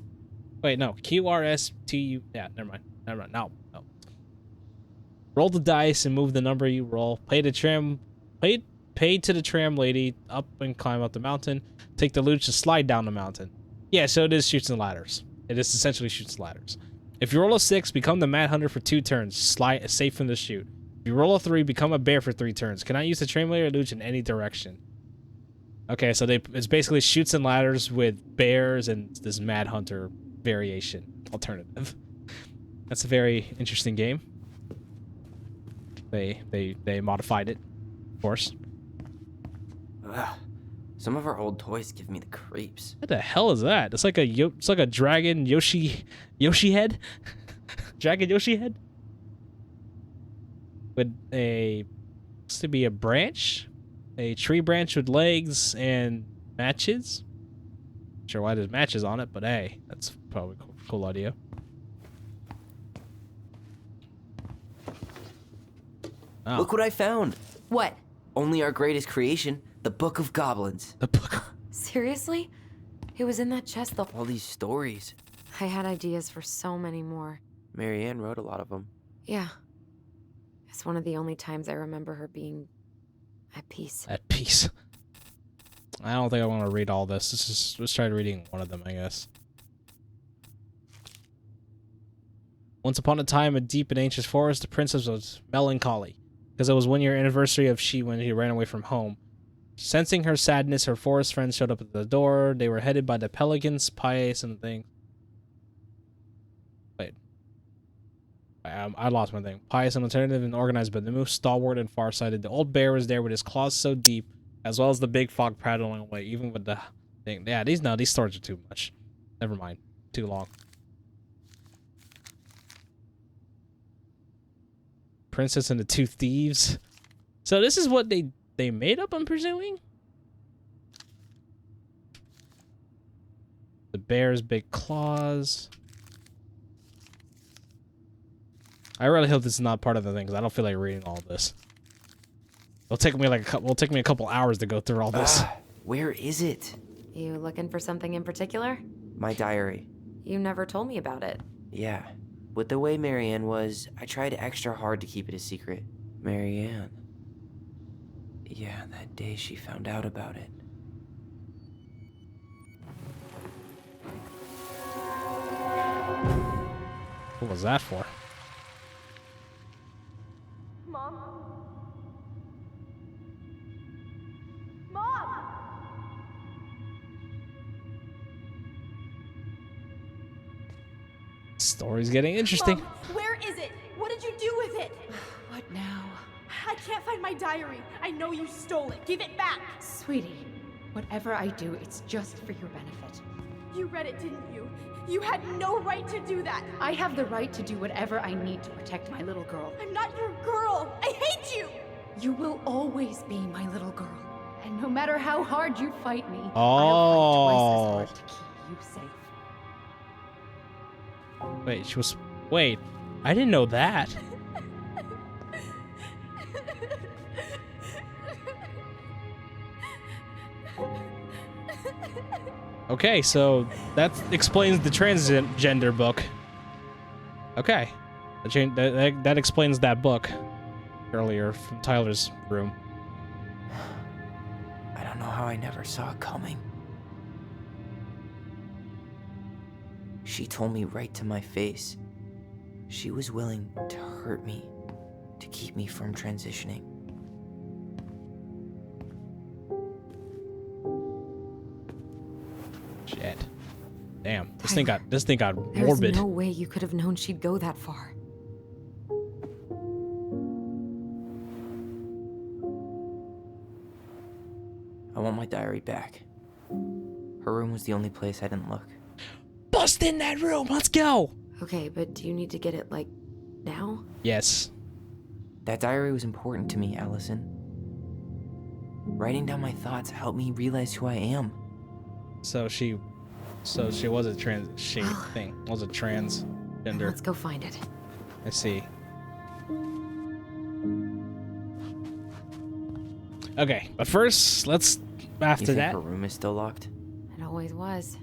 Speaker 1: Wait, no. Q R S T U. Yeah, never mind. No. Roll the dice and move the number you roll. Pay to the tram lady up and climb up the mountain. Take the loot to slide down the mountain. Yeah, so it is shoots and ladders. It is essentially shoots and ladders. If you roll a 6, become the Mad Hunter for 2 turns. Slide safe from the chute. If you roll a 3, become a bear for 3 turns. Cannot use the tram lady or loot in any direction. Okay, so it's basically shoots and ladders with bears and this Mad Hunter variation alternative. That's a very interesting game. They modified it, of course.
Speaker 9: Ugh. Some of our old toys give me the creeps.
Speaker 1: What the hell is that? It's like a dragon Yoshi head, dragon Yoshi head, with looks to be a branch, a tree branch with legs and matches. Not sure why there's matches on it, but hey, that's probably cool idea. Oh.
Speaker 9: Look what I found.
Speaker 4: What?
Speaker 9: Only our greatest creation, the Book of Goblins.
Speaker 1: The book.
Speaker 4: Seriously? It was in that chest the
Speaker 9: All these stories.
Speaker 4: I had ideas for so many more.
Speaker 9: Marianne wrote a lot of them.
Speaker 4: Yeah. It's one of the only times I remember her being at peace.
Speaker 1: At peace. I don't think I want to read all this. Let's try reading one of them, I guess. Once upon a time, in deep and ancient forest, the princess was melancholy, because it was 1 year anniversary of when she ran away from home. Sensing her sadness, her forest friends showed up at the door. They were headed by the pelicans, pious, and things. Wait. I lost my thing. Pious and alternative and organized, but the most stalwart and farsighted. The old bear was there with his claws so deep, as well as the big fog prattling away, even with the thing. Yeah, these stories are too much. Never mind. Too long. Princess and the Two Thieves. So this is what they made up, I'm presuming? The bear's big claws. I really hope this is not part of the thing, because I don't feel like reading all this. It'll take me a couple hours to go through all this.
Speaker 9: Where is it?
Speaker 4: You looking for something in particular?
Speaker 9: My diary.
Speaker 4: You never told me about it.
Speaker 9: Yeah. With the way Marianne was, I tried extra hard to keep it a secret. Marianne. Yeah, that day she found out about it.
Speaker 1: What was that for?
Speaker 3: Mom? Mom!
Speaker 1: Story's getting interesting.
Speaker 3: Mom, where is it? What did you do with it?
Speaker 8: What now?
Speaker 3: I can't find my diary. I know you stole it. Give it back.
Speaker 8: Sweetie, whatever I do, it's just for your benefit.
Speaker 3: You read it, didn't you? You had no right to do that.
Speaker 8: I have the right to do whatever I need to protect my little girl.
Speaker 3: I'm not your girl. I hate you.
Speaker 8: You will always be my little girl. And no matter how hard you fight me,
Speaker 1: Oh.
Speaker 8: I'll fight twice as hard to keep you safe.
Speaker 1: Wait, wait, I didn't know that. Okay, so that explains the transgender book. Okay. That explains that book earlier from Tyler's room.
Speaker 9: I don't know how I never saw it coming. She told me right to my face. She was willing to hurt me, to keep me from transitioning.
Speaker 1: Shit. Damn. This thing got
Speaker 4: There's
Speaker 1: morbid.
Speaker 4: no way you could have known she'd go that far.
Speaker 9: I want my diary back. Her room was the only place I didn't look.
Speaker 1: Bust in that room. Let's go.
Speaker 4: Okay, but do you need to get it, like, now?
Speaker 1: Yes.
Speaker 9: That diary was important to me, Alyson. Writing down my thoughts helped me realize who I am.
Speaker 1: So she was a transgender.
Speaker 4: Let's go find it.
Speaker 1: I see. Okay, but first, let's
Speaker 9: You
Speaker 1: after
Speaker 9: think
Speaker 1: that.
Speaker 9: her room is still locked?
Speaker 4: It always was.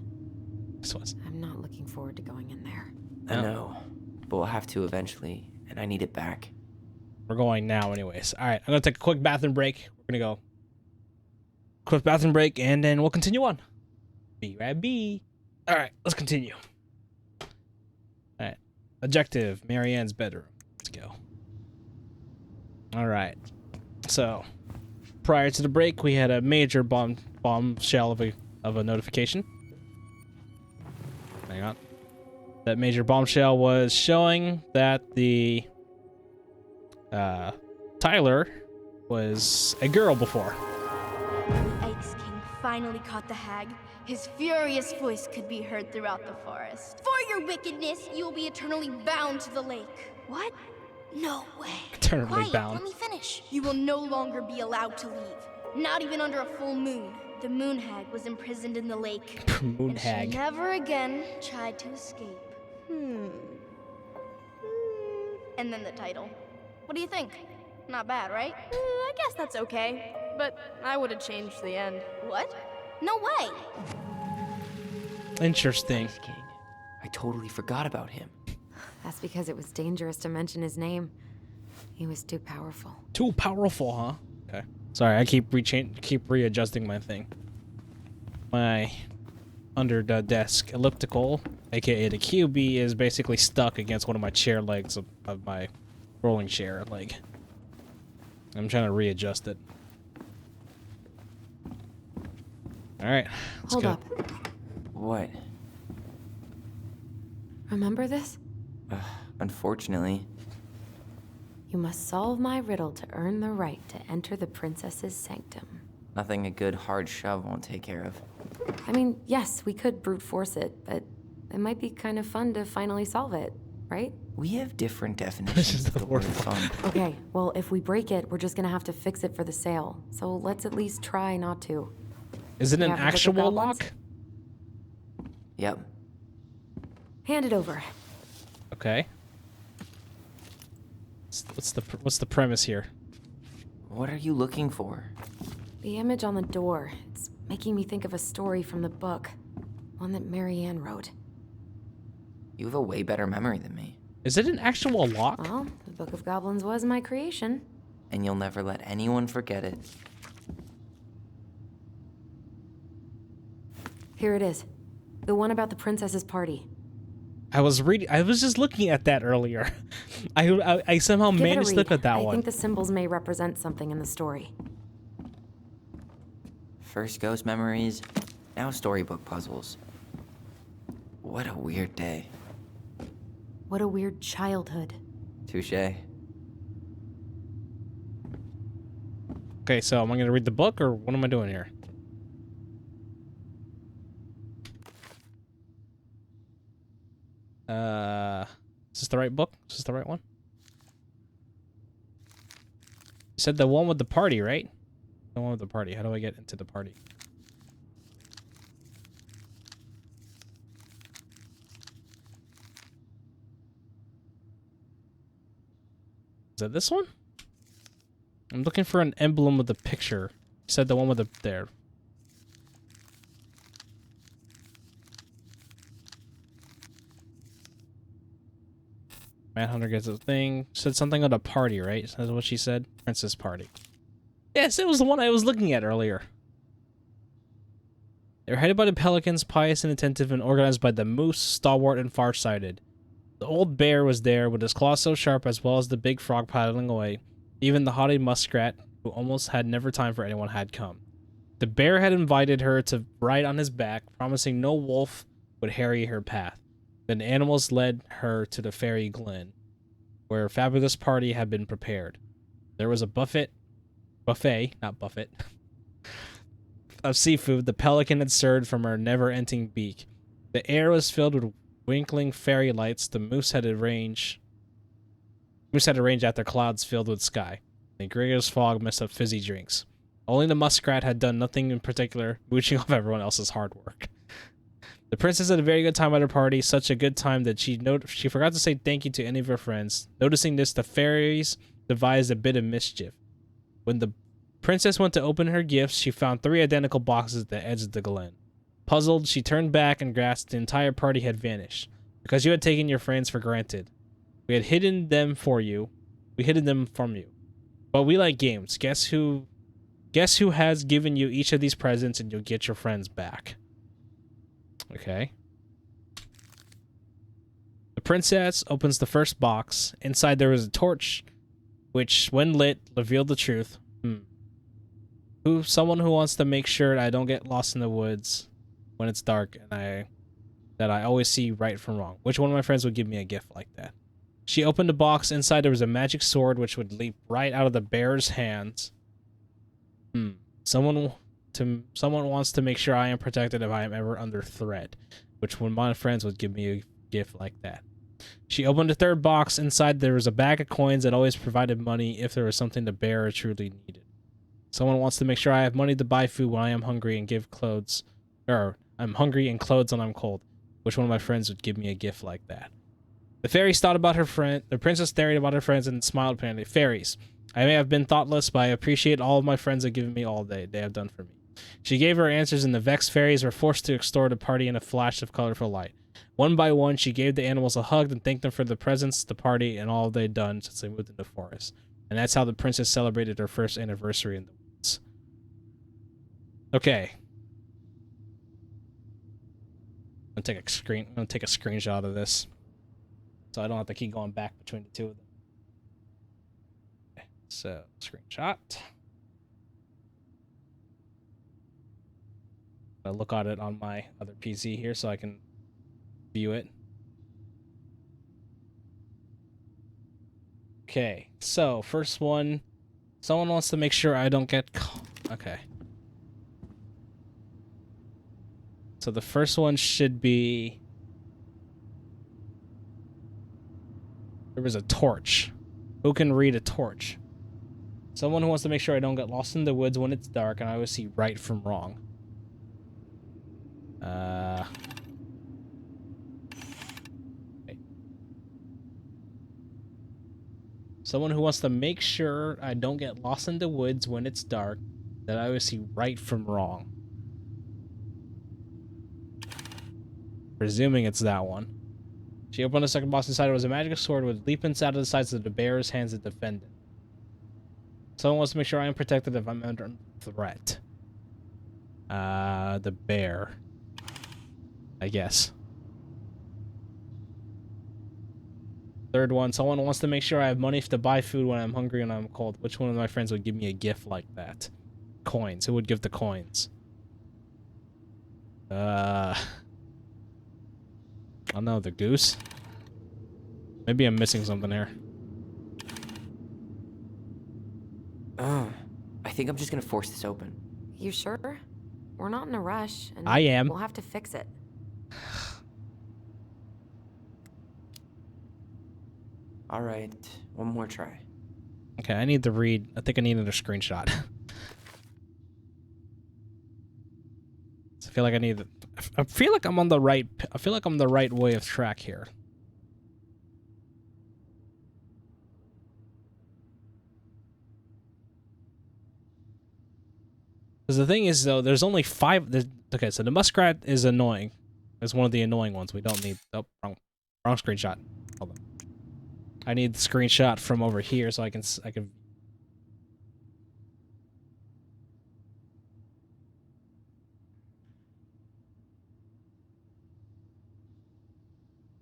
Speaker 1: This was.
Speaker 4: I'm not looking forward to going in there.
Speaker 9: I know, but we'll have to eventually, and I need it back.
Speaker 1: We're going now, anyways. All right, I'm gonna take a quick bathroom break. We're gonna go quick bathroom break, and then we'll continue on. B. All right, let's continue. All right, objective: Marianne's bedroom. Let's go. All right, so prior to the break, we had a major bombshell of a notification. Hang on. That major bombshell was showing that the Tyler was a girl before.
Speaker 7: Ice King finally caught the hag. His furious voice could be heard throughout the forest. For your wickedness, you will be eternally bound to the lake. What? No way.
Speaker 1: Eternally
Speaker 7: Quiet,
Speaker 1: bound.
Speaker 7: let me finish. You will no longer be allowed to leave. Not even under a full moon. The moon hag was imprisoned in the lake.
Speaker 1: Moon
Speaker 7: and
Speaker 1: hag.
Speaker 7: she never again tried to escape. And then the title. What do you think? Not bad, right?
Speaker 3: I guess that's okay, but I would have changed the end.
Speaker 7: What? No way!
Speaker 1: Interesting.
Speaker 9: Ice King. I totally forgot about him.
Speaker 4: That's because it was dangerous to mention his name. He was too powerful.
Speaker 1: Too powerful, huh? Okay. Sorry, I keep readjusting my thing. My under the desk elliptical, aka the QB, is basically stuck against one of my chair legs of my rolling chair leg. I'm trying to readjust it. All right, let's
Speaker 4: Hold
Speaker 1: go.
Speaker 4: up.
Speaker 9: What?
Speaker 4: Remember this?
Speaker 9: Unfortunately.
Speaker 4: You must solve my riddle to earn the right to enter the princess's sanctum.
Speaker 9: Nothing a good hard shove won't take care of.
Speaker 4: I mean, yes, we could brute force it, but it might be kind of fun to finally solve it, right?
Speaker 9: We have different definitions of the word fun.
Speaker 4: Okay, well, if we break it, we're just gonna have to fix it for the sale. So let's at least try not to.
Speaker 1: Is it
Speaker 4: You
Speaker 1: an
Speaker 4: have the Book of
Speaker 1: actual
Speaker 4: Goblins?
Speaker 1: lock?
Speaker 9: Yep.
Speaker 4: Hand it over.
Speaker 1: Okay. What's the premise here?
Speaker 9: What are you looking for?
Speaker 4: The image on the door. It's making me think of a story from the book. One that Marianne wrote.
Speaker 9: You have a way better memory than me.
Speaker 1: Is it an actual lock?
Speaker 4: Well, the Book of Goblins was my creation.
Speaker 9: And you'll never let anyone forget it.
Speaker 4: Here it is. The one about the princess's party.
Speaker 1: I was just looking at that earlier. I somehow
Speaker 4: Give it a
Speaker 1: managed to look
Speaker 4: read.
Speaker 1: at that
Speaker 4: I
Speaker 1: one.
Speaker 4: think the symbols may represent something in the story.
Speaker 9: First ghost memories, now storybook puzzles. What a weird day.
Speaker 4: What a weird childhood.
Speaker 9: Touché.
Speaker 1: Okay, so am I gonna read the book or what am I doing here? Is this the right book? Is this the right one? You said the one with the party, right? The one with the party. How do I get into the party? Is that this one? I'm looking for an emblem with the picture. You said the one with the there. Manhunter gets a thing. Said something at a party, right? That's what she said. Princess party. Yes, it was the one I was looking at earlier. They were headed by the pelicans, pious and attentive, and organized by the moose, stalwart and farsighted. The old bear was there, with his claws so sharp, as well as the big frog paddling away. Even the haughty muskrat, who almost had never time for anyone, had come. The bear had invited her to ride on his back, promising no wolf would harry her path. Then the animals led her to the fairy glen, where a fabulous party had been prepared. There was a buffet, not buffet, of seafood the pelican had served from her never-ending beak. The air was filled with twinkling fairy lights. The moose had arranged after clouds filled with sky. The gregarious fog messed up fizzy drinks. Only the muskrat had done nothing in particular, mooching off everyone else's hard work. The princess had a very good time at her party, such a good time that she forgot to say thank you to any of her friends. Noticing this, the fairies devised a bit of mischief. When the princess went to open her gifts, she found 3 identical boxes at the edge of the glen. Puzzled, she turned back and grasped the entire party had vanished, because you had taken your friends for granted. We had hidden them for you. We hidden them from you. But we like games. Guess who has given you each of these presents, and you'll get your friends back. Okay. The princess opens the first box. Inside there was a torch, which, when lit, revealed the truth. Someone who wants to make sure I don't get lost in the woods when it's dark, and that I always see right from wrong. Which one of my friends would give me a gift like that? She opened the box. Inside there was a magic sword, which would leap right out of the bear's hands. Someone wants to make sure I am protected if I am ever under threat. Which one of my friends would give me a gift like that? She opened the third box. Inside there was a bag of coins that always provided money if there was something the bearer truly needed. Someone wants to make sure I have money to buy food when I am hungry and give clothes, or I'm hungry and clothes when I'm cold. Which one of my friends would give me a gift like that? The fairies thought about her friend. The princess stared about her friends and smiled apparently. Fairies. I may have been thoughtless, but I appreciate all of my friends have given me all they have done for me. She gave her answers, and the vexed fairies were forced to extort a party in a flash of colorful light. One by one, she gave the animals a hug and thanked them for the presents, the party, and all they'd done since they moved into the forest. And that's how the princess celebrated her first anniversary in the woods. Okay. I'm gonna take a screenshot of this, so I don't have to keep going back between the two of them. Okay, so screenshot. I'll look at it on my other PC here so I can view it. Okay, so first one, someone wants to make sure I don't get okay. So the first one should be, there was a torch. Who can read a torch? Someone who wants to make sure I don't get lost in the woods when it's dark and I always see right from wrong. Okay. Someone who wants to make sure I don't get lost in the woods when it's dark, that I always see right from wrong. Presuming it's that one. She opened the second box inside. It was a magical sword with leap inside of the sides of the bear's hands to defend it. Someone wants to make sure I am protected if I'm under threat. The bear. I guess. Third one, someone wants to make sure I have money to buy food when I'm hungry and I'm cold. Which one of my friends would give me a gift like that? Coins. Who would give the coins? I don't know, the goose? Maybe I'm missing something here.
Speaker 9: I think I'm just gonna force this open.
Speaker 4: You sure? We're not in a rush. And
Speaker 1: I am.
Speaker 4: We'll have to fix it.
Speaker 9: All right, one more try.
Speaker 1: Okay, I need to read. I think I need another screenshot. I feel like I need. I feel like I'm on the right. I feel like I'm the right way of track here. Because the thing is, though, there's only 5. Okay, so the muskrat is annoying. It's one of the annoying ones. We don't need. Oh, wrong screenshot. Hold on. I need the screenshot from over here so I can.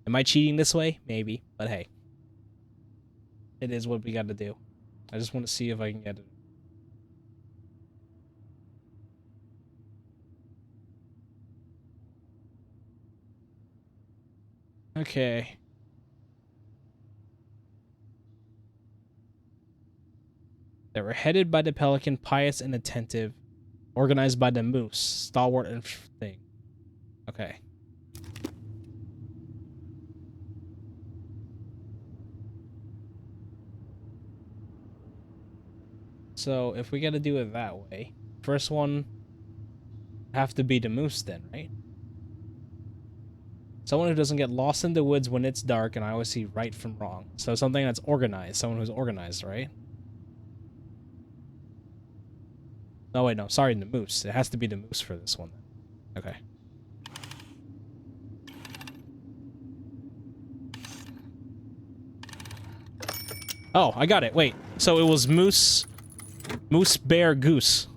Speaker 1: Am I cheating this way? Maybe, but hey, it is what we got to do. I just want to see if I can get it. Okay. They were headed by the pelican, pious and attentive, organized by the moose, stalwart and thing. Okay. So if we gotta do it that way, first one have to be the moose then, right? Someone who doesn't get lost in the woods when it's dark and I always see right from wrong. So something that's organized, someone who's organized, right? Oh wait, no, sorry, the moose. It has to be the moose for this one. Okay. Oh, I got it. Wait. So it was moose, bear, goose.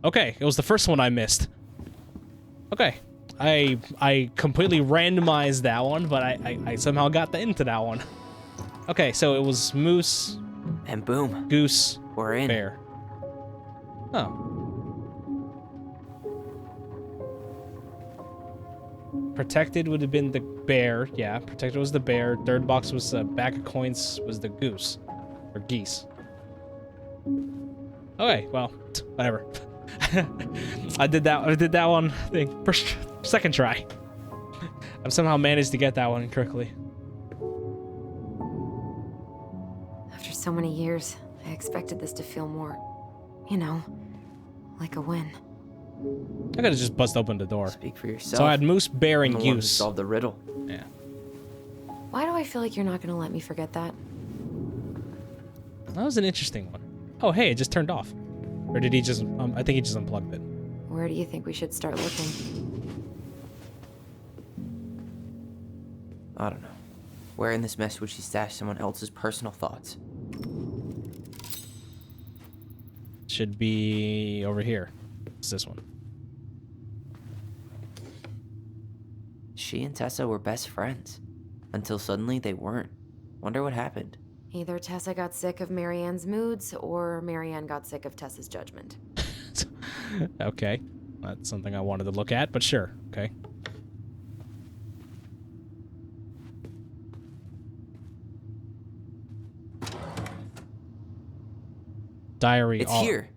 Speaker 1: Okay, it was the first one I missed. Okay. I completely randomized that one, but I somehow got into that one. Okay, so it was moose,
Speaker 9: And boom,
Speaker 1: goose,
Speaker 9: we're in.
Speaker 1: bear. Oh. Protected would have been the bear. Yeah, protected was the bear. Third box was a bag of coins was the goose. Or geese. Okay, well, whatever. I did that one thing. Second try. I've somehow managed to get that one correctly.
Speaker 4: After so many years, I expected this to feel more, you know, like a win.
Speaker 1: I could have just bust open the door.
Speaker 9: Speak for yourself.
Speaker 1: So I had moose, bear, and
Speaker 9: I'm the one who
Speaker 1: goose.
Speaker 9: solved the riddle.
Speaker 1: Yeah.
Speaker 4: Why do I feel like you're not gonna let me forget that?
Speaker 1: That was an interesting one. Oh, hey, it just turned off. Or did he just... I think he just unplugged it.
Speaker 4: Where do you think we should start looking?
Speaker 9: I don't know. Where in this mess would she stash someone else's personal thoughts?
Speaker 1: Should be over here. It's this one.
Speaker 9: She and Tessa were best friends. Until suddenly they weren't. Wonder what happened.
Speaker 4: Either Tessa got sick of Marianne's moods, or Marianne got sick of Tessa's judgment.
Speaker 1: Okay. That's something I wanted to look at, but sure. Okay. Diary.
Speaker 9: It's here.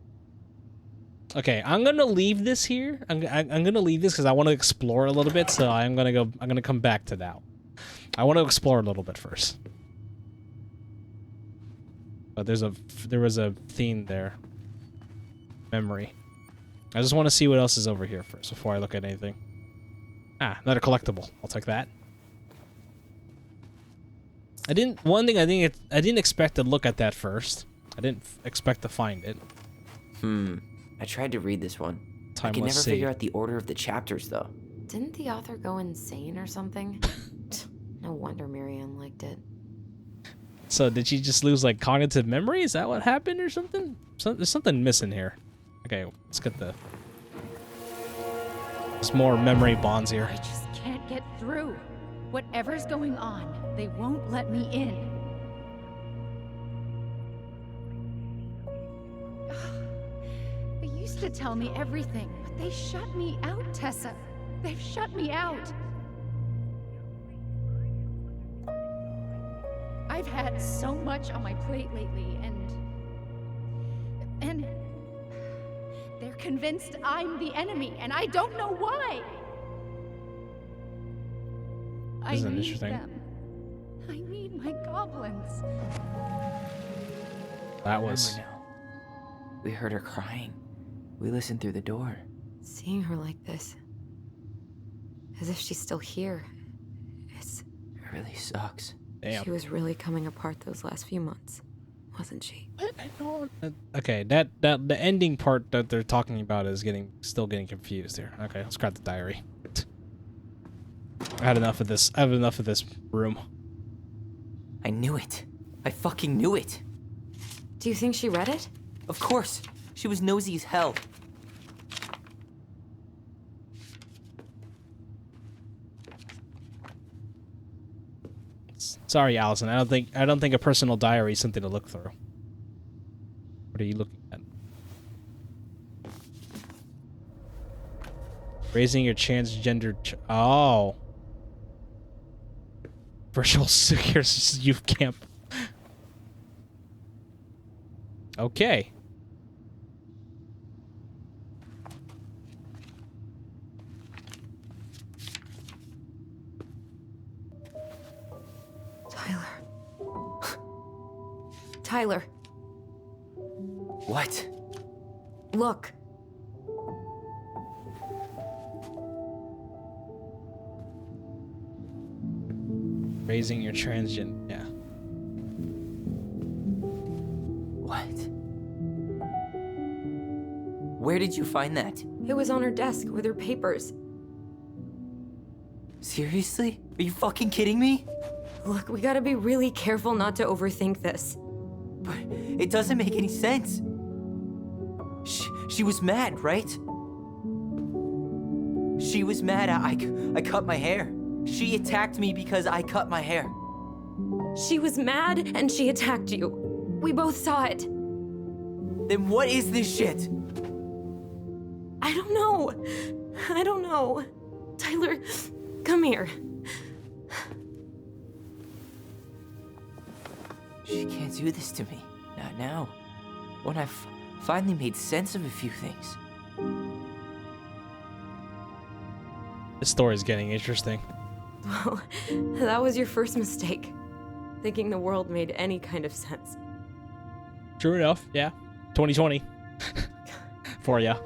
Speaker 1: Okay, I'm gonna leave this here. I'm gonna leave this because I want to explore a little bit. So I'm gonna come back to that. I want to explore a little bit first. But there was a theme there. Memory. I just want to see what else is over here first before I look at anything. Ah, another collectible. I'll take that. I didn't expect to look at that first. I didn't expect to find it.
Speaker 9: I tried to read this one.
Speaker 1: Time
Speaker 9: I can
Speaker 1: must
Speaker 9: never
Speaker 1: see.
Speaker 9: figure out the order of the chapters, though.
Speaker 4: Didn't the author go insane or something? No wonder Marianne liked it.
Speaker 1: So did she just lose like cognitive memory? Is that what happened or something? There's something missing here. Okay, let's get the... There's more memory bonds here.
Speaker 8: I just can't get through. Whatever's going on, they won't let me in. They used to tell me everything, but they shut me out, Tessa. They've shut me out. I've had so much on my plate lately, and they're convinced I'm the enemy, and I don't know why. I
Speaker 1: Isn't it
Speaker 8: need
Speaker 1: interesting?
Speaker 8: them. I need my goblins.
Speaker 1: That was...
Speaker 9: Remember now. We heard her crying. We listened through the door.
Speaker 4: Seeing her like this, as if she's still here,
Speaker 9: It really sucks.
Speaker 1: Damn.
Speaker 4: she was really coming apart those last few months, wasn't she?
Speaker 1: I don't... Okay, that the ending part that they're talking about is still getting confused here. Okay, let's grab the diary. I had enough of this. I have enough of this room.
Speaker 9: I knew it. I fucking knew it.
Speaker 4: Do you think she read it?
Speaker 9: Of course. She was nosy as hell.
Speaker 1: Sorry, Alyson. I don't think a personal diary is something to look through. What are you looking at? Raising your transgender oh. Virtual Secures Youth Camp. Okay.
Speaker 4: Tyler,
Speaker 9: What?
Speaker 4: look.
Speaker 1: Raising your transgen. Yeah.
Speaker 9: What? Where did you find that?
Speaker 4: It was on her desk with her papers.
Speaker 9: Seriously? Are you fucking kidding me?
Speaker 4: Look, we gotta be really careful not to overthink this.
Speaker 9: But it doesn't make any sense. She was mad, right? She was mad I cut my hair. She attacked me because I cut my hair.
Speaker 4: She was mad and she attacked you. We both saw it.
Speaker 9: Then what is this shit?
Speaker 4: I don't know. I don't know. Tyler, come here.
Speaker 9: She can't do this to me. Not now. When I've finally made sense of a few things.
Speaker 1: This story's getting interesting.
Speaker 4: Well, that was your first mistake. Thinking the world made any kind of sense.
Speaker 1: True enough. Yeah. 2020. For ya.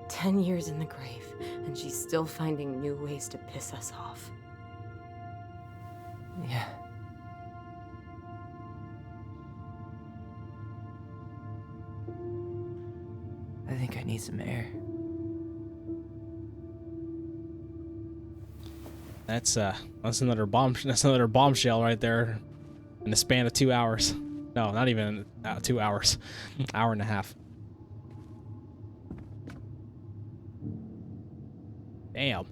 Speaker 4: 10 years in the grave, and she's still finding new ways to piss us off.
Speaker 9: Yeah.
Speaker 5: need some air.
Speaker 1: That's another bombshell right there in the span of 2 hours. No, not even 2 hours. Hour and a half. Damn.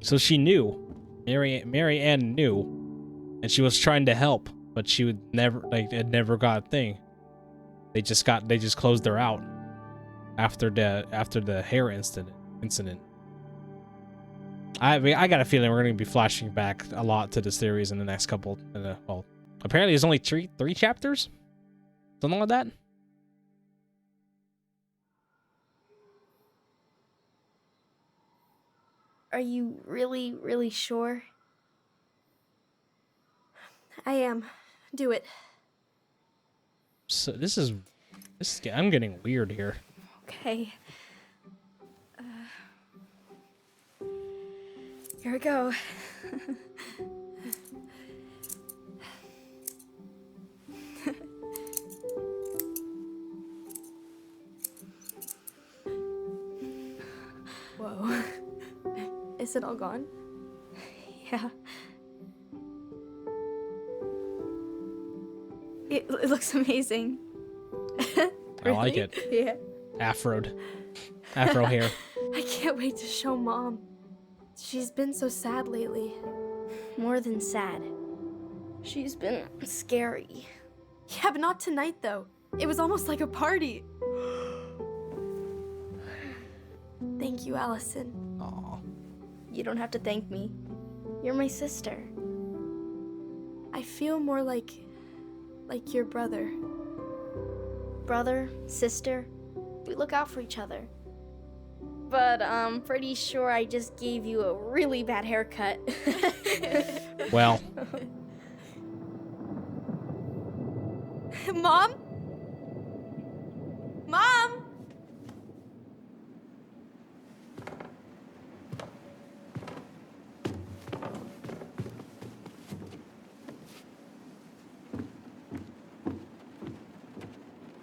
Speaker 1: So she knew. Mary Ann knew, and she was trying to help, but she would never, like, it never got a thing. They just closed her out after the hair incident. I got a feeling we're going to be flashing back a lot to this series in the next couple. Well, apparently there's only three chapters, something like that.
Speaker 7: Are you really, really sure? I am. Do it.
Speaker 1: So I'm getting weird here.
Speaker 7: Okay. Here we go. Whoa. Is it all gone? Yeah. It looks amazing.
Speaker 1: I like it.
Speaker 7: Yeah.
Speaker 1: Afro hair.
Speaker 7: I can't wait to show Mom. She's been so sad lately. More than sad. She's been scary. Yeah, but not tonight, though. It was almost like a party. Thank you, Alyson.
Speaker 1: Aw.
Speaker 7: You don't have to thank me. You're my sister. I feel more like your brother. Brother, sister, we look out for each other. But I'm pretty sure I just gave you a really bad haircut.
Speaker 1: Well.
Speaker 7: Mom? Mom?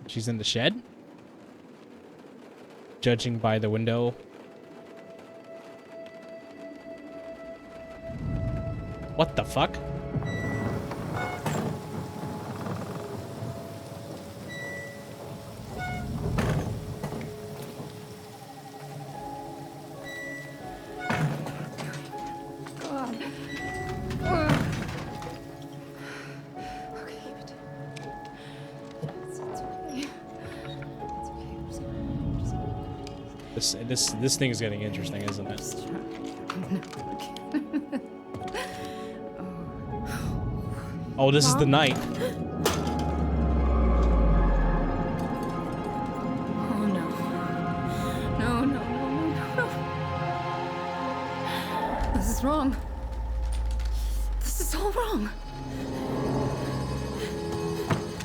Speaker 1: She's in the shed? Judging by the window. What the fuck? This thing is getting interesting, isn't it? Oh, this is the night.
Speaker 8: Oh no. No. This is wrong. This is all wrong.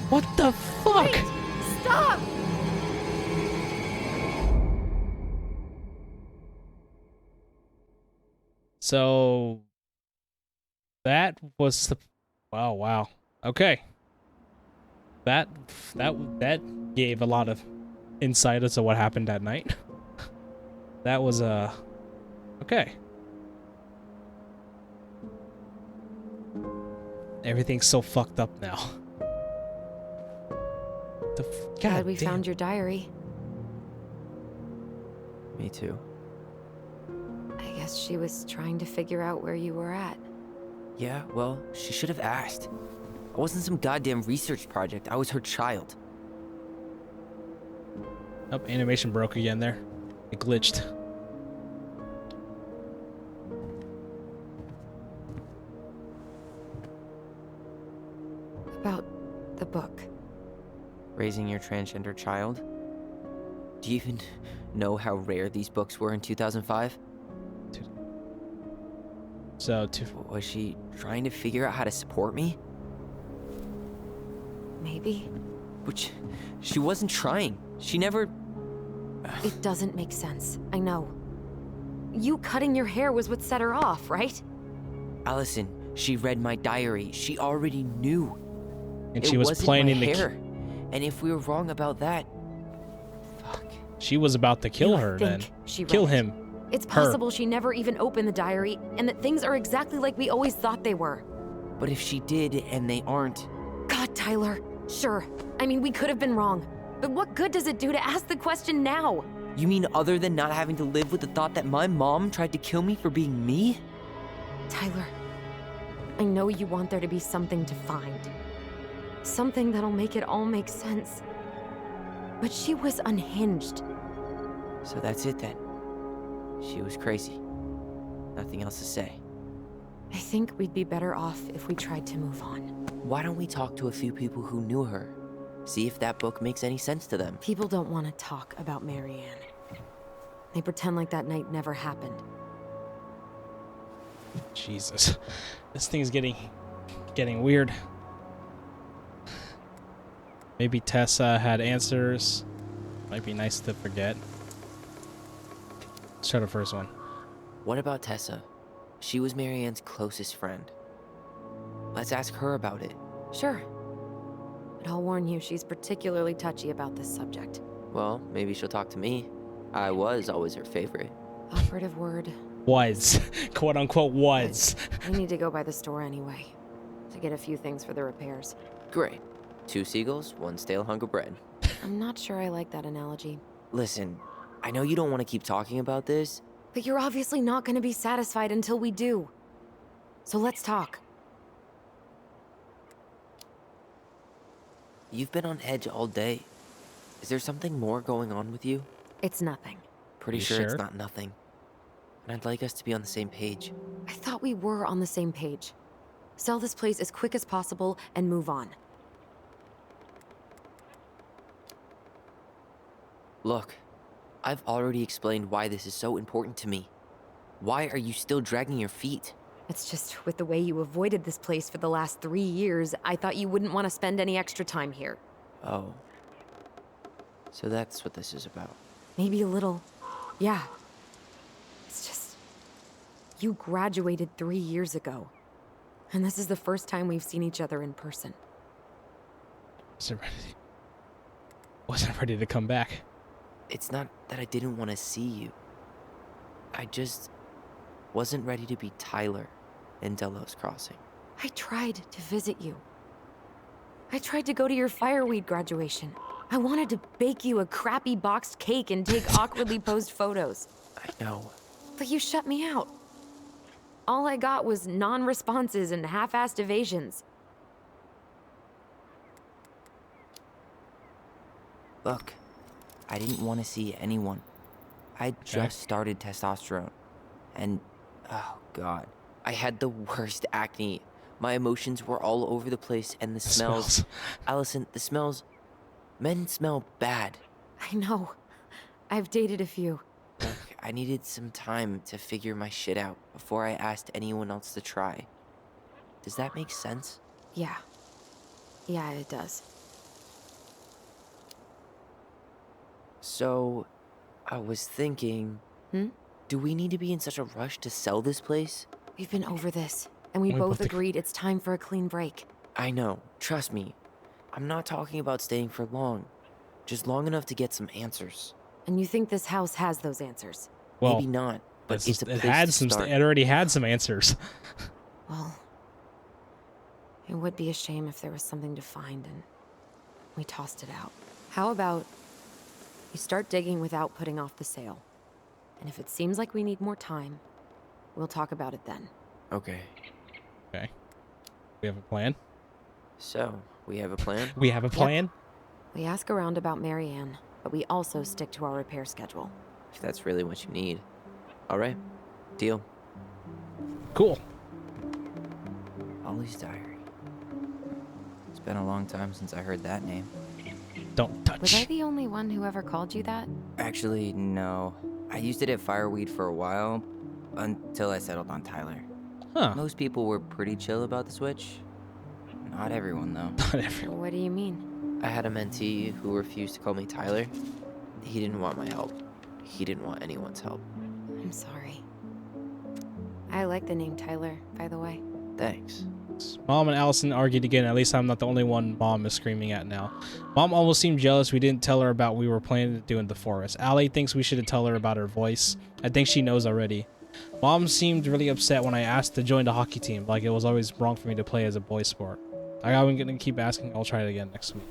Speaker 1: What the fuck?
Speaker 8: Wait, stop!
Speaker 1: So that was the wow. Okay. That gave a lot of insight as to what happened that night. That was okay. Everything's so fucked up now.
Speaker 4: Glad we found your diary.
Speaker 5: Me too.
Speaker 4: I guess she was trying to figure out where you were at.
Speaker 5: Yeah, well, she should have asked. I wasn't some goddamn research project. I was her child.
Speaker 1: Oh, animation broke again there. It glitched.
Speaker 4: About the book.
Speaker 5: Raising your transgender child? Do you even know how rare these books were in 2005?
Speaker 1: So,
Speaker 5: was she trying to figure out how to support me?
Speaker 4: Maybe.
Speaker 5: Which, she wasn't trying. She never...
Speaker 4: It doesn't make sense. I know. You cutting your hair was what set her off, right?
Speaker 5: Alyson, she read my diary. She already knew.
Speaker 1: And she was planning
Speaker 5: the hair. And if we were wrong about that, Fuck.
Speaker 1: She was about to kill her then.
Speaker 4: She
Speaker 1: Kill
Speaker 4: read it.
Speaker 1: him.
Speaker 4: It's
Speaker 1: Her.
Speaker 4: possible she never even opened the diary and that things are exactly like we always thought they were.
Speaker 9: But if she did and they aren't,
Speaker 4: God, Tyler. Sure. I mean, we could have been wrong. But what good does it do to ask the question now?
Speaker 9: you mean other than not having to live with the thought that my mom tried to kill me for being me?
Speaker 4: Tyler, I know you want there to be something to find. Something that'll make it all make sense. But she was unhinged.
Speaker 9: So that's it then. She was crazy. Nothing else to say.
Speaker 4: I think we'd be better off if we tried to move on.
Speaker 9: Why don't we talk to a few people who knew her? See if that book makes any sense to them.
Speaker 4: People don't want to talk about Marianne. They pretend like that night never happened.
Speaker 1: Jesus. This thing's getting weird. Maybe Tessa had answers. Might be nice to forget. Let's try the first one.
Speaker 9: What about Tessa? She was Marianne's closest friend. Let's ask her about it.
Speaker 4: Sure. But I'll warn you, she's particularly touchy about this subject.
Speaker 9: Well, maybe she'll talk to me. I was always her favorite.
Speaker 4: Operative word.
Speaker 1: Was. Quote unquote was.
Speaker 4: I need to go by the store anyway. To get a few things for the repairs.
Speaker 9: Great. 2 seagulls, 1 stale hunk of bread.
Speaker 4: I'm not sure I like that analogy.
Speaker 9: Listen, I know you don't want to keep talking about this.
Speaker 4: But you're obviously not going to be satisfied until we do. So let's talk.
Speaker 9: You've been on edge all day. Is there something more going on with you?
Speaker 4: It's nothing.
Speaker 9: Pretty
Speaker 1: You
Speaker 9: sure
Speaker 1: sure?
Speaker 9: it's not nothing. And I'd like us to be on the same page.
Speaker 4: I thought we were on the same page. Sell this place as quick as possible and move on.
Speaker 9: Look, I've already explained why this is so important to me. Why are you still dragging your feet?
Speaker 4: It's just with the way you avoided this place for the last 3 years, I thought you wouldn't want to spend any extra time here.
Speaker 9: Oh. So that's what this is about.
Speaker 4: Maybe a little. Yeah. It's just... You graduated 3 years ago. And this is the first time we've seen each other in person.
Speaker 1: Wasn't ready to come back.
Speaker 9: It's not that I didn't want to see you. I just wasn't ready to be Tyler in Delos Crossing.
Speaker 4: I tried to visit you. I tried to go to your fireweed graduation. I wanted to bake you a crappy boxed cake and take awkwardly posed photos.
Speaker 9: I know.
Speaker 4: But you shut me out. All I got was non-responses and half-assed evasions.
Speaker 9: Look, I didn't want to see anyone. I just started testosterone. And, oh god, I had the worst acne. My emotions were all over the place and the smells. Alyson, the smells... Men smell bad.
Speaker 4: I know. I've dated a few.
Speaker 9: Look, I needed some time to figure my shit out before I asked anyone else to try. Does that make sense?
Speaker 4: Yeah. Yeah, it does.
Speaker 9: So, I was thinking... Do we need to be in such a rush to sell this place?
Speaker 4: We've been over this, and we both agreed it's time for a clean break.
Speaker 9: I know. Trust me. I'm not talking about staying for long. Just long enough to get some answers.
Speaker 4: And you think this house has those answers?
Speaker 1: Well,
Speaker 9: maybe not, but it's a place to start.
Speaker 1: It already had some answers.
Speaker 4: Well, it would be a shame if there was something to find and we tossed it out. How about you start digging without putting off the sale? And if it seems like we need more time, we'll talk about it then.
Speaker 9: Okay.
Speaker 1: Okay. We have a plan?
Speaker 9: So, we have a plan?
Speaker 1: We have a plan?
Speaker 4: Yep. We ask around about Marianne, but we also stick to our repair schedule.
Speaker 9: If that's really what you need. Alright. Deal.
Speaker 1: Cool.
Speaker 5: Ollie's diary. It's been a long time since I heard that name.
Speaker 1: Don't touch.
Speaker 4: Was I the only one who ever called you that?
Speaker 5: Actually, no. I used it at Fireweed for a while, until I settled on Tyler.
Speaker 1: Huh.
Speaker 5: Most people were pretty chill about the switch. Not everyone, though.
Speaker 1: Not everyone.
Speaker 4: What do you mean?
Speaker 9: I had a mentee who refused to call me Tyler. He didn't want my help. He didn't want anyone's help.
Speaker 4: I'm sorry. I like the name Tyler, by the way.
Speaker 5: Thanks.
Speaker 1: Mom and Alyson argued again. At least I'm not the only one Mom is screaming at now. Mom almost seemed jealous we didn't tell her about what we were planning to do in the forest. Allie thinks we should tell her about her voice. I think she knows already. Mom seemed really upset when I asked to join the hockey team, like it was always wrong for me to play as a boy sport. I'm gonna keep asking. I'll try it again next week.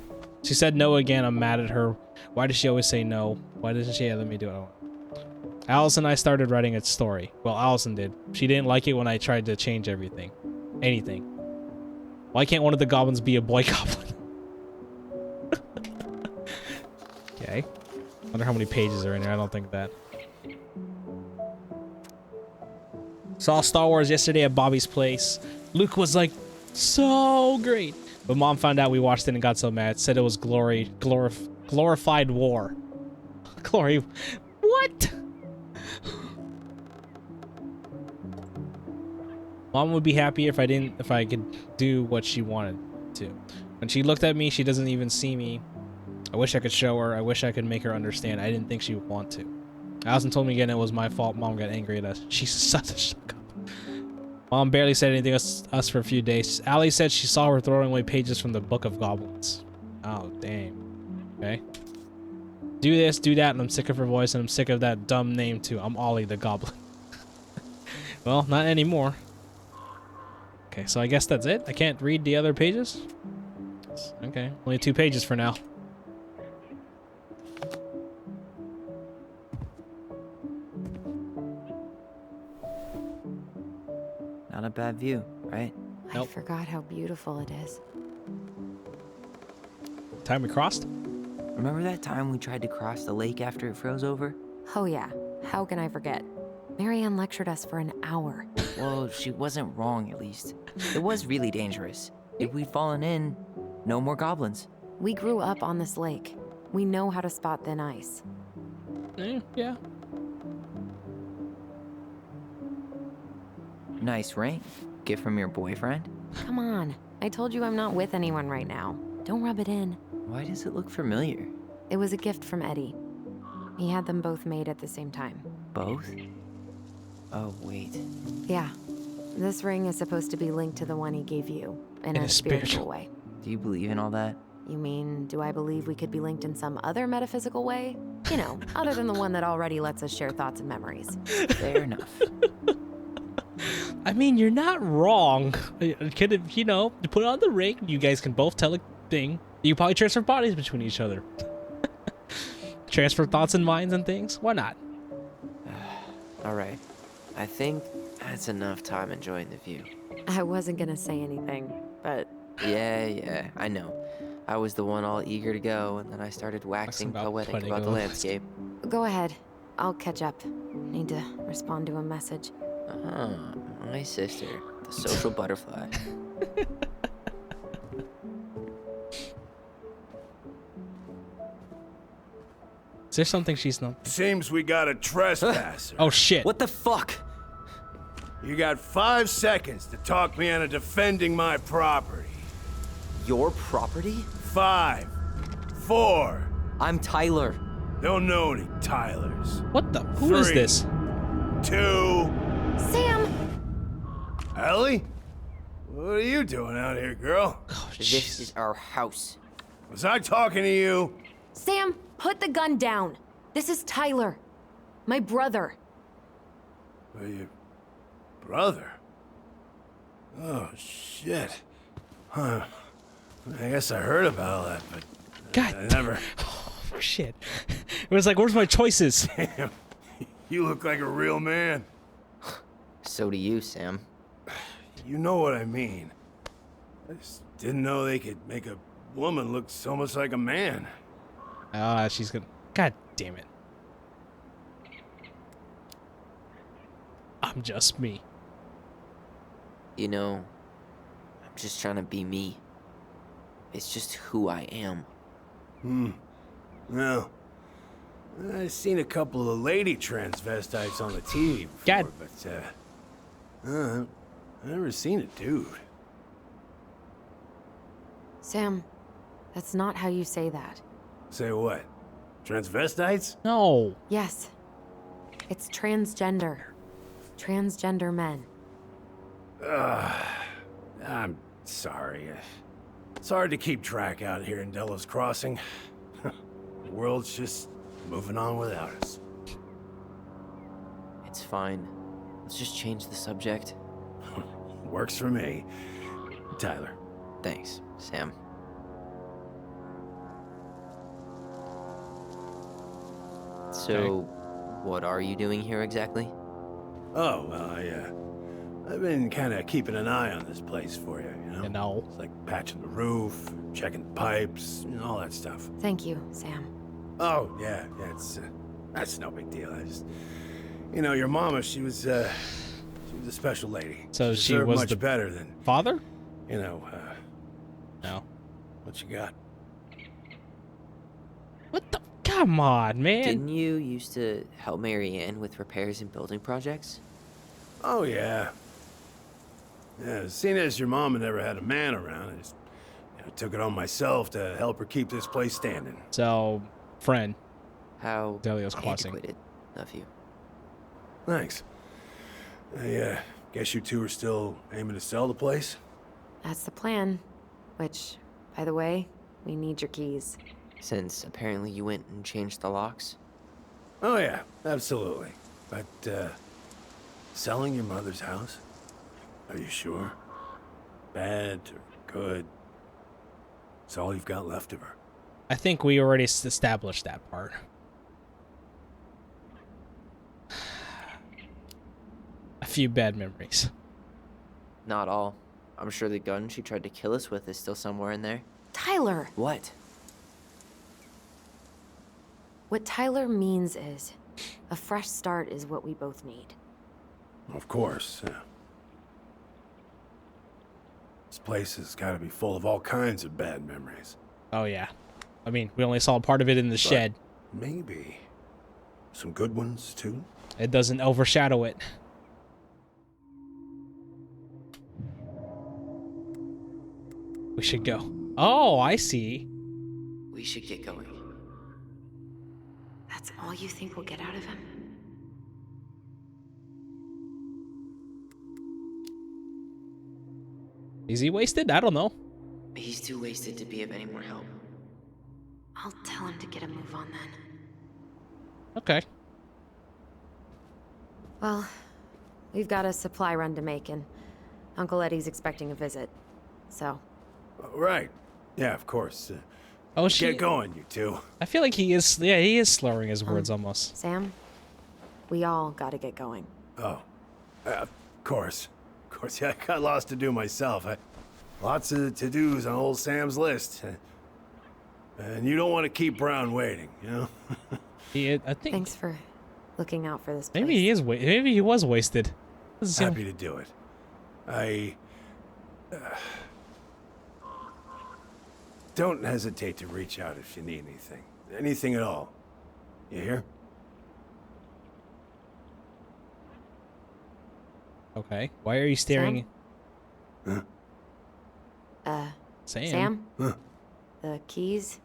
Speaker 1: She said no again. I'm mad at her. Why does she always say no? Why doesn't she let me do it? Alyson and I started writing a story. Well, Alyson did. She didn't like it when I tried to change everything. Anything. Why can't one of the goblins be a boy goblin? Okay. Wonder how many pages are in here. I don't think that. Saw Star Wars yesterday at Bobby's place. Luke was like, so great. But Mom found out we watched it and got so mad. Said it was glorified war. Glory. What? Mom would be happy if I could do what she wanted to. When she looked at me, she doesn't even see me. I wish I could show her. I wish I could make her understand. I didn't think she would want to. Alyson told me again it was my fault. Mom got angry at us. She's such a suck up. Mom barely said anything to us for a few days. Allie said she saw her throwing away pages from the Book of Goblins. Oh, dang. Okay. Do this, do that, and I'm sick of her voice, and I'm sick of that dumb name too. I'm Ollie the Goblin. Well, not anymore. Okay, so I guess that's it. I can't read the other pages. Okay, only 2 pages for now.
Speaker 9: Not a bad view, right?
Speaker 1: Nope.
Speaker 4: I forgot how beautiful it is.
Speaker 1: Time we crossed?
Speaker 9: Remember that time we tried to cross the lake after it froze over?
Speaker 4: Oh yeah, how can I forget? Marianne lectured us for an hour.
Speaker 9: Well, she wasn't wrong, at least. It was really dangerous. If we'd fallen in, no more goblins.
Speaker 4: We grew up on this lake. We know how to spot thin ice.
Speaker 1: Yeah.
Speaker 9: Nice ring. Gift from your boyfriend?
Speaker 4: Come on, I told you I'm not with anyone right now. Don't rub it in.
Speaker 9: Why does it look familiar?
Speaker 4: It was a gift from Eddie. He had them both made at the same time.
Speaker 9: Both? Oh, wait.
Speaker 4: Yeah. This ring is supposed to be linked to the one he gave you, in a spiritual way.
Speaker 9: Do you believe in all that?
Speaker 4: You mean, do I believe we could be linked in some other metaphysical way? You know, other than the one that already lets us share thoughts and memories.
Speaker 9: Fair enough.
Speaker 1: I mean, you're not wrong. Could have, you know, you put on the ring. You guys can both tell a thing. You probably transfer bodies between each other. Transfer thoughts and minds and things. Why not?
Speaker 9: All right. I think that's enough time enjoying the view.
Speaker 4: I wasn't gonna say anything, but...
Speaker 9: Yeah, I know. I was the one all eager to go, and then I started waxing poetic about the landscape.
Speaker 4: Go ahead. I'll catch up. Need to respond to a message.
Speaker 9: My sister, the social butterfly.
Speaker 1: Is there something she's not?
Speaker 6: Seems we got a trespasser.
Speaker 1: Oh shit.
Speaker 9: What the fuck?
Speaker 6: You got 5 seconds to talk me into defending my property.
Speaker 9: Your property?
Speaker 6: 5, 4.
Speaker 9: I'm Tyler.
Speaker 6: Don't know any Tylers.
Speaker 1: What the? Who is
Speaker 6: 3,
Speaker 1: this?
Speaker 6: 2.
Speaker 4: Sam!
Speaker 6: Ellie? What are you doing out here, girl?
Speaker 1: Oh,
Speaker 9: This is our house.
Speaker 6: Was I talking to you?
Speaker 4: Sam, put the gun down. This is Tyler. My brother.
Speaker 6: Your brother? Oh, shit. Huh. I guess I heard about all that, but
Speaker 1: God.
Speaker 6: I never...
Speaker 1: Oh, shit. It was like, where's my choices?
Speaker 6: Damn. You look like a real man.
Speaker 9: So do you, Sam.
Speaker 6: You know what I mean. I just didn't know they could make a woman look so much like a man.
Speaker 1: Ah, she's gonna... God damn it. I'm just me.
Speaker 9: You know, I'm just trying to be me. It's just who I am.
Speaker 6: Well, I've seen a couple of lady transvestites on the TV before,
Speaker 1: God.
Speaker 6: but I've never seen a dude.
Speaker 4: Sam, that's not how you say that.
Speaker 6: Say what? Transvestites?
Speaker 1: No.
Speaker 4: Yes. It's transgender. Transgender men.
Speaker 6: I'm Sorry. It's hard to keep track out here in Delos Crossing. The world's just moving on without us.
Speaker 9: It's fine. Let's just change the subject.
Speaker 6: Works for me. Tyler.
Speaker 9: Thanks, Sam. So, what are you doing here exactly?
Speaker 6: Oh, well, I've been kind of keeping an eye on this place for you, you know?
Speaker 1: You know.
Speaker 6: It's like patching the roof, checking the pipes, and all that stuff.
Speaker 4: Thank you, Sam.
Speaker 6: Oh, yeah, that's no big deal. I just, you know, your mama, she was a special lady.
Speaker 1: So she
Speaker 6: deserved
Speaker 1: was
Speaker 6: much
Speaker 1: the
Speaker 6: better than,
Speaker 1: father?
Speaker 6: you know,
Speaker 1: No.
Speaker 6: what you got.
Speaker 1: What the? Come on, man.
Speaker 9: Didn't you used to help Mary Ann with repairs and building projects?
Speaker 6: Oh, yeah. Yeah, seeing as your mama never had a man around, I just took it on myself to help her keep this place standing.
Speaker 1: So, friend.
Speaker 9: How
Speaker 1: Delia's crossing.
Speaker 9: antiquated of you.
Speaker 6: Thanks. I guess you two are still aiming to sell the place?
Speaker 4: That's the plan. Which, by the way, we need your keys.
Speaker 9: Since apparently you went and changed the locks?
Speaker 6: Oh, yeah, absolutely. But, selling your mother's house? Are you sure? Bad or good? It's all you've got left of her.
Speaker 1: I think we already established that part. A few bad memories.
Speaker 9: Not all. I'm sure the gun she tried to kill us with is still somewhere in there.
Speaker 4: Tyler!
Speaker 9: What?
Speaker 4: What Tyler means is, a fresh start is what we both need.
Speaker 6: Of course, yeah. This place has got to be full of all kinds of bad memories.
Speaker 1: Oh, yeah. I mean, we only saw part of it in the shed.
Speaker 6: Maybe some good ones, too?
Speaker 1: It doesn't overshadow it. We should go. Oh, I see.
Speaker 9: We should get going.
Speaker 4: That's all you think we'll get out of him?
Speaker 1: Is he wasted? I don't know.
Speaker 9: He's too wasted to be of any more help.
Speaker 4: I'll tell him to get a move on then.
Speaker 1: Okay.
Speaker 4: Well, we've got a supply run to make, and Uncle Eddie's expecting a visit. So.
Speaker 6: Right. Yeah, of course.
Speaker 1: Oh,
Speaker 6: Get going, you two.
Speaker 1: I feel like he is. Yeah, he is slurring his words almost.
Speaker 4: Sam, we all gotta get going.
Speaker 6: Oh, of course. Of course, yeah, I got lots to do myself. Lots of to-dos on old Sam's list. And you don't want to keep Brown waiting, you know?
Speaker 1: I think.
Speaker 4: Thanks for looking out for this place.
Speaker 1: Maybe he is. Maybe he was wasted.
Speaker 6: Happy to do it. Don't hesitate to reach out if you need anything. Anything at all. You hear?
Speaker 1: Okay. Why are you staring?
Speaker 6: Huh?
Speaker 1: Sam.
Speaker 4: Sam?
Speaker 6: Huh?
Speaker 4: The keys?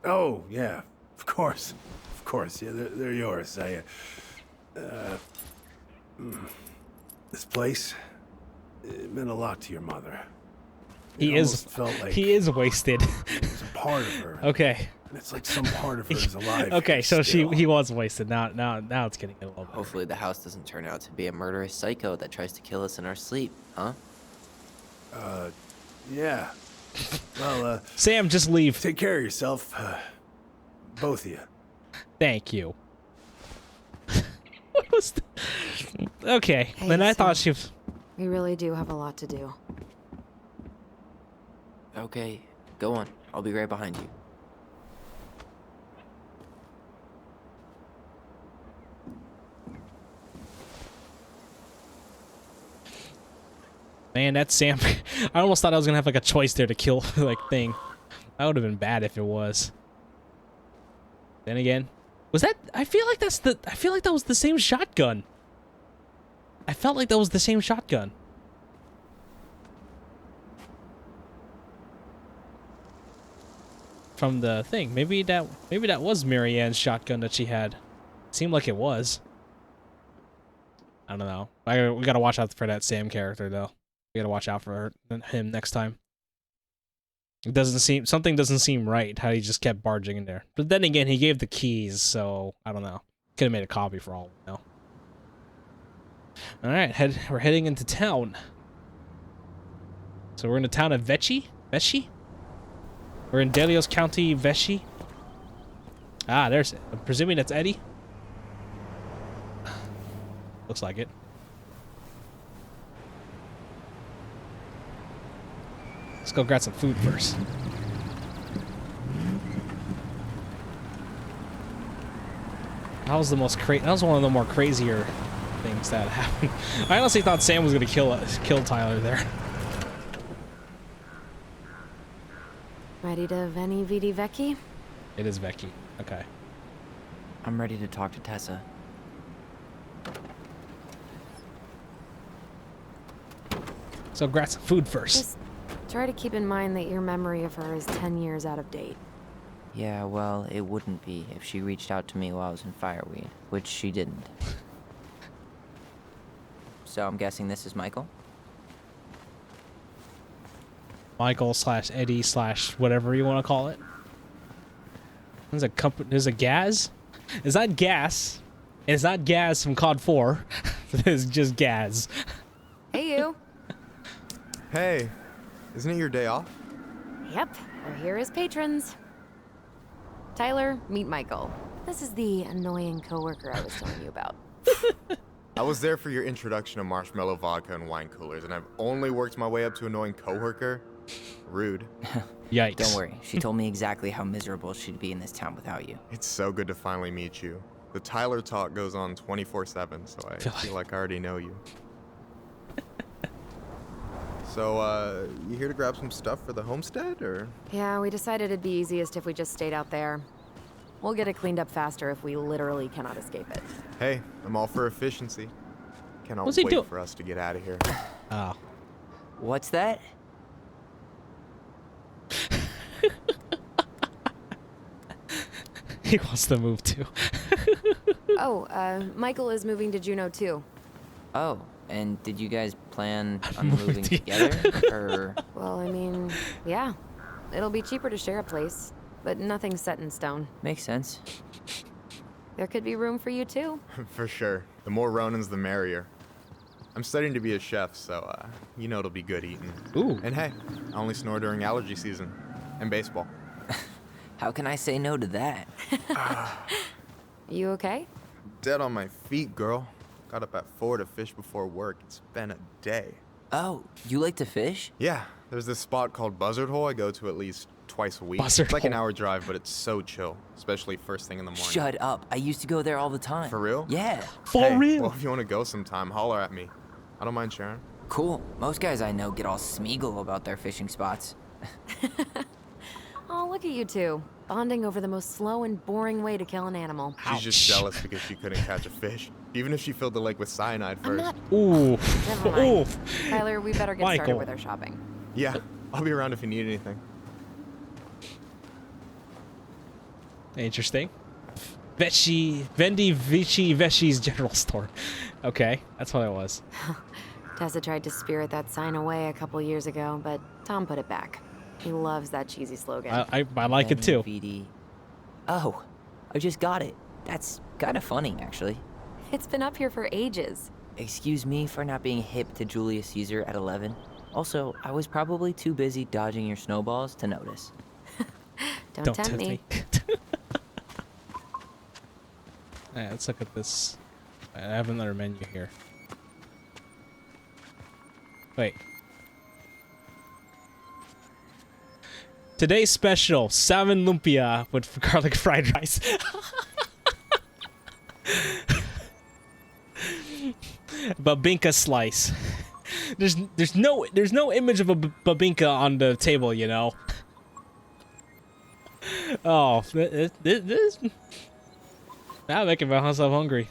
Speaker 6: Oh, yeah. Of course. Of course. Yeah, they're yours. This place, it meant a lot to your mother.
Speaker 1: He is.
Speaker 6: Felt like
Speaker 1: He is wasted.
Speaker 6: it's a part of her.
Speaker 1: Okay.
Speaker 6: And it's like some part of her is alive.
Speaker 1: Okay,
Speaker 6: here
Speaker 1: so
Speaker 6: still.
Speaker 1: he was wasted. Now it's getting a little better.
Speaker 9: Hopefully the house doesn't turn out to be a murderous psycho that tries to kill us in our sleep, huh?
Speaker 6: Yeah. Well,
Speaker 1: Sam, just leave.
Speaker 6: take care of yourself. Both of you.
Speaker 1: Thank you. What was okay,
Speaker 4: Hey,
Speaker 1: then I
Speaker 4: Sam.
Speaker 1: thought she was...
Speaker 4: We really do have a lot to do.
Speaker 9: Okay, go on. I'll be right behind you.
Speaker 1: Man, that's Sam. I almost thought I was gonna have like a choice there to kill like thing. That would have been bad if it was. Then again, was that? I feel like that was the same shotgun. I felt like that was the same shotgun. From the thing. Maybe that was Mary Ann's shotgun that she had. Seemed like it was. I don't know. We gotta watch out for that Sam character though. We gotta watch out for him next time. Something doesn't seem right how he just kept barging in there. But then again, he gave the keys, so I don't know. Could have made a copy for all we know. All right, we're heading into town. So we're in the town of Vesci? We're in Delios County, Vesci. Ah, there's it. I'm presuming that's Eddie. Looks like it. Let's go grab some food first. That was one of the more crazier things that happened. I honestly thought Sam was gonna kill Tyler there.
Speaker 4: Ready to Veni Vidi Vecchi?
Speaker 1: It is Vecchi. Okay.
Speaker 5: I'm ready to talk to Tessa.
Speaker 1: So grab some food first.
Speaker 4: Just try to keep in mind that your memory of her is 10 years out of date.
Speaker 5: Yeah, well, it wouldn't be if she reached out to me while I was in Fireweed, which she didn't. So I'm guessing this is Michael?
Speaker 1: Michael / Eddie / whatever you want to call it. There's a Gaz? Is that gas? It's not Gaz from COD 4. It's just Gaz.
Speaker 4: Hey, you.
Speaker 10: Hey, isn't it your day off?
Speaker 4: Yep, we're here as patrons. Tyler, meet Michael. This is the annoying coworker I was telling you about.
Speaker 10: I was there for your introduction to marshmallow vodka and wine coolers, and I've only worked my way up to annoying coworker. Rude.
Speaker 1: Yikes.
Speaker 5: Don't worry, she told me exactly how miserable she'd be in this town without you.
Speaker 10: It's so good to finally meet you. The Tyler talk goes on 24/7, so I feel like I already know you. So, you here to grab some stuff for the homestead, or?
Speaker 4: Yeah, we decided it'd be easiest if we just stayed out there. We'll get it cleaned up faster if we literally cannot escape it.
Speaker 10: Hey, I'm all for efficiency. Cannot
Speaker 1: What's he
Speaker 10: wait
Speaker 1: doing?
Speaker 10: for us to get out of here.
Speaker 1: Oh.
Speaker 5: What's that?
Speaker 1: He wants to move too.
Speaker 4: Michael is moving to Juneau too.
Speaker 5: Oh, and did you guys plan on moving together, or?
Speaker 4: Well, I mean, yeah. It'll be cheaper to share a place, but nothing's set in stone.
Speaker 5: Makes sense.
Speaker 4: There could be room for you too.
Speaker 10: For sure. The more Ronins, the merrier. I'm studying to be a chef, so, you know it'll be good eating.
Speaker 1: Ooh.
Speaker 10: And hey, I only snore during allergy season. And baseball.
Speaker 5: How can I say no to that?
Speaker 4: You okay?
Speaker 10: Dead on my feet, girl. Got up at 4 to fish before work. It's been a day.
Speaker 5: Oh, you like to fish?
Speaker 10: Yeah, there's this spot called Buzzard Hole I go to at least twice a week.
Speaker 1: Buzzard
Speaker 10: it's like an
Speaker 1: Hole.
Speaker 10: hour drive, but it's so chill, especially first thing in the morning.
Speaker 5: Shut up. I used to go there all the time.
Speaker 10: For real?
Speaker 5: Yeah.
Speaker 1: For
Speaker 10: Hey,
Speaker 1: real?
Speaker 10: Well, if you want to go sometime, holler at me. I don't mind sharing.
Speaker 5: Cool. Most guys I know get all smeagol about their fishing spots.
Speaker 4: Oh, look at you two. Bonding over the most slow and boring way to kill an animal.
Speaker 10: She's just jealous because she couldn't catch a fish. Even if she filled the lake with cyanide
Speaker 4: I'm
Speaker 10: first.
Speaker 4: not...
Speaker 1: Ooh.
Speaker 4: Never mind.
Speaker 1: Ooh.
Speaker 4: Tyler, we better get
Speaker 1: Michael.
Speaker 4: started with our shopping.
Speaker 10: Yeah, I'll be around if you need anything.
Speaker 1: Interesting. Vesci's general store. Okay, that's what it was.
Speaker 4: Tessa tried to spirit that sign away a couple years ago, but Tom put it back. He loves that cheesy slogan.
Speaker 1: I like it too.
Speaker 5: VD. Oh, I just got it. That's kind of funny, actually.
Speaker 4: It's been up here for ages.
Speaker 5: Excuse me for not being hip to Julius Caesar at 11. Also, I was probably too busy dodging your snowballs to notice.
Speaker 4: Don't tempt me.
Speaker 1: Alright, let's look at this. I have another menu here. Wait. Today's special, Salmon Lumpia with garlic fried rice. Babinka slice. There's no image of a babinka on the table, you know. Oh, this now making myself hungry.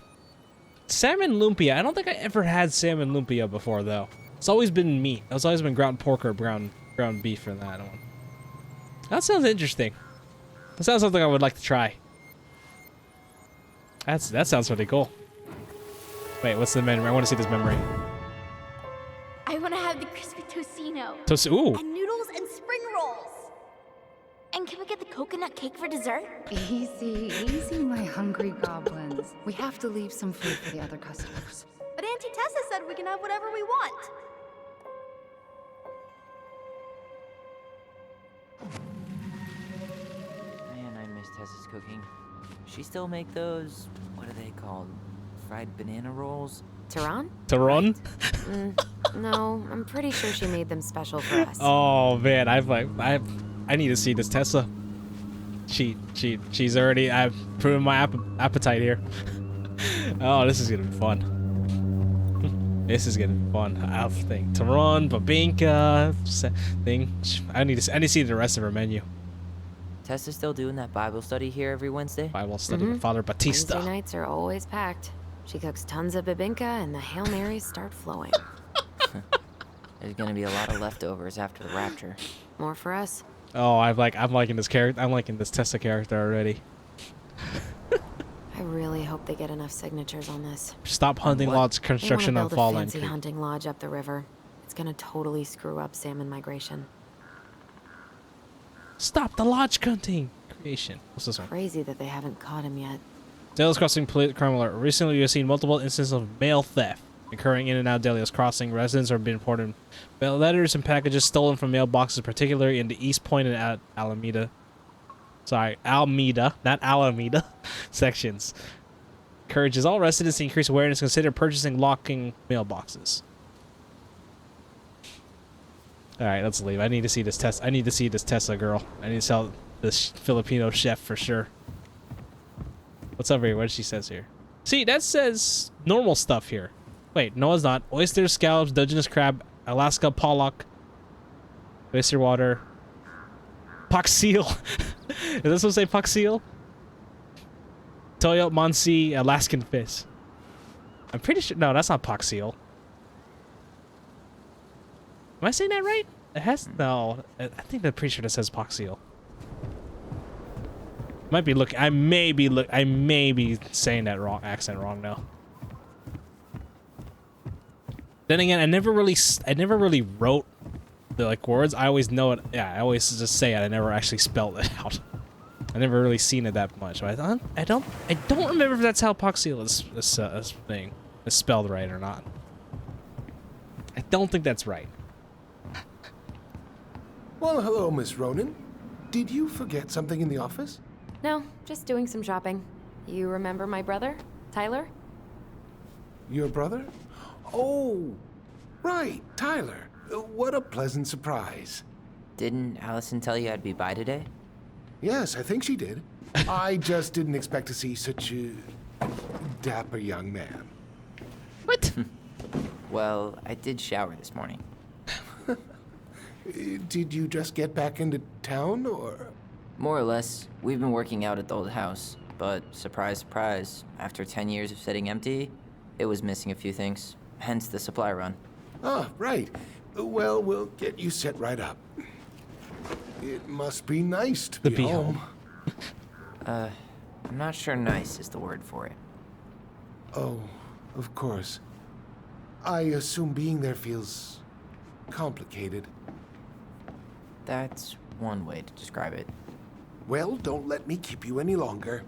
Speaker 1: Salmon Lumpia. I don't think I ever had salmon lumpia before though. It's always been meat. It's always been ground pork or ground beef for that one. That sounds interesting. That sounds something I would like to try. That sounds pretty cool. Wait, what's the memory? I want to see this memory.
Speaker 7: I want to have the rice with tocino.
Speaker 1: Ooh.
Speaker 7: And noodles and spring rolls. And can we get the coconut cake for dessert?
Speaker 8: Easy, easy, my hungry goblins. We have to leave some food for the other customers.
Speaker 7: But Auntie Tessa said we can have whatever we want.
Speaker 9: Man, I miss Tessa's cooking. She still make those, what are they called? Fried banana rolls?
Speaker 4: Tehran?
Speaker 1: Tehran?
Speaker 4: No, I'm pretty sure she made them special for us.
Speaker 1: Oh man, I need to see this Tessa. She's already. I've proven my appetite here. Oh, this is gonna be fun. This is gonna be fun. I think Tehran, babinka, thing. I need to see the rest of her menu.
Speaker 9: Tessa's still doing that Bible study here every Wednesday?
Speaker 1: Bible study with Father Batista.
Speaker 4: Wednesday nights are always packed. She cooks tons of babinka and the Hail Marys start flowing.
Speaker 9: There's gonna be a lot of leftovers after the rapture.
Speaker 4: More for us.
Speaker 1: Oh, I'm liking this character. I'm liking this Tessa character already.
Speaker 4: I really hope they get enough signatures on this.
Speaker 1: Stop hunting lodge construction on
Speaker 4: They
Speaker 1: Fall
Speaker 4: want to build a fancy
Speaker 1: Creek.
Speaker 4: hunting lodge up the river. It's gonna totally screw up salmon migration.
Speaker 1: Stop the lodge hunting creation. What's this one?
Speaker 4: Crazy that they haven't caught him yet.
Speaker 1: Delia's Crossing crime alert. Recently, we have seen multiple instances of mail theft occurring in and out of Delia's Crossing. Residents are being reported mail letters and packages stolen from mailboxes, particularly in the East Point and at Alameda. Sorry, Alameda, not Alameda sections. Encourages all residents to increase awareness and consider purchasing locking mailboxes. All right, let's leave. I need to see this Tessa. I need to see this Tessa girl. I need to sell this Filipino chef for sure. What's over here? What she says here? See, that says normal stuff here. Wait, no, it's not. Oysters, scallops, Dungeness crab, Alaska pollock, oyster water, pock seal. Is this supposed to say pock seal? Toyo, Muncie, Alaskan fish. I'm pretty sure. No, that's not pock seal. Am I saying that right? It has no. I think I'm pretty sure that says pock seal. Might be look. I may be saying that accent wrong now. Then again, I never really wrote the like words. I always know it. Yeah, I always just say it. I never actually spelled it out. I never really seen it that much. But I don't remember if that's how Poxil is spelled right or not. I don't think that's right.
Speaker 11: Well, hello, Miss Ronan. Did you forget something in the office?
Speaker 4: No, just doing some shopping. You remember my brother, Tyler?
Speaker 11: Your brother? Oh, right, Tyler. What a pleasant surprise.
Speaker 9: Didn't Alyson tell you I'd be by today?
Speaker 11: Yes, I think she did. I just didn't expect to see such a dapper young man.
Speaker 1: What?
Speaker 9: Well, I did shower this morning.
Speaker 11: Did you just get back into town, or?
Speaker 9: More or less. We've been working out at the old house, but surprise, surprise, after 10 years of sitting empty, it was missing a few things, hence the supply run.
Speaker 11: Ah, right. Well, we'll get you set right up. It must be nice to be home.
Speaker 9: I'm not sure nice is the word for it.
Speaker 11: Oh, of course. I assume being there feels complicated.
Speaker 9: That's one way to describe it.
Speaker 11: Well, don't let me keep you any longer.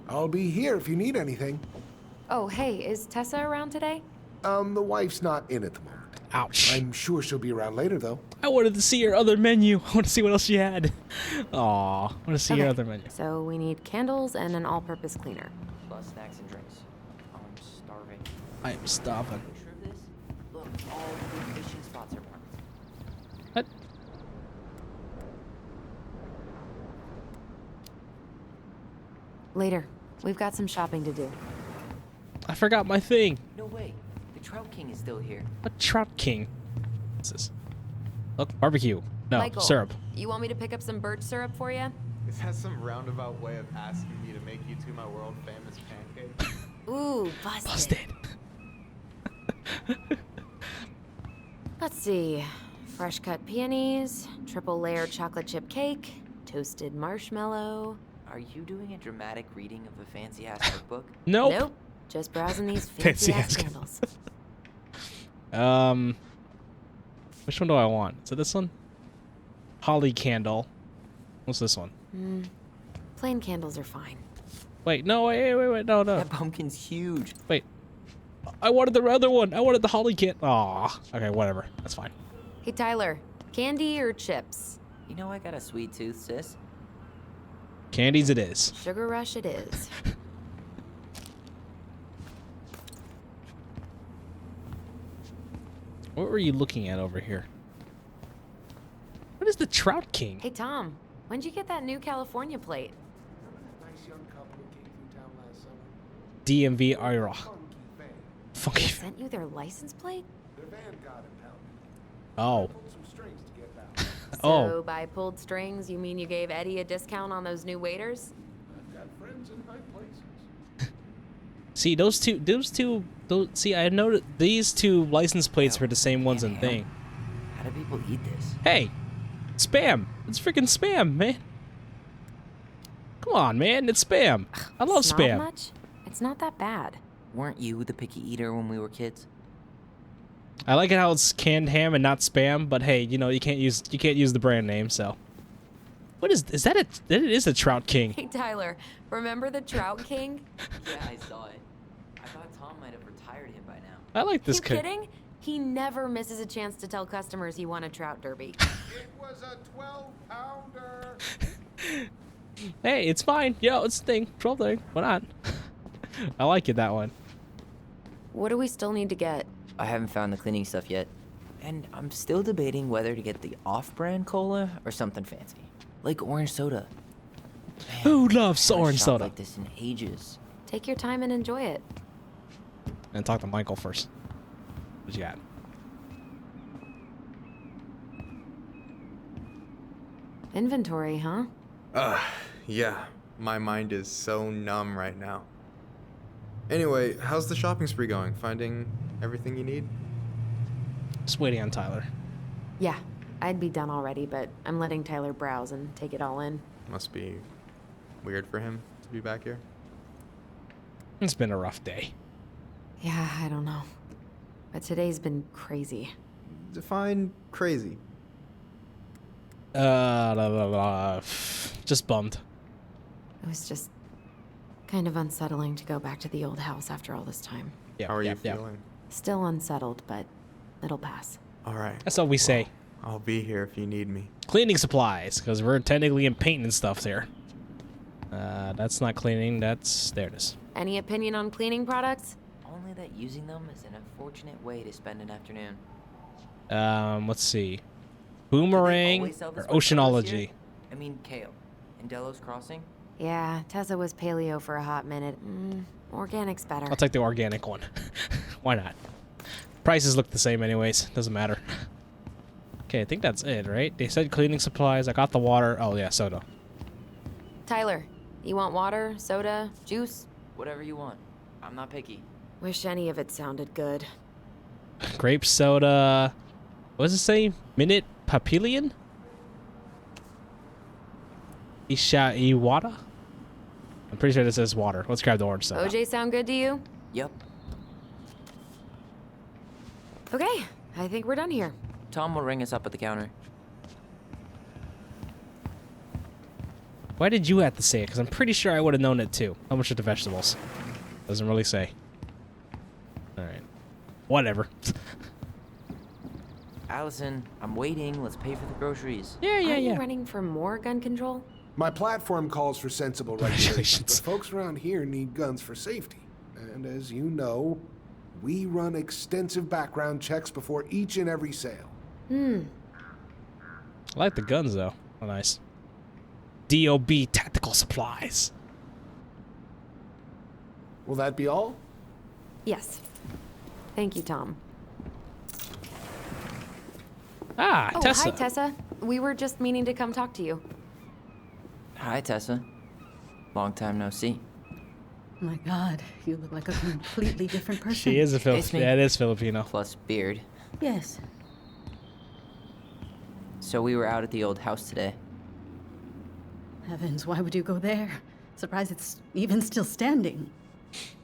Speaker 11: I'll be here if you need anything.
Speaker 4: Oh, hey, is Tessa around today?
Speaker 11: The wife's not in at the moment.
Speaker 1: Ouch.
Speaker 11: I'm sure she'll be around later, though.
Speaker 1: I wanted to see her other menu. I want to see what else she had. Aw, I want to see her other menu.
Speaker 4: So we need candles and an all-purpose cleaner.
Speaker 9: Plus snacks and drinks. I'm starving.
Speaker 1: I am starving.
Speaker 9: Picture of this? Look, all the fishing spots are marked.
Speaker 1: What?
Speaker 4: Later. We've got some shopping to do.
Speaker 1: I forgot my thing.
Speaker 9: No way. The Trout King is still here.
Speaker 1: A Trout King. What's this? Look, barbecue. No,
Speaker 4: Michael,
Speaker 1: syrup.
Speaker 4: You want me to pick up some birch syrup for you?
Speaker 10: Is that some roundabout way of asking me to make you two my world famous pancakes?
Speaker 4: Ooh, busted. Let's see. Fresh cut peonies, triple layer chocolate chip cake, toasted marshmallow.
Speaker 9: Are you doing a dramatic reading of a fancy-ass cookbook?
Speaker 1: Nope.
Speaker 4: Nope. Just browsing these fancy ass
Speaker 1: Fancy-ass
Speaker 4: candles.
Speaker 1: Which one do I want? Is it this one? Holly candle. What's this one?
Speaker 4: Plain candles are fine.
Speaker 1: Wait, no, wait, no.
Speaker 5: That pumpkin's huge.
Speaker 1: Wait. I wanted the other one. I wanted the holly candle. Aw. Okay, whatever. That's fine.
Speaker 4: Hey, Tyler, candy or chips?
Speaker 5: You know I got a sweet tooth, sis.
Speaker 1: Candies it is.
Speaker 4: Sugar rush it is.
Speaker 1: What were you looking at over here? What is the Trout King?
Speaker 4: Hey, Tom, when'd you get that new California plate?
Speaker 11: Nice young couple who came through town last summer.
Speaker 1: DMV IRA. Funky.
Speaker 4: They sent you their license plate?
Speaker 11: Their van got impounded.
Speaker 1: Oh.
Speaker 11: Pulled some strings to get that.
Speaker 4: So by pulled strings, you mean you gave Eddie a discount on those new waiters?
Speaker 11: I've got friends in high places.
Speaker 1: See, see, I noticed these two license plates were the same ones in thing.
Speaker 5: How do people eat this?
Speaker 1: Hey, spam. It's freaking spam, man. Come on, man. It's spam. I love
Speaker 4: Snob
Speaker 1: spam.
Speaker 4: much? It's not that bad.
Speaker 5: Weren't you the picky eater when we were kids?
Speaker 1: I like it how it's canned ham and not spam, but hey, you know, you can't use the brand name, so. What is that? It is a Trout King.
Speaker 4: Hey, Tyler, remember the Trout King?
Speaker 5: Yeah, I saw it. I thought Tom might have retired him by now.
Speaker 1: I like this
Speaker 4: You
Speaker 1: kid.
Speaker 4: kidding? He never misses a chance to tell customers he won a trout derby.
Speaker 11: It was a 12-pounder.
Speaker 1: Hey, it's fine. Yo, it's a thing. 12 thing. Why not? I like it, that one.
Speaker 4: What do we still need to get?
Speaker 5: I haven't found the cleaning stuff yet. And I'm still debating whether to get the off-brand cola or something fancy. Like orange soda. Man,
Speaker 1: Who loves
Speaker 5: I haven't
Speaker 1: orange
Speaker 5: shopped
Speaker 1: soda?
Speaker 5: like this in ages.
Speaker 4: Take your time and enjoy it.
Speaker 1: And talk to Michael first. What you got?
Speaker 4: Inventory, huh?
Speaker 10: Yeah. My mind is so numb right now. Anyway, how's the shopping spree going? Finding everything you need?
Speaker 1: Just waiting on Tyler.
Speaker 4: Yeah, I'd be done already, but I'm letting Tyler browse and take it all in.
Speaker 10: Must be weird for him to be back here.
Speaker 1: It's been a rough day.
Speaker 4: Yeah, I don't know. But today's been crazy.
Speaker 10: Define crazy.
Speaker 1: Just bummed.
Speaker 4: It was just kind of unsettling to go back to the old house after all this time.
Speaker 1: Yeah,
Speaker 10: How are you feeling?
Speaker 4: Still unsettled, but it'll pass.
Speaker 10: All right.
Speaker 1: That's all we say.
Speaker 10: I'll be here if you need me.
Speaker 1: Cleaning supplies, because we're technically in painting and stuff here. That's not cleaning. There it is.
Speaker 4: Any opinion on cleaning products?
Speaker 5: Only that using them is an unfortunate way to spend an afternoon.
Speaker 1: Let's see.
Speaker 5: Do they
Speaker 1: Boomerang
Speaker 5: always sell
Speaker 1: or
Speaker 5: this much produce here?
Speaker 1: Oceanology?
Speaker 5: I mean, kale. In Delos Crossing?
Speaker 4: Yeah, Tessa was paleo for a hot minute. Organic's better.
Speaker 1: I'll take the organic one. Why not? Prices look the same anyways. Doesn't matter. Okay, I think that's it, right? They said cleaning supplies. I got the water. Oh, yeah, soda.
Speaker 4: Tyler, you want water, soda, juice?
Speaker 5: Whatever you want. I'm not picky.
Speaker 4: Wish any of it sounded good.
Speaker 1: Grape soda. What does it say? Minute Papillion? Isha Iwata? I'm pretty sure this says water. Let's grab the orange soda.
Speaker 4: OJ sound good to you?
Speaker 5: Yep.
Speaker 4: Okay, I think we're done here.
Speaker 5: Tom will ring us up at the counter.
Speaker 1: Why did you have to say it? Because I'm pretty sure I would have known it too. How much are the vegetables? Doesn't really say. Alright. Whatever.
Speaker 5: Alyson, I'm waiting. Let's pay for the groceries.
Speaker 1: Yeah,
Speaker 4: Are you running for more gun control?
Speaker 11: My platform calls for sensible regulations,
Speaker 1: Congratulations.
Speaker 11: but folks around here need guns for safety. And as you know, we run extensive background checks before each and every sale.
Speaker 1: I like the guns though. Oh, nice. DOB tactical supplies.
Speaker 11: Will that be all?
Speaker 4: Yes. Thank you, Tom.
Speaker 1: Ah,
Speaker 4: Oh,
Speaker 1: Tessa.
Speaker 4: hi, Tessa. We were just meaning to come talk to you.
Speaker 5: Hi, Tessa. Long time no see.
Speaker 8: My God, you look like a completely different person.
Speaker 1: She is a
Speaker 5: It's
Speaker 1: Filipino.
Speaker 5: me.
Speaker 1: Yeah, it is Filipino.
Speaker 5: Plus beard.
Speaker 8: Yes.
Speaker 5: So we were out at the old house today.
Speaker 8: Heavens, why would you go there? Surprised it's even still standing.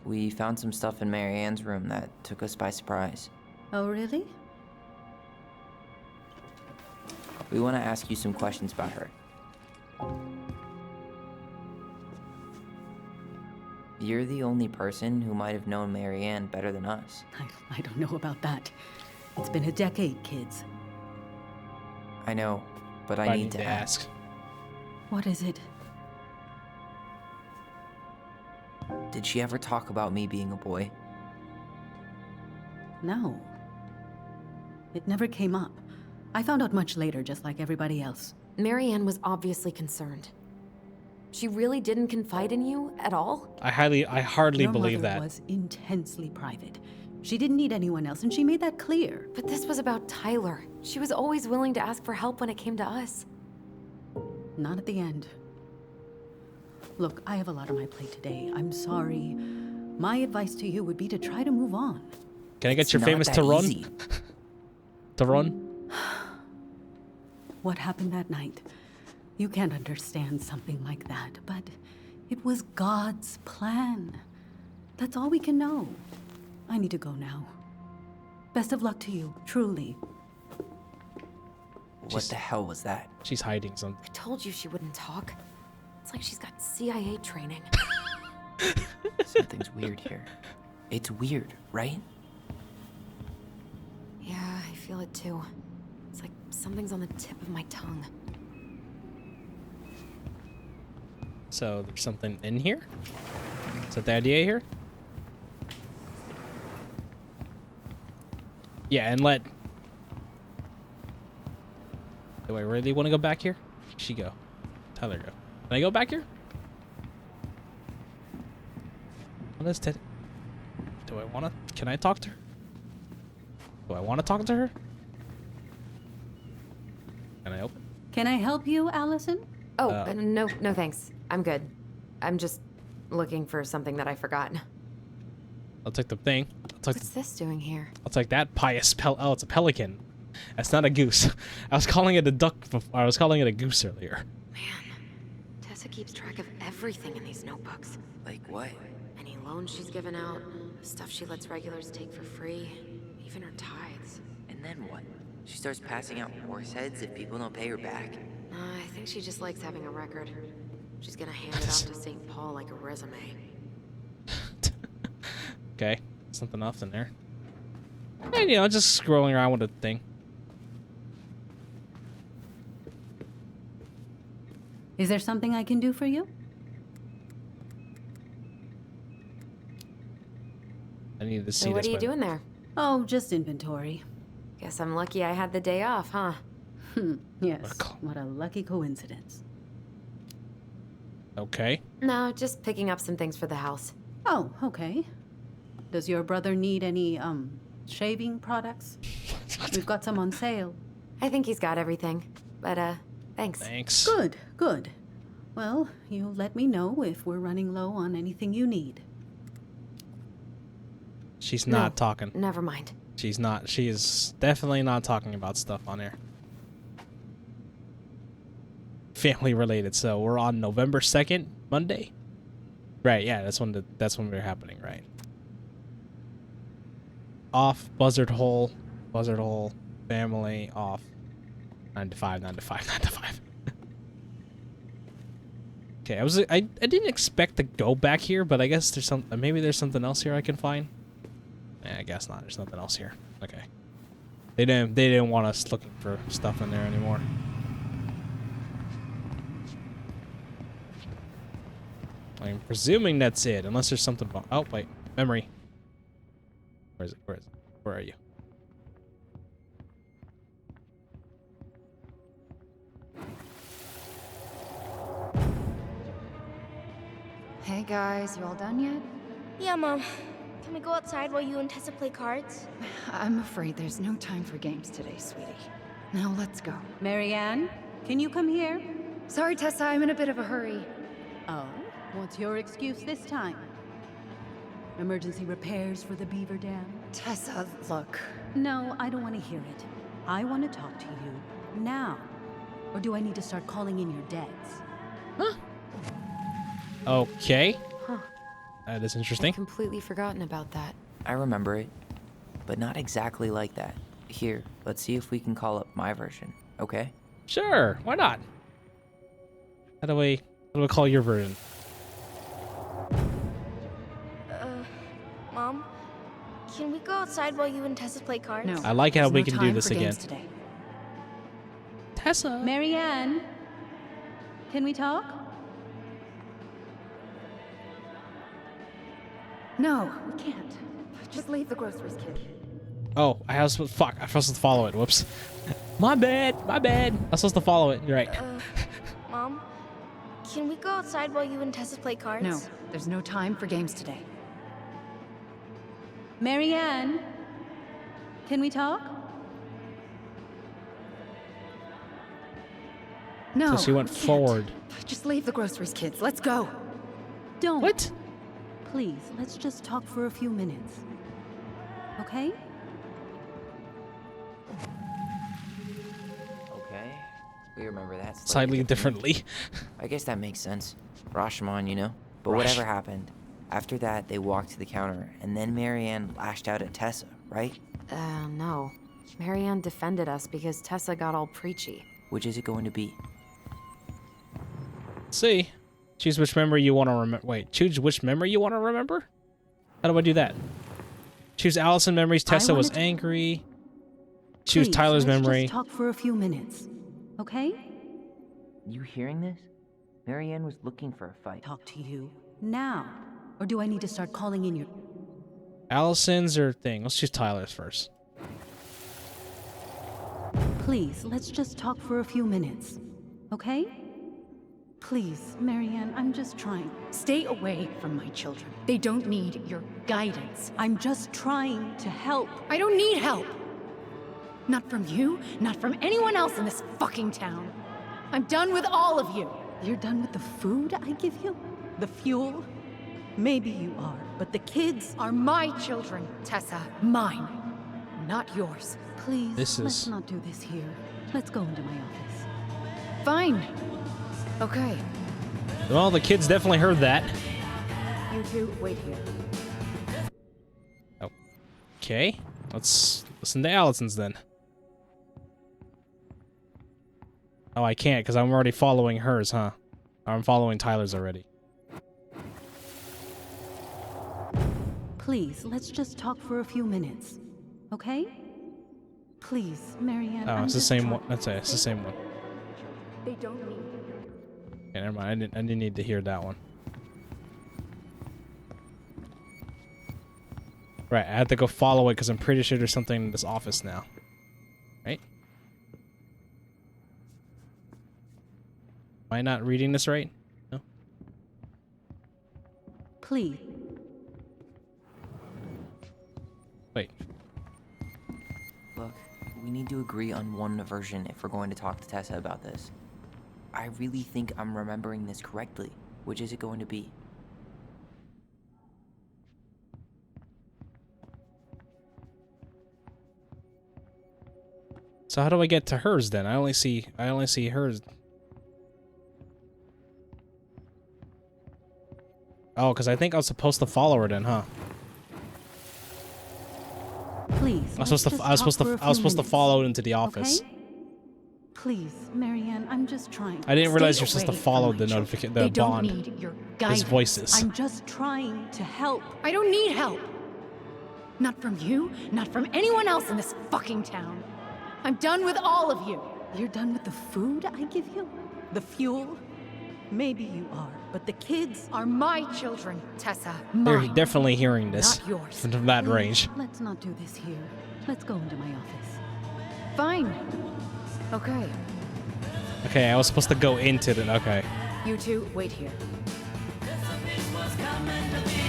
Speaker 5: We found some stuff in Mary Ann's room that took us by surprise.
Speaker 8: Oh, really?
Speaker 9: We want to ask you some questions about her. You're the only person who might have known Marianne better than us.
Speaker 12: I don't know about that. It's been a decade, kids.
Speaker 9: I know, but I need to ask.
Speaker 12: What is it?
Speaker 9: Did she ever talk about me being a boy?
Speaker 12: No. It never came up. I found out much later, just like everybody else.
Speaker 4: Marianne was obviously concerned. She really didn't confide in you at all?
Speaker 1: I hardly believe that.
Speaker 12: Your mother was intensely private. She didn't need anyone else, and she made that clear.
Speaker 4: But this was about Tyler. She was always willing to ask for help when it came to us.
Speaker 12: Not at the end. Look, I have a lot on my plate today. I'm sorry. My advice to you would be to try to move on.
Speaker 1: Can I get your famous to run? To run?
Speaker 12: What happened that night? You can't understand something like that, but it was God's plan. That's all we can know. I need to go now. Best of luck to you, truly.
Speaker 9: What the hell was that?
Speaker 1: She's hiding something.
Speaker 4: I told you she wouldn't talk. It's like she's got CIA training.
Speaker 9: Something's weird here. It's weird, right?
Speaker 4: Yeah, I feel it too. It's like something's on the tip of my tongue.
Speaker 1: So there's something in here? Is that the idea here? Yeah, and let... Do I really want to go back here? She go. Tyler go. Can I go back here? What is Ted? Do I want to... Can I talk to her? Do I want to talk to her? Can I open?
Speaker 12: Can I help you, Alyson?
Speaker 4: Oh, no thanks. I'm good. I'm just looking for something that I forgot.
Speaker 1: I'll take the thing.
Speaker 4: What's this doing here?
Speaker 1: I'll take that pious Oh, it's a pelican. That's not a goose. I was calling it a duck before. I was calling it a goose earlier.
Speaker 4: Man, Tessa keeps track of everything in these notebooks.
Speaker 9: Like what?
Speaker 4: Any loans she's given out, stuff she lets regulars take for free, even her tithes.
Speaker 9: And then what? She starts passing out horse heads if people don't pay her back?
Speaker 4: I think she just likes having a record. She's gonna hand it off to St. Paul like a resume.
Speaker 1: Okay, something else in there. And, you know, just scrolling around with a thing.
Speaker 12: Is there something I can do for you?
Speaker 1: I need to see
Speaker 4: So what
Speaker 1: this.
Speaker 4: are you doing there?
Speaker 12: Oh, just inventory.
Speaker 4: Guess I'm lucky I had the day off, huh?
Speaker 12: Yes, what a lucky coincidence.
Speaker 1: Okay.
Speaker 4: No, just picking up some things for the house.
Speaker 12: Oh, okay. Does your brother need any, shaving products? We've got some on sale.
Speaker 4: I think he's got everything, but, thanks.
Speaker 1: Thanks.
Speaker 12: Good, good. Well, you let me know if we're running low on anything you need.
Speaker 1: She's not talking.
Speaker 4: Never mind.
Speaker 1: She's not. She is definitely not talking about stuff on here. Family related. So we're on November 2nd, Monday. Right, yeah, that's when we're happening, right? Off, buzzard hole, family, off. 9 to 5, 9 to 5, 9 to 5. Okay, I didn't expect to go back here, but I guess maybe there's something else here I can find. I guess not. There's nothing else here. Okay. They didn't want us looking for stuff in there anymore. I'm presuming that's it, unless there's something. Oh wait, memory. Where is it? Where is it? Where are you?
Speaker 8: Hey guys, you all done yet?
Speaker 7: Yeah, Mom. Can we go outside while you and Tessa play cards?
Speaker 8: I'm afraid there's no time for games today, sweetie. Now let's go.
Speaker 12: Marianne, can you come here?
Speaker 8: Sorry, Tessa, I'm in a bit of a hurry.
Speaker 12: Oh, what's your excuse this time? Emergency repairs for the beaver dam?
Speaker 8: Tessa, look.
Speaker 12: No, I don't want to hear it. I want to talk to you now. Or do I need to start calling in your dads?
Speaker 1: Huh? Okay.
Speaker 4: Huh.
Speaker 1: That is interesting.
Speaker 4: I'd completely forgotten about that.
Speaker 9: I remember it, but not exactly like that. Here, let's see if we can call up my version, okay?
Speaker 1: Sure, why not? How do we call your version?
Speaker 7: Mom, can we go outside while you and Tessa play cards?
Speaker 12: No.
Speaker 1: I like how
Speaker 12: There's
Speaker 1: we
Speaker 12: no
Speaker 1: can do
Speaker 12: time
Speaker 1: this
Speaker 12: for
Speaker 1: again.
Speaker 12: games today.
Speaker 1: Tessa.
Speaker 12: Marianne, can we talk? No, we can't. Just leave the groceries, kid.
Speaker 1: Oh, I was fuck. I was supposed to follow it. Whoops. My bad. My bad. I was supposed to follow it. You're right.
Speaker 7: Mom, can we go outside while you and Tessa play cards?
Speaker 12: No, there's no time for games today. Marianne, can we talk? No.
Speaker 1: So she went
Speaker 12: we can't.
Speaker 1: forward.
Speaker 12: Just leave the groceries, kids. Let's go. Don't.
Speaker 1: What?
Speaker 12: Please, let's just talk for a few minutes. Okay?
Speaker 9: Okay, we remember that
Speaker 1: Slightly differently.
Speaker 9: I guess that makes sense. Rashomon, you know? But whatever happened, after that, they walked to the counter, and then Marianne lashed out at Tessa, right?
Speaker 4: No. Marianne defended us because Tessa got all preachy.
Speaker 9: Which is it going to be?
Speaker 1: See, choose which memory you want to remember. Wait, choose which memory you want to remember? How do I do that? Choose Alyson memories. Tessa was angry. Choose
Speaker 12: Please,
Speaker 1: Tyler's
Speaker 12: let's
Speaker 1: memory.
Speaker 12: Just talk for a few minutes. Okay?
Speaker 9: You hearing this? Marianne was looking for a fight.
Speaker 12: Talk to you now. Or do I need to start calling in your...
Speaker 1: Alyson's or thing. Let's choose Tyler's first.
Speaker 12: Please, let's just talk for a few minutes. Okay? Please, Marianne, I'm just trying. Stay away from my children. They don't need your guidance. I'm just trying to help. I don't need help. Not from you, not from anyone else in this fucking town. I'm done with all of you. You're done with the food I give you? The fuel? Maybe you are, but the kids are my children, Tessa. Mine, not yours. Please, let's not do this here. Let's go into my office. Fine. Okay.
Speaker 1: Well, the kids definitely heard that.
Speaker 12: You two, wait here.
Speaker 1: Okay, let's listen to Alyson's then. Oh, I can't because I'm already following hers, huh? I'm following Tyler's already.
Speaker 12: Please, let's just talk for a few minutes. Okay? Please, Marianne.
Speaker 1: Oh, it's the same one. That's it. It's the same one.
Speaker 12: They don't need.
Speaker 1: Okay, never mind. I didn't need to hear that one. Right, I have to go follow it because I'm pretty sure there's something in this office now. Right? Am I not reading this right? No?
Speaker 12: Please.
Speaker 1: Wait.
Speaker 9: Look, we need to agree on one version if we're going to talk to Tessa about this. I really think I'm remembering this correctly. Which is it going to be?
Speaker 1: So how do I get to hers then? I only see hers. Oh, because I think I was supposed to follow her then, huh?
Speaker 12: Please.
Speaker 1: I was supposed to follow into the office.
Speaker 12: Okay? Please, Marianne, I'm just trying.
Speaker 1: I didn't realize you're
Speaker 12: Stay
Speaker 1: supposed to
Speaker 12: away
Speaker 1: follow
Speaker 12: from
Speaker 1: the
Speaker 12: my children.
Speaker 1: notification,
Speaker 12: They
Speaker 1: the
Speaker 12: don't
Speaker 1: bond.
Speaker 12: need your
Speaker 1: His
Speaker 12: guidance.
Speaker 1: voices.
Speaker 12: I'm just trying to help. I don't need help. Not from you, not from anyone else in this fucking town. I'm done with all of you. You're done with the food I give you? The fuel? Maybe you are, but the kids are my children, Tessa.
Speaker 1: They're
Speaker 12: Mine.
Speaker 1: definitely hearing this
Speaker 12: Not yours.
Speaker 1: from that
Speaker 12: Please,
Speaker 1: range.
Speaker 12: Let's not do this here. Let's go into my office. Fine. Okay.
Speaker 1: Okay, I was supposed to go into the. Okay.
Speaker 12: You two, wait here.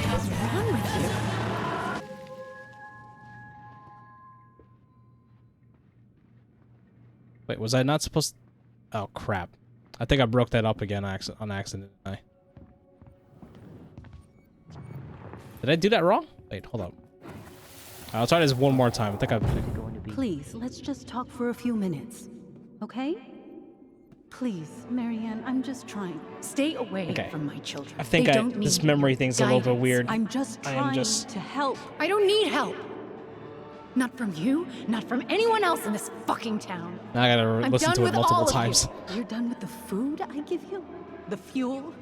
Speaker 12: What's wrong with you?
Speaker 1: Wait, was I not supposed? Oh crap! I think I broke that up again on accident. Didn't I? Did I do that wrong? Wait, hold up. I'll try this one more time. I think I.
Speaker 12: Please, let's just talk for a few minutes. Okay? Please, Marianne, I'm just trying. Stay away from my children.
Speaker 1: I think this memory thing's a little bit weird.
Speaker 12: I'm just trying
Speaker 1: I am just.
Speaker 12: to help. I don't need help.
Speaker 8: Not from you, not from anyone else in this fucking town.
Speaker 1: Now I gotta
Speaker 8: I'm
Speaker 1: listen
Speaker 8: done
Speaker 1: to it
Speaker 8: with
Speaker 1: multiple
Speaker 8: all of
Speaker 1: times.
Speaker 12: You're done with the food I give you? The fuel?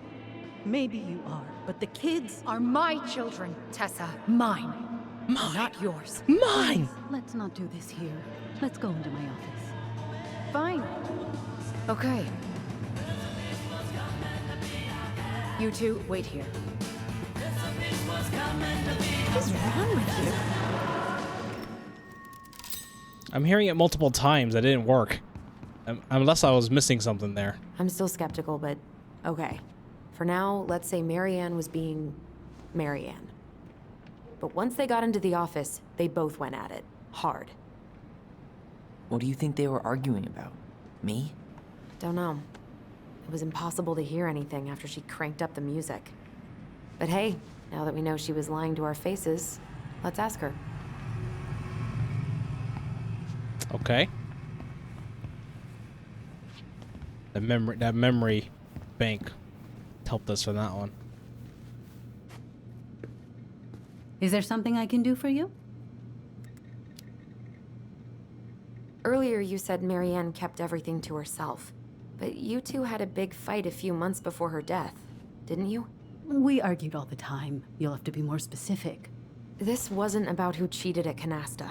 Speaker 12: Maybe you are, but the kids
Speaker 8: Are my children, Tessa. Mine. Not yours.
Speaker 1: Mine!
Speaker 12: Let's not do this here. Let's go into my office.
Speaker 8: Fine. Okay. You two, wait here.
Speaker 12: What's wrong with you?
Speaker 1: I'm hearing it multiple times. That didn't work. Unless I was missing something there.
Speaker 4: I'm still skeptical, but okay. For now, let's say Marianne was being Marianne. But once they got into the office, they both went at it. Hard.
Speaker 9: What do you think they were arguing about? Me?
Speaker 4: Don't know. It was impossible to hear anything after she cranked up the music. But hey, now that we know she was lying to our faces, let's ask her.
Speaker 1: Okay. That memory bank helped us on that one.
Speaker 12: Is there something I can do for you?
Speaker 4: Earlier you said Marianne kept everything to herself. But you two had a big fight a few months before her death, didn't you?
Speaker 12: We argued all the time. You'll have to be more specific.
Speaker 4: This wasn't about who cheated at Canasta.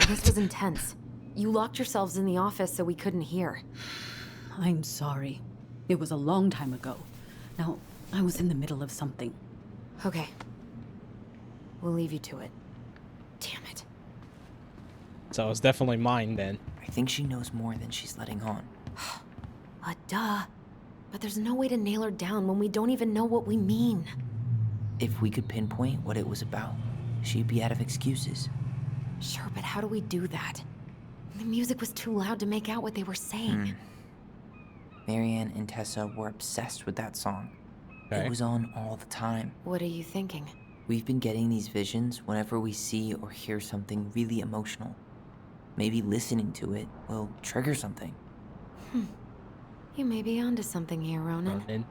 Speaker 4: This was intense. You locked yourselves in the office so we couldn't hear.
Speaker 12: I'm sorry. It was a long time ago. Now, I was in the middle of something.
Speaker 4: Okay. We'll leave you to it. Damn it.
Speaker 1: So it's definitely mine then.
Speaker 9: I think she knows more than she's letting on.
Speaker 4: Duh. But there's no way to nail her down when we don't even know what we mean.
Speaker 9: If we could pinpoint what it was about, she'd be out of excuses.
Speaker 4: Sure, but how do we do that? The music was too loud to make out what they were saying.
Speaker 9: Marianne and Tessa were obsessed with that song.
Speaker 1: Okay.
Speaker 9: It was on all the time.
Speaker 4: What are you thinking?
Speaker 9: We've been getting these visions whenever we see or hear something really emotional. Maybe listening to it will trigger something.
Speaker 4: You may be onto something here, Ronan.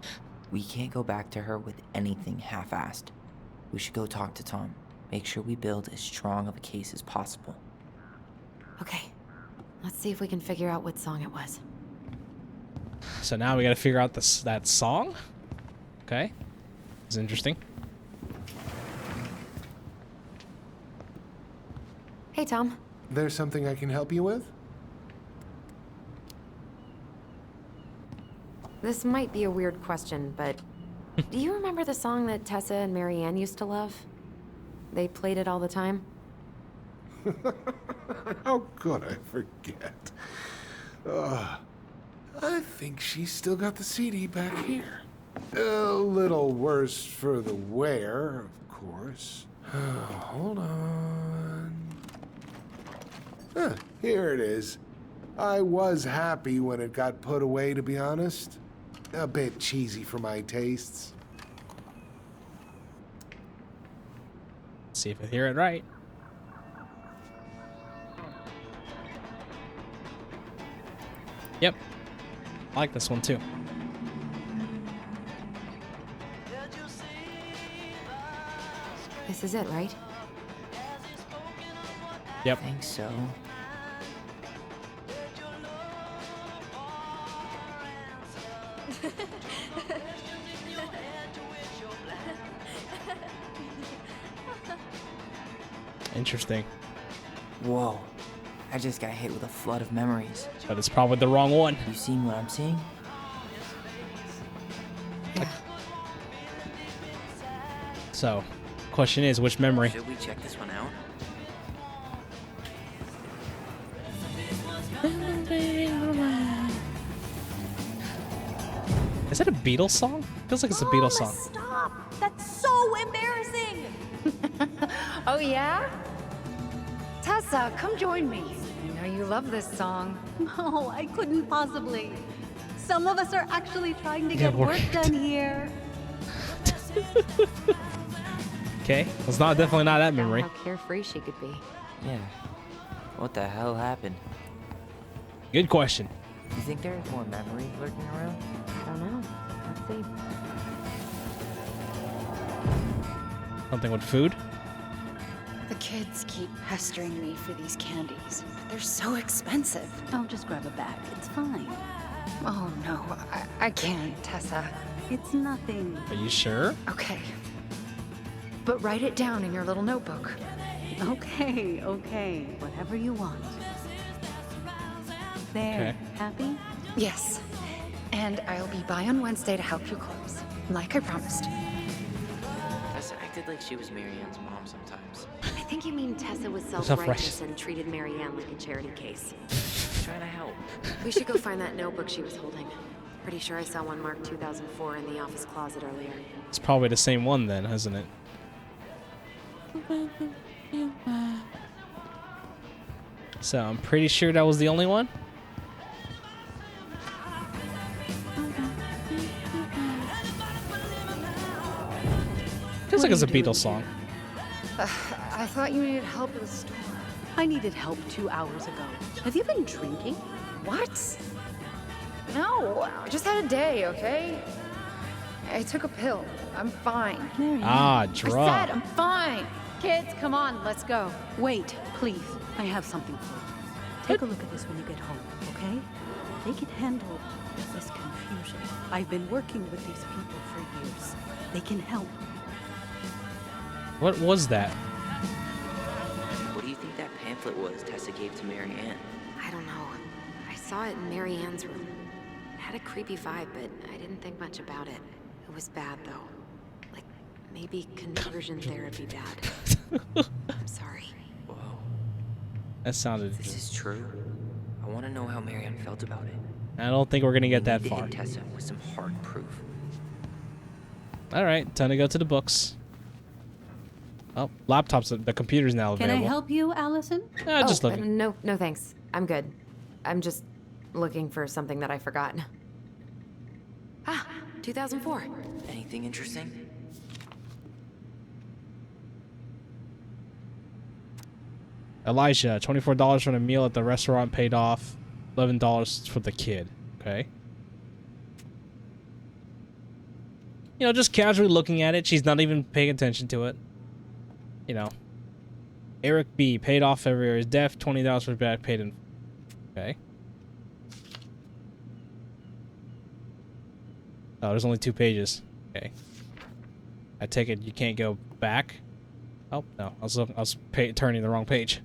Speaker 9: We can't go back to her with anything half-assed. We should go talk to Tom. Make sure we build as strong of a case as possible.
Speaker 4: Okay. Let's see if we can figure out what song it was.
Speaker 1: So now we gotta figure out that song? Okay. It's interesting.
Speaker 4: Hey, Tom.
Speaker 11: There's something I can help you with?
Speaker 4: This might be a weird question, but do you remember the song that Tessa and Marianne used to love? They played it all the time.
Speaker 11: How could I forget? I think she's still got the CD back here. A little worse for the wear, of course. Hold on. Here it is. I was happy when it got put away, to be honest. A bit cheesy for my tastes.
Speaker 1: See if I hear it right. Yep. I like this one too.
Speaker 4: This is it, right?
Speaker 1: Yep.
Speaker 9: I think so.
Speaker 1: Interesting.
Speaker 9: Whoa. I just got hit with a flood of memories.
Speaker 1: But it's probably the wrong one.
Speaker 9: You seen what I'm seeing?
Speaker 4: Yeah.
Speaker 1: So, question is, which memory?
Speaker 9: Should we check this one out?
Speaker 1: Is that a Beatles song? Feels like it's a Beatles song.
Speaker 3: Stop! That's so embarrassing!
Speaker 8: Oh, yeah? Tessa, come join me. I know you love this song.
Speaker 12: No, I couldn't possibly. Some of us are actually trying to get
Speaker 1: Yeah, we're-
Speaker 12: work done here.
Speaker 1: Okay, it's not definitely not that memory.
Speaker 4: How carefree she could be.
Speaker 9: Yeah. What the hell happened?
Speaker 1: Good question.
Speaker 9: You think there's more memories lurking around?
Speaker 4: I don't know. Let's see.
Speaker 1: Something with food?
Speaker 4: The
Speaker 8: The kids keep pestering me for these candies, but they're so expensive.
Speaker 12: I'll just grab a bag. It's fine.
Speaker 8: Oh no, I can't, Tessa.
Speaker 12: It's nothing.
Speaker 1: Are you sure?
Speaker 8: Okay. But write it down in your little notebook.
Speaker 12: Okay, okay. Whatever you want. There.
Speaker 1: Okay.
Speaker 12: Happy?
Speaker 8: Yes. And I'll be by on Wednesday to help you close, like I promised.
Speaker 9: Tessa acted like she was Marianne's mom sometimes.
Speaker 4: I think you mean Tessa was
Speaker 1: Self-righteous.
Speaker 4: self-righteous and treated Marianne like a charity case.
Speaker 9: Trying to help.
Speaker 4: We should go find that notebook she was holding. Pretty sure I saw one marked 2004 in the office closet earlier.
Speaker 1: It's probably the same one then, isn't it? So I'm pretty sure that was the only one. Feels like it's a Beatles song.
Speaker 8: I thought you needed help at the store.
Speaker 12: I needed help 2 hours ago. Have you been drinking?
Speaker 8: What? No, I just had a day, okay? I took a pill. I'm fine.
Speaker 1: Ah,
Speaker 8: I
Speaker 1: drug.
Speaker 8: said I'm fine. Kids, come on, let's go.
Speaker 12: Wait, please. I have something for you. Take a look at this when you get home, okay? They can handle this confusion. I've been working with these people for years. They can help.
Speaker 1: What was that?
Speaker 9: What do you think that pamphlet was Tessa gave to Marianne?
Speaker 4: I don't know. I saw it in Marianne's room. It had a creepy vibe, but I didn't think much about it. It was bad, though. Like, maybe conversion therapy bad. I'm sorry.
Speaker 9: Whoa.
Speaker 1: That sounded.
Speaker 9: If this is true, I want to know how Marianne felt about it.
Speaker 1: I don't think we're gonna get that
Speaker 9: We need to
Speaker 1: far.
Speaker 9: hit Tessa with some hard proof.
Speaker 1: All right, time to go to the books. Oh, laptops. The computer's now
Speaker 12: Can
Speaker 1: available.
Speaker 12: I help you, Alyson?
Speaker 1: Just looking.
Speaker 4: No, thanks. I'm good. I'm just looking for something that I forgot. Ah, 2004.
Speaker 9: Anything interesting?
Speaker 1: Elijah, $24 for the meal at the restaurant paid off. $11 for the kid. Okay. You know, just casually looking at it. She's not even paying attention to it. You know. Eric B. paid off February. Is deaf. $20 for back paid in. Okay. Oh, there's only 2 pages. Okay. I take it you can't go back. Oh no, I was turning the wrong page.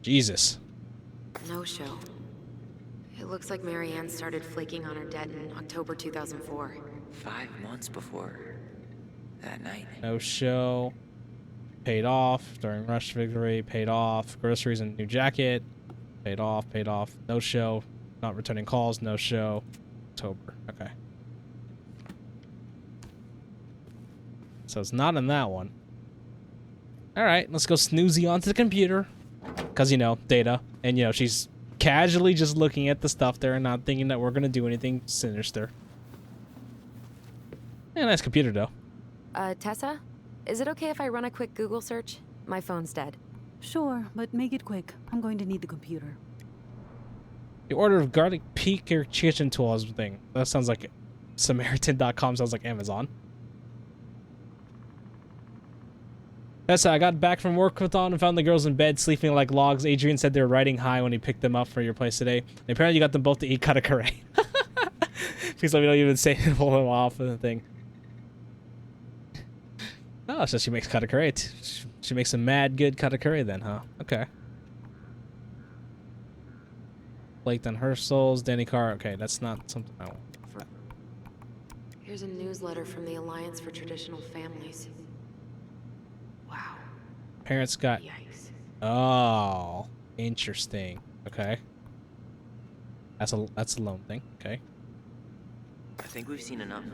Speaker 1: Jesus.
Speaker 4: No show. It looks like Marianne started flaking on her debt in October 2004.
Speaker 9: 5 months before that night.
Speaker 1: No show. Paid off during rush victory. Paid off. Groceries and new jacket. Paid off. Paid off. No show. Not returning calls. No show. October. Okay. So it's not in that one. All right, let's go snoozy onto the computer. Because, you know, data. And, you know, she's casually just looking at the stuff there and not thinking that we're going to do anything sinister. Yeah, nice computer, though.
Speaker 4: Tessa? Is it okay if I run a quick Google search? My phone's dead.
Speaker 12: Sure, but make it quick. I'm going to need the computer.
Speaker 1: The order of garlic peaker kitchen tools thing. That sounds like Samaritan.com sounds like Amazon. Tessa, I got back from workathon and found the girls in bed sleeping like logs. Adrian said they were riding high when he picked them up for your place today. And apparently you got them both to eat katakare. Please let me don't even say pull them off of the thing. Oh, so she makes katakare. She makes some mad good katakare then, huh? Okay. Blake on her souls, Danny Carr. Okay, that's not something I want.
Speaker 4: Here's a newsletter from the Alliance for Traditional Families. Wow.
Speaker 1: Parents got...
Speaker 4: Yikes.
Speaker 1: Oh, interesting. Okay. That's a loan thing. Okay.
Speaker 9: I think we've seen enough.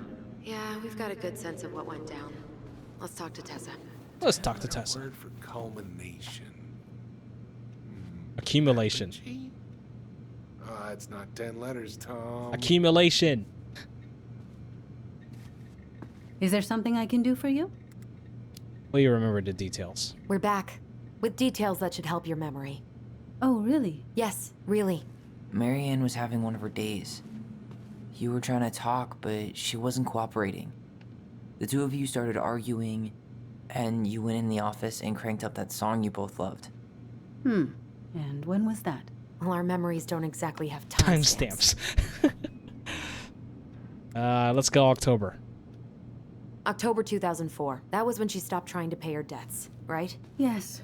Speaker 4: Yeah, we've got a good sense of what went down. Let's talk to Tessa.
Speaker 1: Let's talk to Tessa.
Speaker 11: Word for culmination.
Speaker 1: Accumulation.
Speaker 11: It's not 10 letters, Tom.
Speaker 1: Accumulation.
Speaker 12: Is there something I can do for you?
Speaker 1: Well, you remember the details.
Speaker 4: We're back. With details that should help your memory.
Speaker 12: Oh, really?
Speaker 4: Yes, really.
Speaker 9: Marianne was having one of her days. You were trying to talk, but she wasn't cooperating. The two of you started arguing, And you went in the office and cranked up that song you both loved.
Speaker 12: And when was that?
Speaker 4: Well, our memories don't exactly have
Speaker 1: Timestamps. Let's go October.
Speaker 4: October 2004. That was when she stopped trying to pay her debts, right?
Speaker 12: Yes.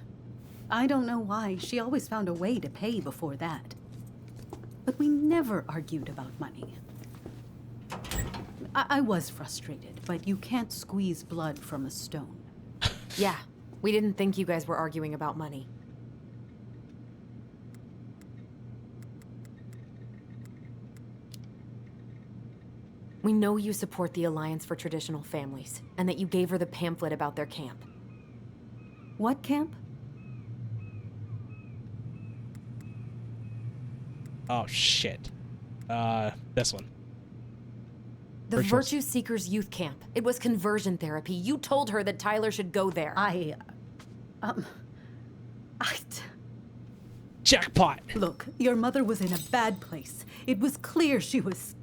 Speaker 12: I don't know why. She always found a way to pay before that. But we never argued about money. I was frustrated, but you can't squeeze blood from a stone.
Speaker 4: Yeah, we didn't think you guys were arguing about money. We know you support the Alliance for Traditional Families, and that you gave her the pamphlet about their camp.
Speaker 12: What camp?
Speaker 1: Oh, shit. This one.
Speaker 4: The Virtue Seekers Youth Camp. It was conversion therapy. You told her that Tyler should go there.
Speaker 1: Jackpot!
Speaker 12: Look, your mother was in a bad place. It was clear she was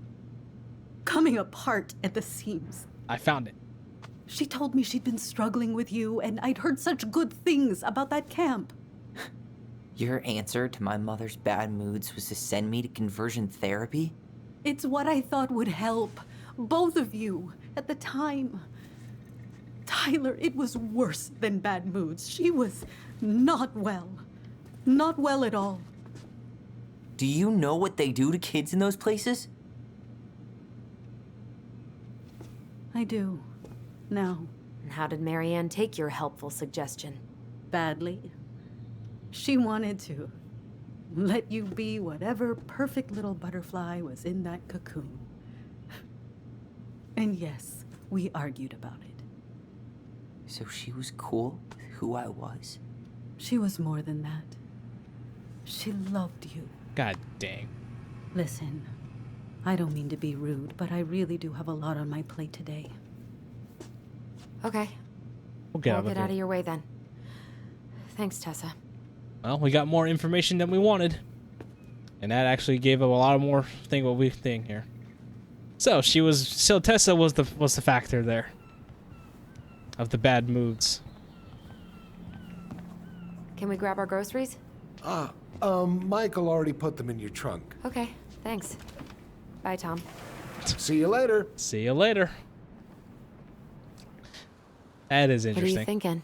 Speaker 12: coming apart at the seams.
Speaker 1: I found it.
Speaker 12: She told me she'd been struggling with you, and I'd heard such good things about that camp.
Speaker 9: Your answer to my mother's bad moods was to send me to conversion therapy?
Speaker 12: It's what I thought would help. Both of you, at the time. Tyler, it was worse than bad moods. She was not well. Not well at all.
Speaker 9: Do you know what they do to kids in those places?
Speaker 12: I do. Now.
Speaker 4: And how did Marianne take your helpful suggestion?
Speaker 12: Badly. She wanted to let you be whatever perfect little butterfly was in that cocoon. And yes, we argued about it.
Speaker 9: So she was cool with who I was?
Speaker 12: She was more than that. She loved you.
Speaker 1: God dang.
Speaker 12: Listen, I don't mean to be rude, but I really do have a lot on my plate today.
Speaker 4: Okay.
Speaker 1: We'll get
Speaker 4: I'll get out of your way then. Thanks, Tessa.
Speaker 1: Well, we got more information than we wanted. And that actually gave up a lot more what we think here. So Tessa was the factor there. Of the bad moods.
Speaker 4: Can we grab our groceries?
Speaker 11: Michael already put them in your trunk.
Speaker 4: Okay, thanks. Bye, Tom.
Speaker 11: See you later.
Speaker 1: See you later. That is
Speaker 4: What
Speaker 1: interesting.
Speaker 4: are you thinking?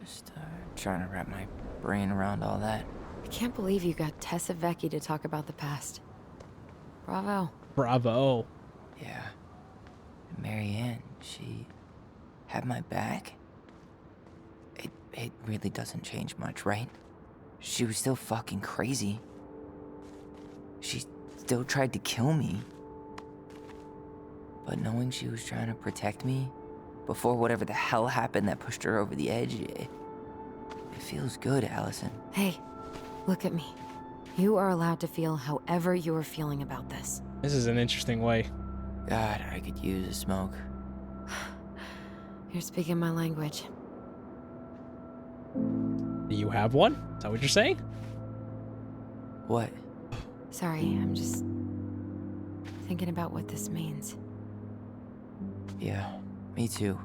Speaker 9: Just trying to wrap my brain around all that.
Speaker 4: I can't believe you got Tessa Vecchi to talk about the past. Bravo.
Speaker 1: Bravo.
Speaker 9: Yeah. And Marianne, she had my back. It really doesn't change much, right? She was still fucking crazy. She still tried to kill me. But knowing she was trying to protect me before whatever the hell happened that pushed her over the edge, it feels good, Alyson.
Speaker 4: Hey, look at me. You are allowed to feel however you are feeling about this.
Speaker 1: This is an interesting way.
Speaker 9: God, I could use a smoke.
Speaker 4: You're speaking my language.
Speaker 1: Do you have one? Is that what you're saying?
Speaker 9: What?
Speaker 4: Sorry, I'm just thinking about what this means.
Speaker 9: Yeah, me too.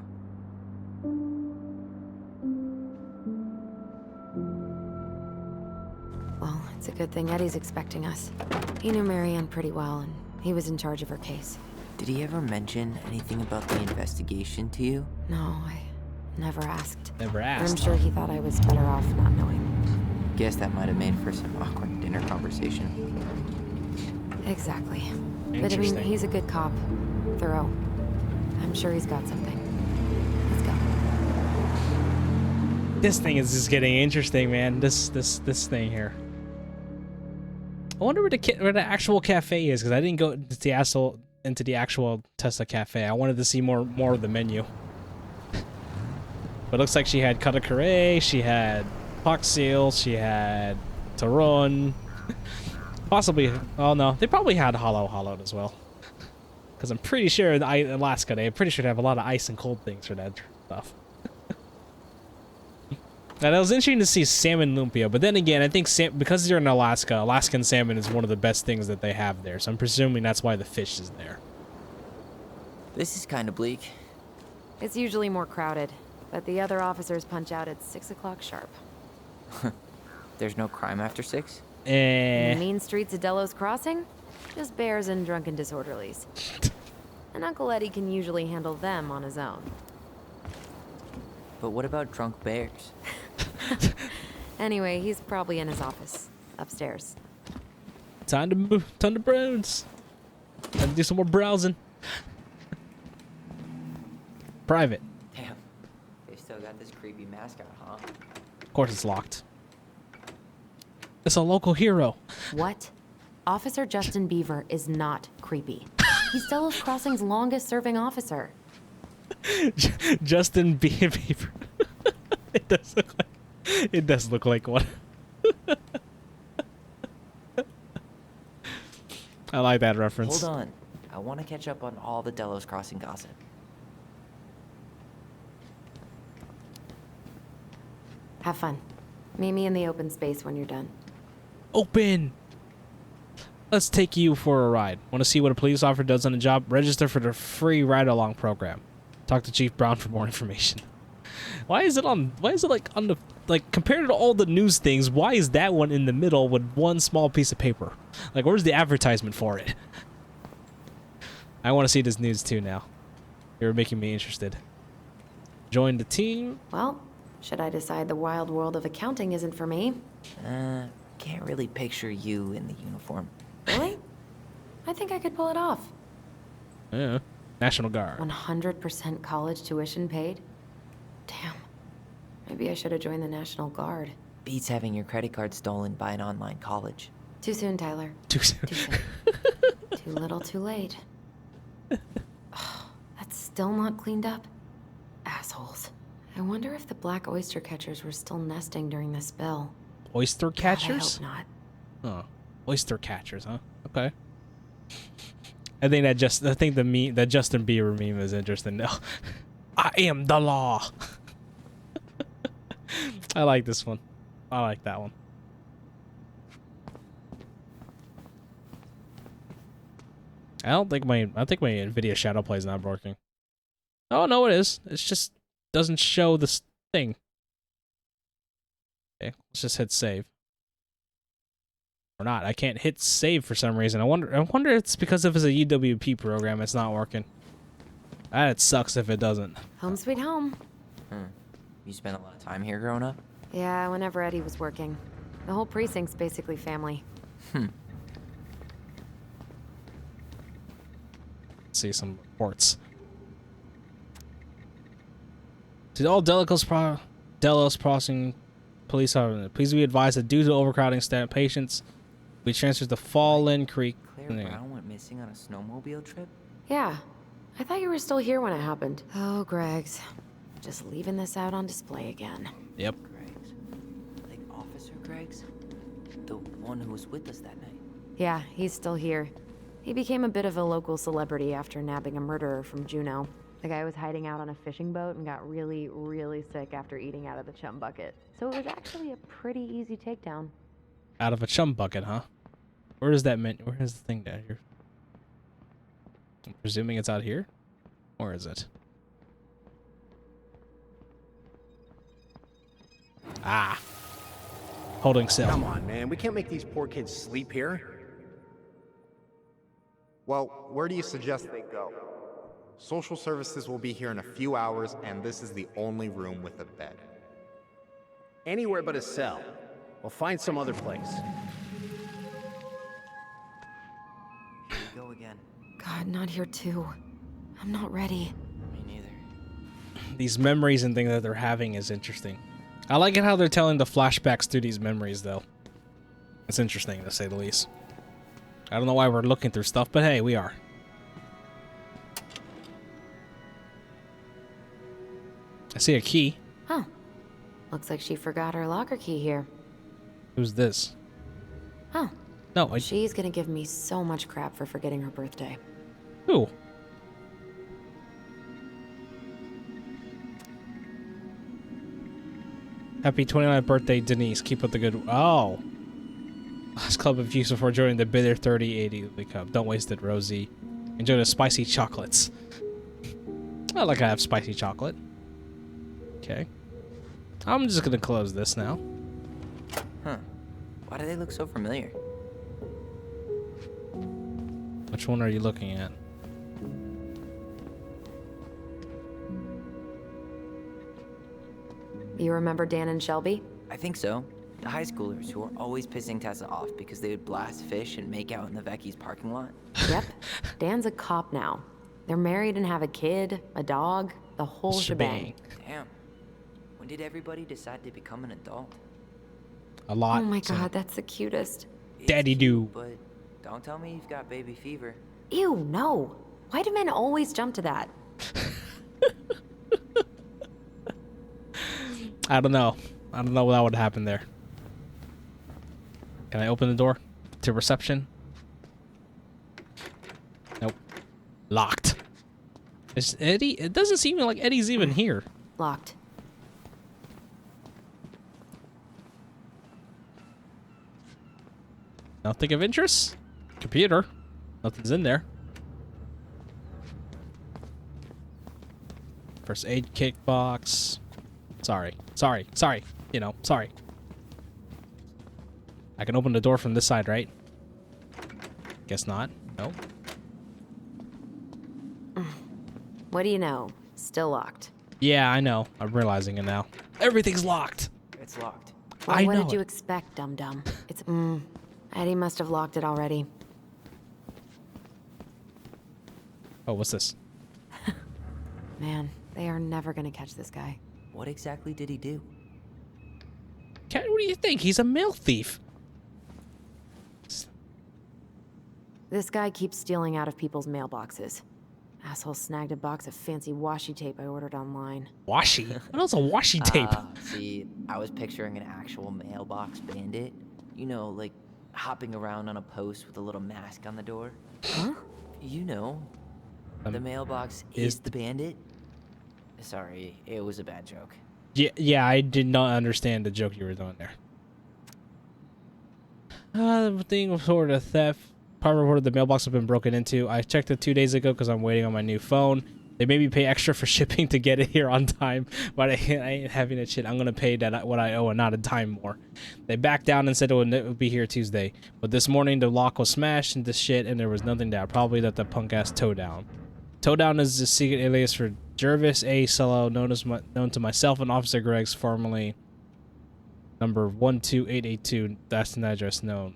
Speaker 4: Well, it's a good thing Eddie's expecting us. He knew Marianne pretty well, and he was in charge of her case.
Speaker 9: Did he ever mention anything about the investigation to you?
Speaker 4: No, I never asked.
Speaker 1: Never
Speaker 4: I'm
Speaker 1: asked.
Speaker 4: sure he thought I was better off not knowing.
Speaker 9: Guess that might have made for some awkward dinner conversation.
Speaker 4: Exactly. But I mean,
Speaker 1: Interesting.
Speaker 4: he's a good cop. Thorough. I'm sure he's got something. Let's go.
Speaker 1: This thing is just getting interesting, man. This thing here. I wonder where the actual cafe is, because I didn't go into the actual Tessa cafe. I wanted to see more of the menu. But it looks like she had katakure, she had pox seal, she had taron. Possibly, oh no, they probably had hollowed as well. Because I'm pretty sure in Alaska, they're pretty sure they have a lot of ice and cold things for that stuff. Now, it was interesting to see salmon lumpia, but then again, I think because you're in Alaska, Alaskan salmon is one of the best things that they have there. So I'm presuming that's why the fish is there.
Speaker 9: This is kind of bleak.
Speaker 4: It's usually more crowded. but the other officers punch out at 6 o'clock sharp.
Speaker 9: There's no crime after 6?
Speaker 4: In the mean streets of Delos Crossing, just bears and drunken disorderlies. And Uncle Eddie can usually handle them on his own.
Speaker 9: But what about drunk bears?
Speaker 4: Anyway, he's probably in his office, upstairs.
Speaker 1: Time to move. Time to browse. Time to do some more browsing. Private.
Speaker 9: Damn. They still got this creepy mascot, huh?
Speaker 1: Of course it's locked. It's a local hero.
Speaker 4: What? Officer Justin Beaver is not creepy. He's Delos Crossing's longest serving officer.
Speaker 1: Justin Beaver. It does look like. It does look like one. I like that reference.
Speaker 9: Hold on. I want to catch up on all the Delos Crossing gossip.
Speaker 4: Have fun. Meet me in the open space when you're done.
Speaker 1: Open! Let's take you for a ride. Want to see what a police officer does on a job? Register for the free ride-along program. Talk to Chief Brown for more information. Why is it like on the, like, compared to all the news things, why is that one in the middle with one small piece of paper? Like, where's the advertisement for it? I want to see this news too now. You're making me interested. Join the team.
Speaker 4: Well, should I decide the wild world of accounting isn't for me?
Speaker 9: Can't really picture you in the uniform.
Speaker 4: Really? I think I could pull it off.
Speaker 1: Yeah. National Guard.
Speaker 4: 100% college tuition paid? Damn. Maybe I should have joined the National Guard.
Speaker 9: Beats having your credit card stolen by an online college.
Speaker 4: Too soon, Tyler.
Speaker 1: Too soon.
Speaker 4: Too soon. Too little, too late. Oh, that's still not cleaned up. Assholes. I wonder if the black oyster catchers were still nesting during the spill.
Speaker 1: Oyster catchers?
Speaker 4: God, I hope not.
Speaker 1: Oh, oyster catchers, huh? Okay. I think the Justin Bieber meme is interesting now. I am the law. I like this one. I like that one. I think my Nvidia Shadow Play is not working. Oh no, it is. It's just doesn't show this thing. Okay, let's just hit save. Or not. I can't hit save for some reason. I wonder if it's because if it's a UWP program, it's not working. That sucks if it doesn't.
Speaker 4: Home sweet home.
Speaker 9: You spent a lot of time here growing up?
Speaker 4: Yeah, whenever Eddie was working. The whole precinct's basically family.
Speaker 1: Let's see some reports. To all Delos Crossing police officers, please be advised that due to overcrowding patients, we transferred to Fallen Creek.
Speaker 9: Claire Brown went missing on a snowmobile trip?
Speaker 4: Yeah. I thought you were still here when it happened. Oh, Greg's. Just leaving this out on display again.
Speaker 1: Yep.
Speaker 9: Greg's? Like Officer Greg's? The one who was with us that night?
Speaker 4: Yeah, he's still here. He became a bit of a local celebrity after nabbing a murderer from Juneau. The guy was hiding out on a fishing boat and got really, really sick after eating out of the chum bucket. So it was actually a pretty easy takedown.
Speaker 1: Out of a chum bucket, huh? Where is that meant? Where is the thing down here? I'm presuming it's out here? Or is it? Ah. Holding cell.
Speaker 13: Come on, man. We can't make these poor kids sleep here.
Speaker 14: Well, where do you suggest they go? Social services will be here in a few hours, and this is the only room with a bed.
Speaker 13: Anywhere but a cell. We'll find some other place.
Speaker 9: Here we go again.
Speaker 4: God, not here too. I'm not ready.
Speaker 9: Me neither.
Speaker 1: These memories and things that they're having is interesting. I like it how they're telling the flashbacks through these memories, though. It's interesting, to say the least. I don't know why we're looking through stuff, but hey, we are. I see a key.
Speaker 4: Huh. Looks like she forgot her locker key here.
Speaker 1: Who's this?
Speaker 4: Huh.
Speaker 1: No,
Speaker 4: She's gonna give me so much crap for forgetting her birthday.
Speaker 1: Who? Happy 29th birthday, Denise. Keep up the good... Oh. Last club of use before joining the bitter 3080 cup. Don't waste it, Rosie. Enjoy the spicy chocolates. I like I have spicy chocolate. Okay. I'm just gonna close this now.
Speaker 9: Huh. Why do they look so familiar?
Speaker 1: Which one are you looking at?
Speaker 4: You remember Dan and Shelby?
Speaker 9: I think so. The high schoolers who were always pissing Tessa off because they would blast fish and make out in the Vecchi's parking lot.
Speaker 4: Yep. Dan's a cop now. They're married and have a kid, a dog, the whole shebang.
Speaker 9: Damn. When did everybody decide to become an adult?
Speaker 1: A lot.
Speaker 4: Oh my god, that's the cutest.
Speaker 1: Daddy do.
Speaker 9: But don't tell me you've got baby fever.
Speaker 4: Ew, no. Why do men always jump to that?
Speaker 1: I don't know. I don't know what would happen there. Can I open the door to reception? Nope. Locked. Is Eddie? It doesn't seem like Eddie's even here.
Speaker 4: Locked.
Speaker 1: Nothing of interest? Computer. Nothing's in there. First aid kit box. Sorry. You know, sorry. I can open the door from this side, right? Guess not. No.
Speaker 4: What do you know? Still locked.
Speaker 1: Yeah, I know. I'm realizing it now. Everything's locked.
Speaker 9: It's locked.
Speaker 4: Well, what
Speaker 1: know
Speaker 4: did you
Speaker 1: it.
Speaker 4: expect, dum-dum? It's, Eddie must have locked it already.
Speaker 1: Oh, what's this?
Speaker 4: Man, they are never gonna catch this guy.
Speaker 9: What exactly did he do?
Speaker 1: Cat, what do you think? He's a mail thief.
Speaker 4: This guy keeps stealing out of people's mailboxes. Asshole snagged a box of fancy washi tape I ordered online.
Speaker 1: Washi? What else a washi tape?
Speaker 9: See, I was picturing an actual mailbox bandit. You know, like hopping around on a post with a little mask on the door.
Speaker 4: Huh?
Speaker 9: You know, the mailbox is the bandit. Sorry, it was a bad joke.
Speaker 1: Yeah, I did not understand the joke you were doing there. The thing reported a theft. Part reported the mailbox has been broken into. I checked it 2 days ago because I'm waiting on my new phone. They made me pay extra for shipping to get it here on time, but I ain't having that shit. I'm gonna pay that what I owe and not a dime more. They backed down and said it would be here Tuesday, but this morning the lock was smashed into shit and there was nothing there. Probably that the punk ass Towdown. Towdown is the secret alias for Jervis A. Cello, known to myself and Officer Greg's, formerly number 12882. That's an address known.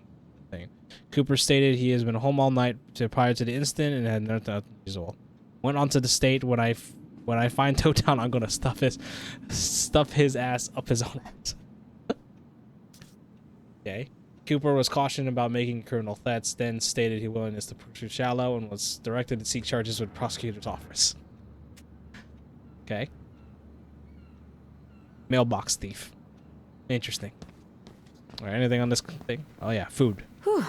Speaker 1: Thing. Cooper stated he has been home all night prior to the incident and had nothing unusual. Went on to the state when I find Towdown, I'm gonna stuff his ass up his own ass. Okay. Cooper was cautioned about making criminal threats, then stated his willingness to pursue shallow and was directed to seek charges with prosecutor's office. Okay. Mailbox thief. Interesting. All right, anything on this thing? Oh yeah, food.
Speaker 4: Whew.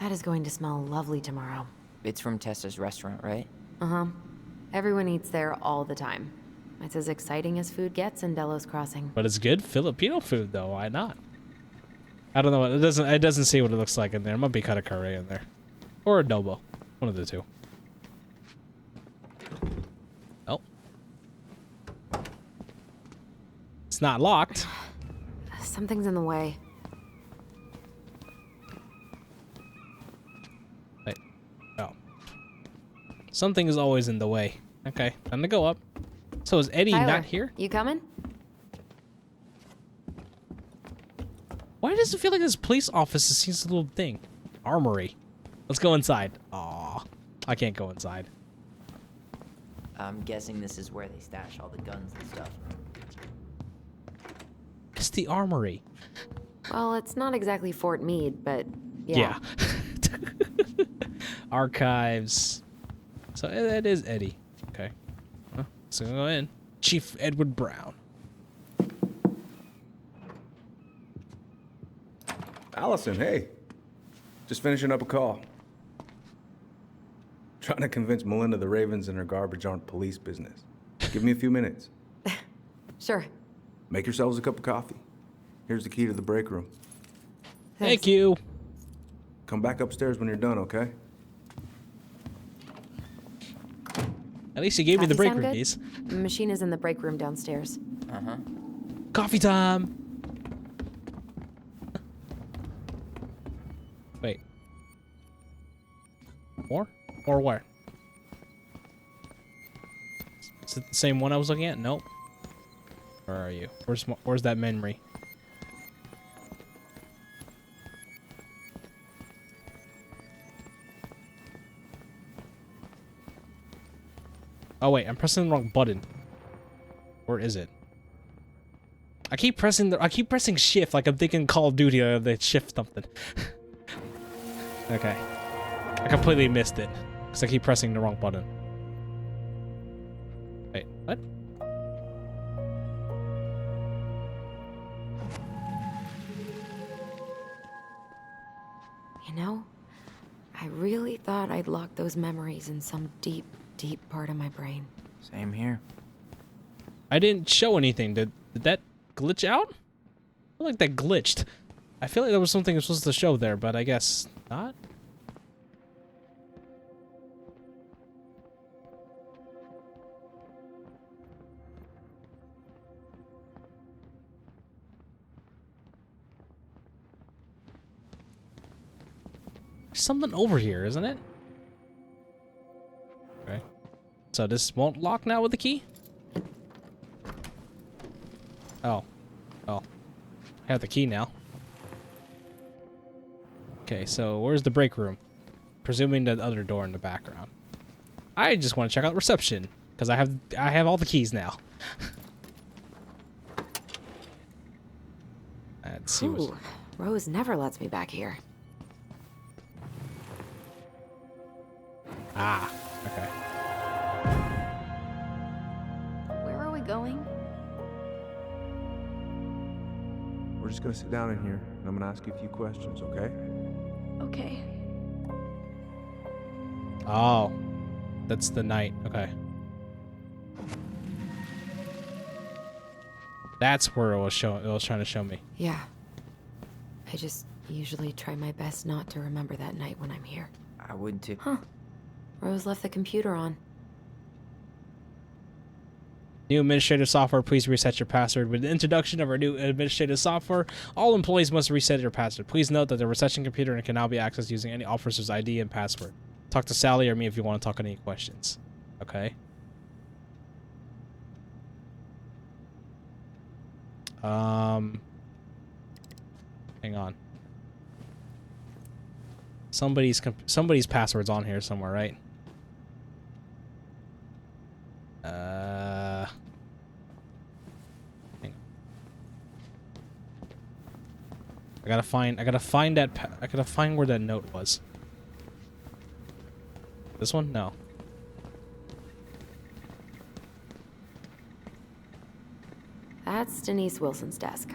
Speaker 4: That is going to smell lovely tomorrow.
Speaker 9: It's from Tessa's restaurant, right?
Speaker 4: Uh-huh. Everyone eats there all the time. It's as exciting as food gets in Delos Crossing.
Speaker 1: But it's good Filipino food though. Why not? I don't know. It doesn't see what it looks like in there. It might be kare kare in there, or adobo. One of the two. Oh, it's not locked.
Speaker 4: Something's in the way.
Speaker 1: Wait. Oh. Something is always in the way. Okay, time to go up. So is Eddie
Speaker 4: Tyler,
Speaker 1: not here?
Speaker 4: You coming?
Speaker 1: Why does it feel like this police office seems a little thing? Armory. Let's go inside. Aw, I can't go inside.
Speaker 9: I'm guessing this is where they stash all the guns and stuff.
Speaker 1: It's the armory.
Speaker 4: Well, it's not exactly Fort Meade, but yeah.
Speaker 1: Archives. So that is Eddie. Okay. Well, so go in. Chief Edward Brown.
Speaker 2: Alyson, hey. Just finishing up a call. Trying to convince Melinda the Ravens and her garbage aren't police business. Give me a few minutes.
Speaker 4: Sure.
Speaker 2: Make yourselves a cup of coffee. Here's the key to the break room.
Speaker 1: Thank you.
Speaker 2: Come back upstairs when you're done, okay?
Speaker 1: At least you gave me the
Speaker 4: Coffee
Speaker 1: break
Speaker 4: sound
Speaker 1: room
Speaker 4: good?
Speaker 1: keys.
Speaker 4: The machine is in the break room downstairs.
Speaker 5: Uh-huh.
Speaker 1: Coffee time! Wait. More? Or where? Is it the same one I was looking at? Nope. Where are you? Where's that memory? Oh wait, I'm pressing the wrong button. Or is it? I keep pressing shift like I'm thinking Call of Duty or they shift something. Okay. I completely missed it. Because I keep pressing the wrong button. Wait, what?
Speaker 4: You know, I really thought I'd locked those memories in some deep, deep part of my brain.
Speaker 5: Same here.
Speaker 1: I didn't show anything. Did that glitch out? I feel like that glitched. I feel like there was something I was supposed to show there, but I guess not. There's something over here, isn't it? Okay. So this won't lock now with the key? Oh. Oh. I have the key now. Okay, so where's the break room? Presuming the other door in the background. I just want to check out reception because I have all the keys now. Let's see
Speaker 4: Ooh, Rose never lets me back here.
Speaker 1: Ah, okay.
Speaker 7: Where are we going?
Speaker 2: We're just gonna sit down in here, and I'm gonna ask you a few questions, okay?
Speaker 7: Okay.
Speaker 1: Oh, that's the night. Okay. That's where it was showing. It was trying to show me.
Speaker 4: Yeah. I just usually try my best not to remember that night when I'm here.
Speaker 5: I would too.
Speaker 4: Huh. Rose left the computer on.
Speaker 1: New administrative software, please reset your password. With the introduction of our new administrative software, all employees must reset their password. Please note that the reception computer can now be accessed using any officer's ID and password. Talk to Sally or me if you want to talk any questions. Okay. Hang on. Somebody's password's on here somewhere, right? Hang on. I gotta find where that note was. This one? No.
Speaker 4: That's Denise Wilson's desk.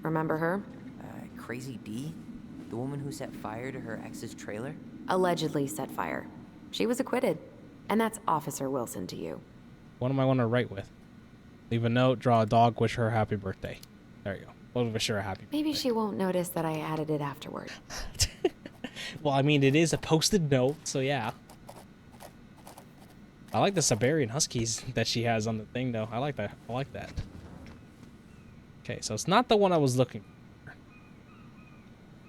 Speaker 4: Remember her?
Speaker 5: Crazy D? The woman who set fire to her ex's trailer?
Speaker 4: Allegedly set fire. She was acquitted. And that's Officer Wilson to you.
Speaker 1: What am I want to write with? Leave a note, draw a dog, wish her a happy birthday. There you go. We'll wish her a happy birthday.
Speaker 4: Maybe she won't notice that I added it afterward.
Speaker 1: Well, I mean, it is a posted note, so yeah. I like the Siberian Huskies that she has on the thing, though. I like that. I like that. Okay, so it's not the one I was looking for.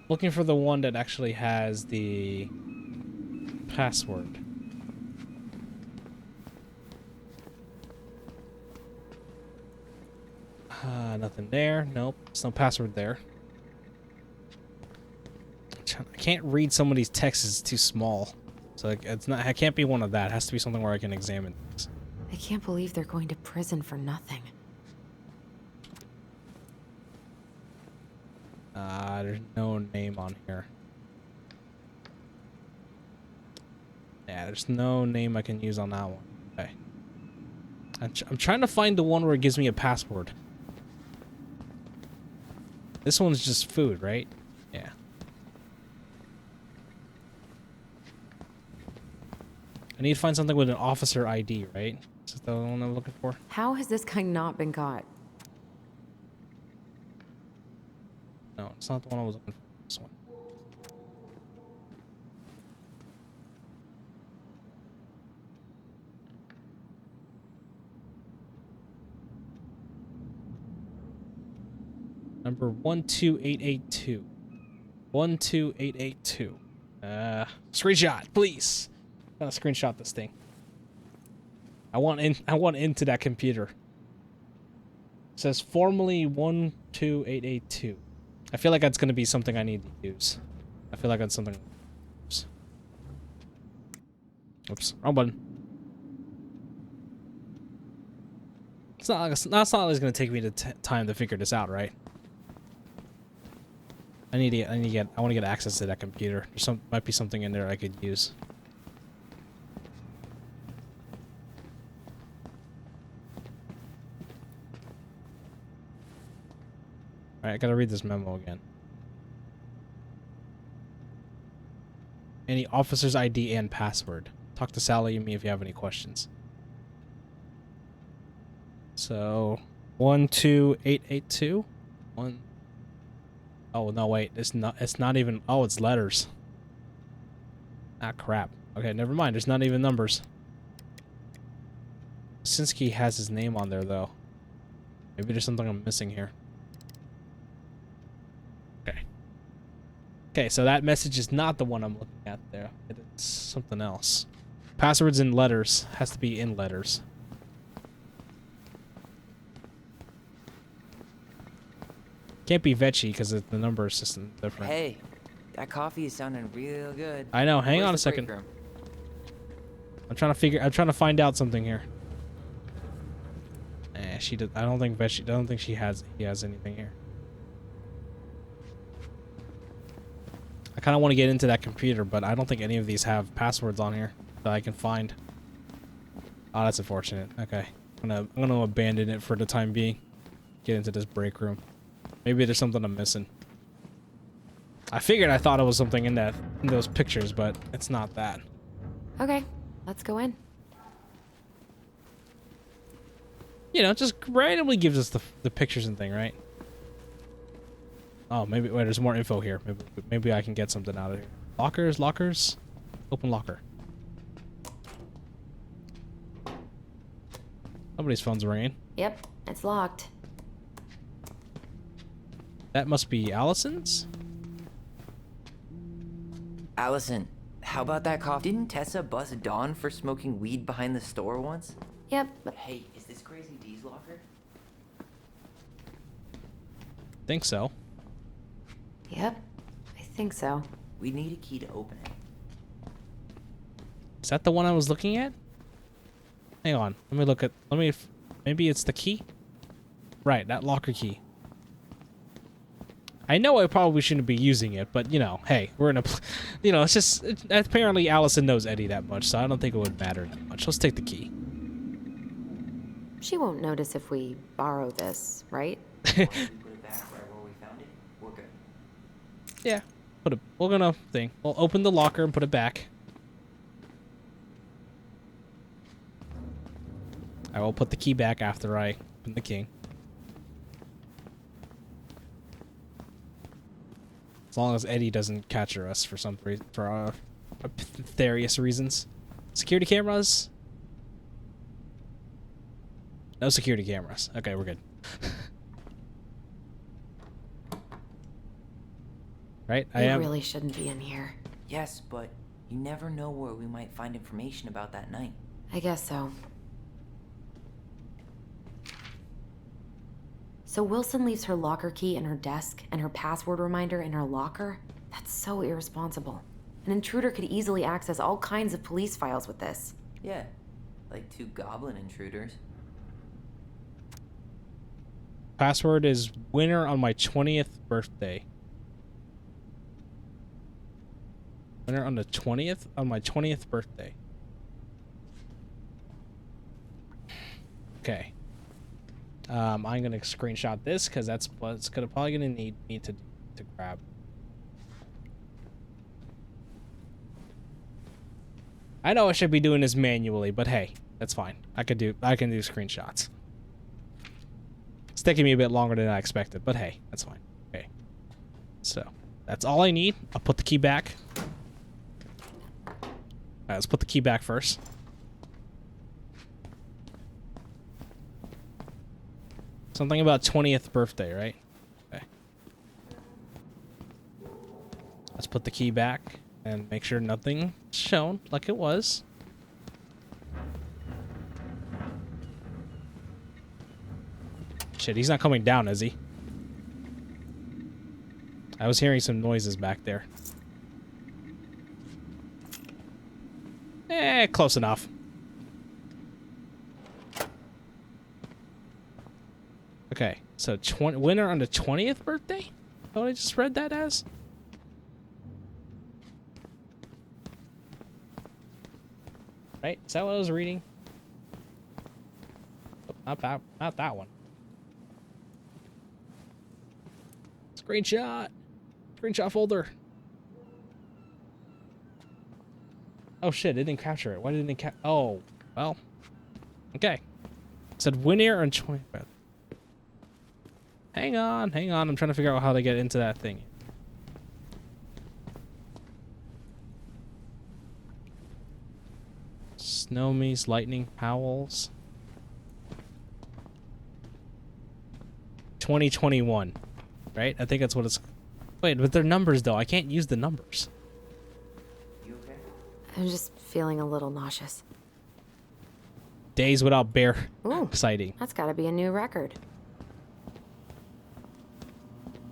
Speaker 1: Looking for the one that actually has the password. Nothing there. Nope. There's no password there. I can't read some of these texts. It's too small. So it's not. It can't be one of that. It has to be something where I can examine things.
Speaker 4: I can't believe they're going to prison for nothing.
Speaker 1: There's no name on here. Yeah, there's no name I can use on that one. Okay. I'm trying to find the one where it gives me a password. This one's just food, right? Yeah. I need to find something with an officer ID, right? Is that the one I'm looking for?
Speaker 4: How has this guy not been caught?
Speaker 1: No, it's not the one I was looking for. This one. Number 12882. 12882. Screenshot, please. Gotta screenshot this thing. I want into that computer. It says formally 12882. I feel like that's gonna be something I need to use. I feel like that's something. Oops, wrong button. It's not always gonna take me the time to figure this out, right? I want to get access to that computer. Might be something in there I could use. All right, I gotta read this memo again. Any officer's ID and password. Talk to Sally and me if you have any questions. So 12882. Oh no, wait. It's not even. Oh, it's letters. Ah, crap. Okay, never mind. There's not even numbers. Sinski has his name on there though. Maybe there's something I'm missing here. Okay, so that message is not the one I'm looking at there. It's something else. Passwords in letters. Has to be in letters. Can't be Vecchi because the number is just different.
Speaker 9: Hey, that coffee is sounding real good.
Speaker 1: I know. Hang on a
Speaker 9: Where's the break
Speaker 1: second.
Speaker 9: room?
Speaker 1: I'm trying to find out something here. She did. I don't think Vecchi. I don't think he has anything here. I kind of want to get into that computer, but I don't think any of these have passwords on here that I can find. Oh, that's unfortunate. Okay, I'm gonna abandon it for the time being. Get into this break room. Maybe there's something I'm missing. I thought it was something in those pictures, but it's not that.
Speaker 4: Okay, let's go in.
Speaker 1: You know, just randomly gives us the pictures and thing, right? Oh, maybe wait. There's more info here. Maybe I can get something out of here. Lockers. Open locker. Somebody's phone's ringing.
Speaker 4: Yep, it's locked.
Speaker 1: That must be Alyson's.
Speaker 9: Alyson, how about that coffee? Didn't Tessa bust Dawn for smoking weed behind the store once?
Speaker 4: Yep, but
Speaker 9: Hey, is this Crazy D's locker?
Speaker 1: Think so.
Speaker 4: Yep, I think so.
Speaker 9: We need a key to open it.
Speaker 1: Is that the one I was looking at? Hang on. Let me look at. Maybe it's the key. Right, that locker key. I know I probably shouldn't be using it, but you know, hey, we're in a, you know, it's just apparently Alyson knows Eddie that much, so I don't think it would matter that much. Let's take the key.
Speaker 4: She won't notice if we borrow this, right?
Speaker 9: Put it back right where we found it. We're good.
Speaker 1: Yeah, we'll open the locker and put it back. I will put the key back after I open the key. As long as Eddie doesn't capture us for some reason, for various reasons. Security cameras? No security cameras. Okay, we're good. Right?
Speaker 4: We really shouldn't be in here.
Speaker 9: Yes, but you never know where we might find information about that night.
Speaker 4: I guess so. So Wilson leaves her locker key in her desk and her password reminder in her locker? That's so irresponsible. An intruder could easily access all kinds of police files with this.
Speaker 9: Yeah, like 2 goblin intruders.
Speaker 1: Password is winner on my 20th birthday. Winner on the 20th? On my 20th birthday. Okay. I'm gonna screenshot this because that's what's probably gonna need me to grab. I know I should be doing this manually, but hey, that's fine. I can do screenshots. It's taking me a bit longer than I expected, but hey, that's fine. Okay. So that's all I need. I'll put the key back. Alright, let's put the key back first. Something about 20th birthday, right? Okay. put the key back and make sure nothing's shown like it was. Shit, he's not coming down, is he? I was hearing some noises back there. Close enough. Okay, so winner on the 20th birthday? What I just read that as? Right? Is that what I was reading? Oh, not that one. Screenshot. Screenshot folder. Oh shit, it didn't capture it. Why didn't it Oh, well. Okay. It said winner on 20th birthday. Hang on. I'm trying to figure out how to get into that thing. Snowmies, lightning, howls. 2021. Right? I think that's what it's... Wait, but they're numbers, though. I can't use the numbers.
Speaker 4: You okay? I'm just feeling a little nauseous.
Speaker 1: Days without bear.
Speaker 4: Ooh,
Speaker 1: exciting.
Speaker 4: That's gotta be a new record.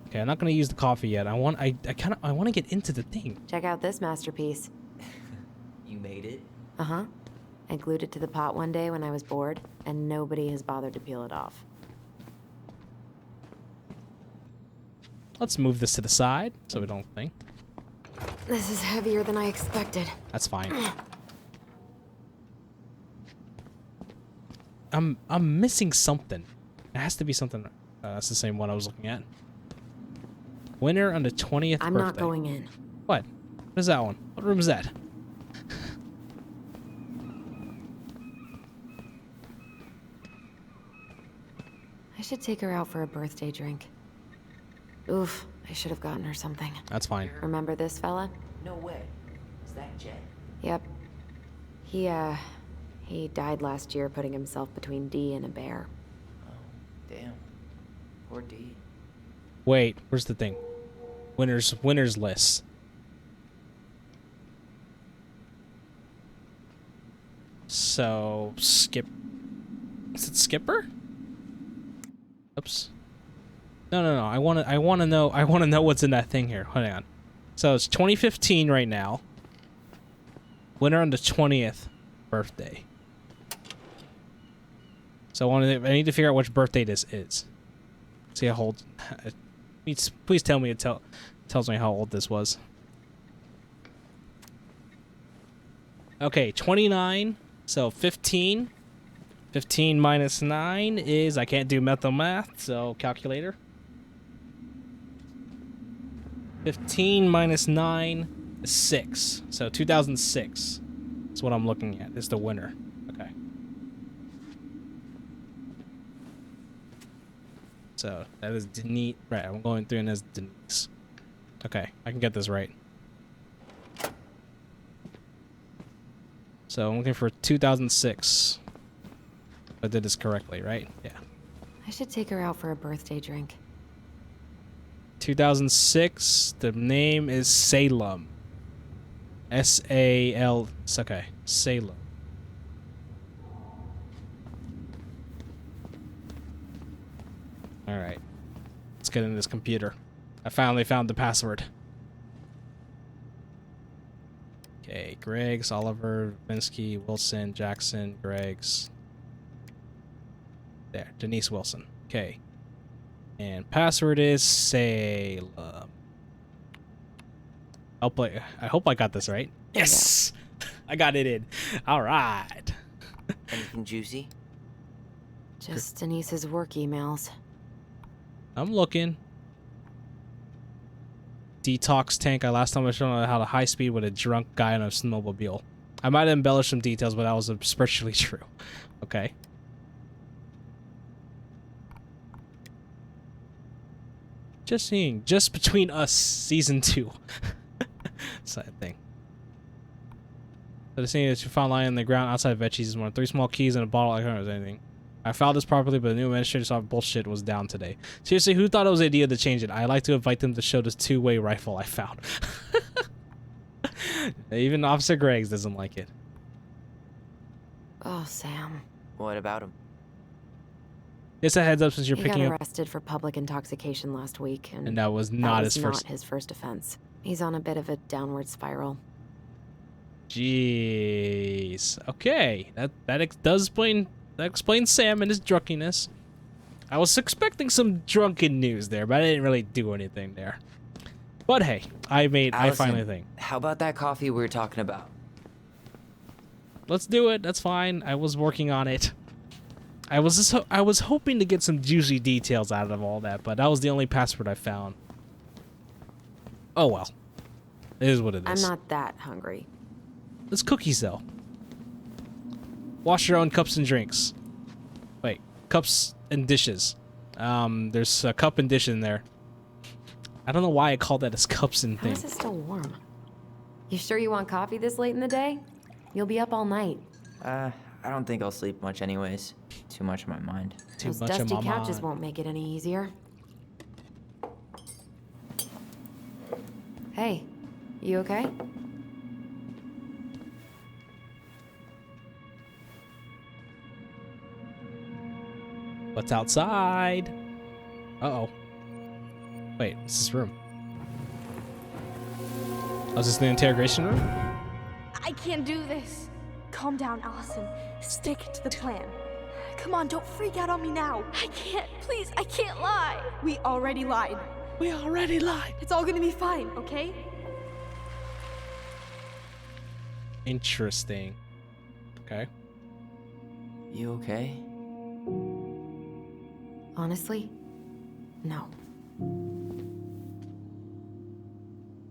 Speaker 1: Okay, I'm not gonna use the coffee yet. I want to get into the thing.
Speaker 4: Check out this masterpiece.
Speaker 9: You made it?
Speaker 4: Uh-huh. I glued it to the pot one day when I was bored, and nobody has bothered to peel it off.
Speaker 1: Let's move this to the side so we don't think.
Speaker 4: This is heavier than I expected.
Speaker 1: That's fine. I'm missing something. It has to be something. That's the same one I was looking at. Winner on the 20th
Speaker 4: I'm
Speaker 1: birthday.
Speaker 4: not going in.
Speaker 1: What? What is that one? What room is that?
Speaker 4: I should take her out for a birthday drink. Oof, I should have gotten her something.
Speaker 1: That's fine.
Speaker 4: Remember this fella?
Speaker 9: No way. Is that Jet?
Speaker 4: Yep. He died last year putting himself between D and a bear.
Speaker 9: Oh, damn. Poor D.
Speaker 1: Wait, where's the thing? Winners list. So skip. Is it Skipper? Oops. No. I want to know what's in that thing here. Hold on. So it's 2015 right now. Winner on the 20th birthday. So I need to figure out which birthday this is. See how old. Please tell me it tells me how old this was. Okay, 29. So 15. 15 minus 9 is, I can't do mental math, so calculator. 15 minus 9 is 6. So 2006 is what I'm looking at. Is the winner. Okay. So that is Denise. Right, I'm going through and as Denise. Okay, I can get this right. So I'm looking for 2006. I did this correctly, right? Yeah.
Speaker 4: I should take her out for a birthday drink.
Speaker 1: 2006. The name is Salem. S-A-L. It's okay. Salem. All right. Let's get in this computer. I finally found the password. Okay, Greg's, Oliver, Vinsky, Wilson, Jackson, Greg's. There, Denise Wilson. Okay. And password is Salem. I hope I got this right. Yes! I got it in. All right.
Speaker 9: Anything juicy?
Speaker 4: Just Denise's work emails.
Speaker 1: I'm looking. Detox tank. Last time I showed how to high speed with a drunk guy on a snowmobile. I might have embellished some details, but that was especially true. Okay. Just seeing. Just between us, season 2. Side thing. So the scene that you found lying on the ground outside Veggies is one of 3 small keys and a bottle. I don't know if there's anything. I filed this properly, but the new administrator saw bullshit was down today. Seriously, who thought it was an idea to change it? I'd like to invite them to show this 2-way rifle I found. Even Officer Greggs doesn't like it.
Speaker 4: Oh, Sam.
Speaker 9: What about him?
Speaker 1: Just a heads up since you're
Speaker 4: He
Speaker 1: picking
Speaker 4: got
Speaker 1: up.
Speaker 4: arrested for public intoxication last week,
Speaker 1: And that was not his first.
Speaker 4: Not his first offense. He's on a bit of a downward spiral.
Speaker 1: Jeez. Okay, does explain Sam and his drunkenness. I was expecting some drunken news there, but I didn't really do anything there. But hey, I finally think.
Speaker 5: How about that coffee we were talking about?
Speaker 1: Let's do it. That's fine. I was working on it. I was hoping to get some juicy details out of all that, but that was the only password I found. Oh well. It is what it is.
Speaker 4: I'm not that hungry.
Speaker 1: It's cookies though. Wash your own cups and drinks. Wait, cups and dishes. There's a cup and dish in there. I don't know why I called that as cups and
Speaker 4: How
Speaker 1: things.
Speaker 4: is it still warm? You sure you want coffee this late in the day? You'll be up all night.
Speaker 5: I don't think I'll sleep much anyways. Too much on my mind.
Speaker 1: Too
Speaker 4: Those
Speaker 1: much on
Speaker 4: dusty
Speaker 1: my
Speaker 4: couches
Speaker 1: mind.
Speaker 4: won't make it any easier. Hey, you okay?
Speaker 1: What's outside? Uh-oh. Wait, what's this room? Oh, is this the interrogation room?
Speaker 3: I can't do this. Calm down, Alyson. Stick to the plan. Come on, don't freak out on me now. I can't. Please, I can't lie. We already lied.
Speaker 1: We already lied.
Speaker 3: It's all gonna be fine, okay?
Speaker 1: Interesting. Okay.
Speaker 5: You okay?
Speaker 4: Honestly, no.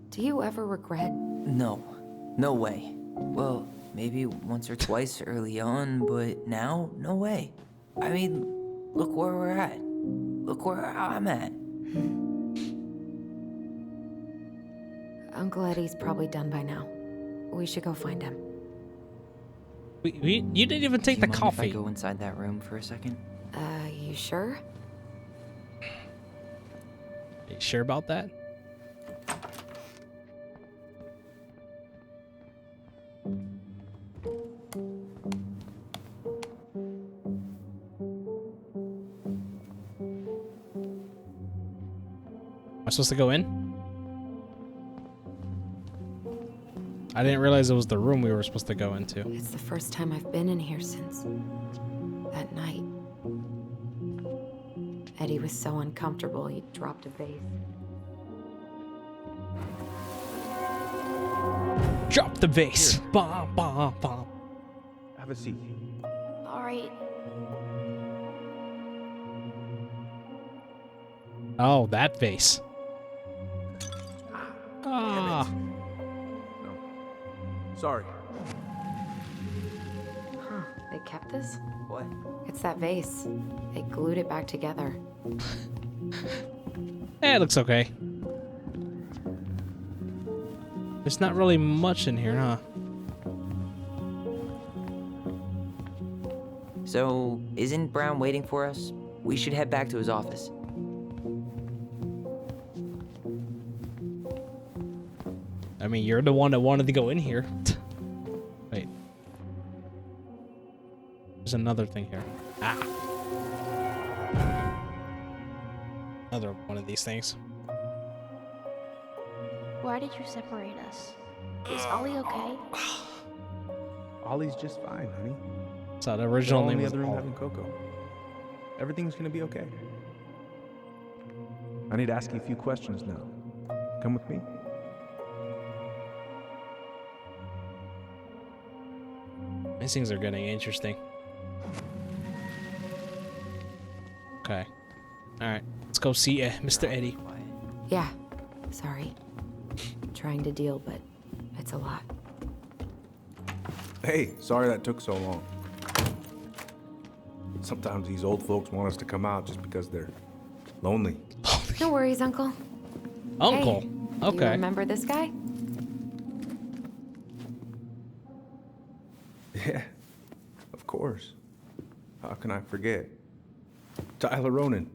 Speaker 4: Do you ever regret?
Speaker 5: No. No way. Well, maybe once or twice early on, but now, no way. I mean, look where we're at. Look where I'm at.
Speaker 4: Uncle Eddie's probably done by now. We should go find him.
Speaker 1: You didn't even take
Speaker 5: Do
Speaker 1: the
Speaker 5: you mind
Speaker 1: coffee.
Speaker 5: if I go inside that room for a second?
Speaker 4: You sure?
Speaker 1: You sure about that? Am I supposed to go in? I didn't realize it was the room we were supposed to go into.
Speaker 4: It's the first time I've been in here since that night. Eddie was so uncomfortable, he dropped a vase.
Speaker 1: Drop the vase. Bomb, bomb, bomb.
Speaker 2: Have a seat.
Speaker 3: All right.
Speaker 1: Oh, that vase. Ah.
Speaker 2: No. Sorry.
Speaker 4: Huh, they kept this?
Speaker 5: What?
Speaker 4: It's that vase. They glued it back together.
Speaker 1: It looks okay. There's not really much in here, huh?
Speaker 5: So, isn't Brown waiting for us? We should head back to his office.
Speaker 1: I mean, you're the one that wanted to go in here. Wait. There's another thing here. Ah. Another one of these things.
Speaker 7: Why did you separate us? Is Ollie okay?
Speaker 2: Ollie's just fine, honey.
Speaker 1: So the original
Speaker 2: They're all in
Speaker 1: name
Speaker 2: the
Speaker 1: was
Speaker 2: other room
Speaker 1: Ollie.
Speaker 2: having cocoa. Everything's gonna be okay. I need to ask you a few questions now. Come with me.
Speaker 1: These things are getting interesting. Okay. Alright. Let's go see Mr. Eddie.
Speaker 4: Yeah, sorry. Trying to deal, but it's a lot.
Speaker 2: Hey, sorry that took so long. Sometimes these old folks want us to come out just because they're lonely.
Speaker 4: No worries, Uncle.
Speaker 1: Uncle?
Speaker 4: Hey,
Speaker 1: Okay.
Speaker 4: You remember this guy?
Speaker 2: Yeah, of course. How can I forget? Tyler Ronan,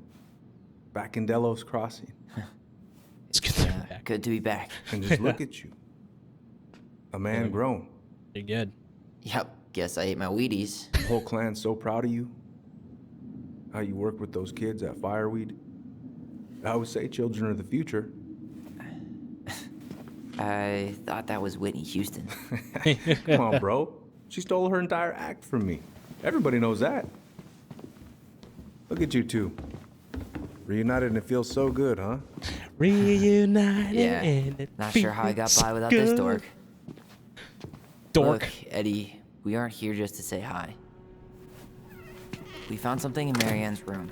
Speaker 2: back in Delos Crossing.
Speaker 1: It's good to be back.
Speaker 5: Good to be back.
Speaker 2: And just look at you. A man grown.
Speaker 1: You're good.
Speaker 5: Yep, guess I ate my Wheaties.
Speaker 2: The whole clan's so proud of you. How you work with those kids at Fireweed. I always say children are the future.
Speaker 5: I thought that was Whitney Houston.
Speaker 2: Come on, bro. She stole her entire act from me. Everybody knows that. Look at you two. Reunited and it feels so good, huh?
Speaker 1: Reunited
Speaker 5: Yeah,
Speaker 1: and it
Speaker 5: not sure how I got by without
Speaker 1: feels
Speaker 5: this
Speaker 1: good.
Speaker 5: dork.
Speaker 1: Dork.
Speaker 5: Look, Eddie, we aren't here just to say hi. We found something in Marianne's room.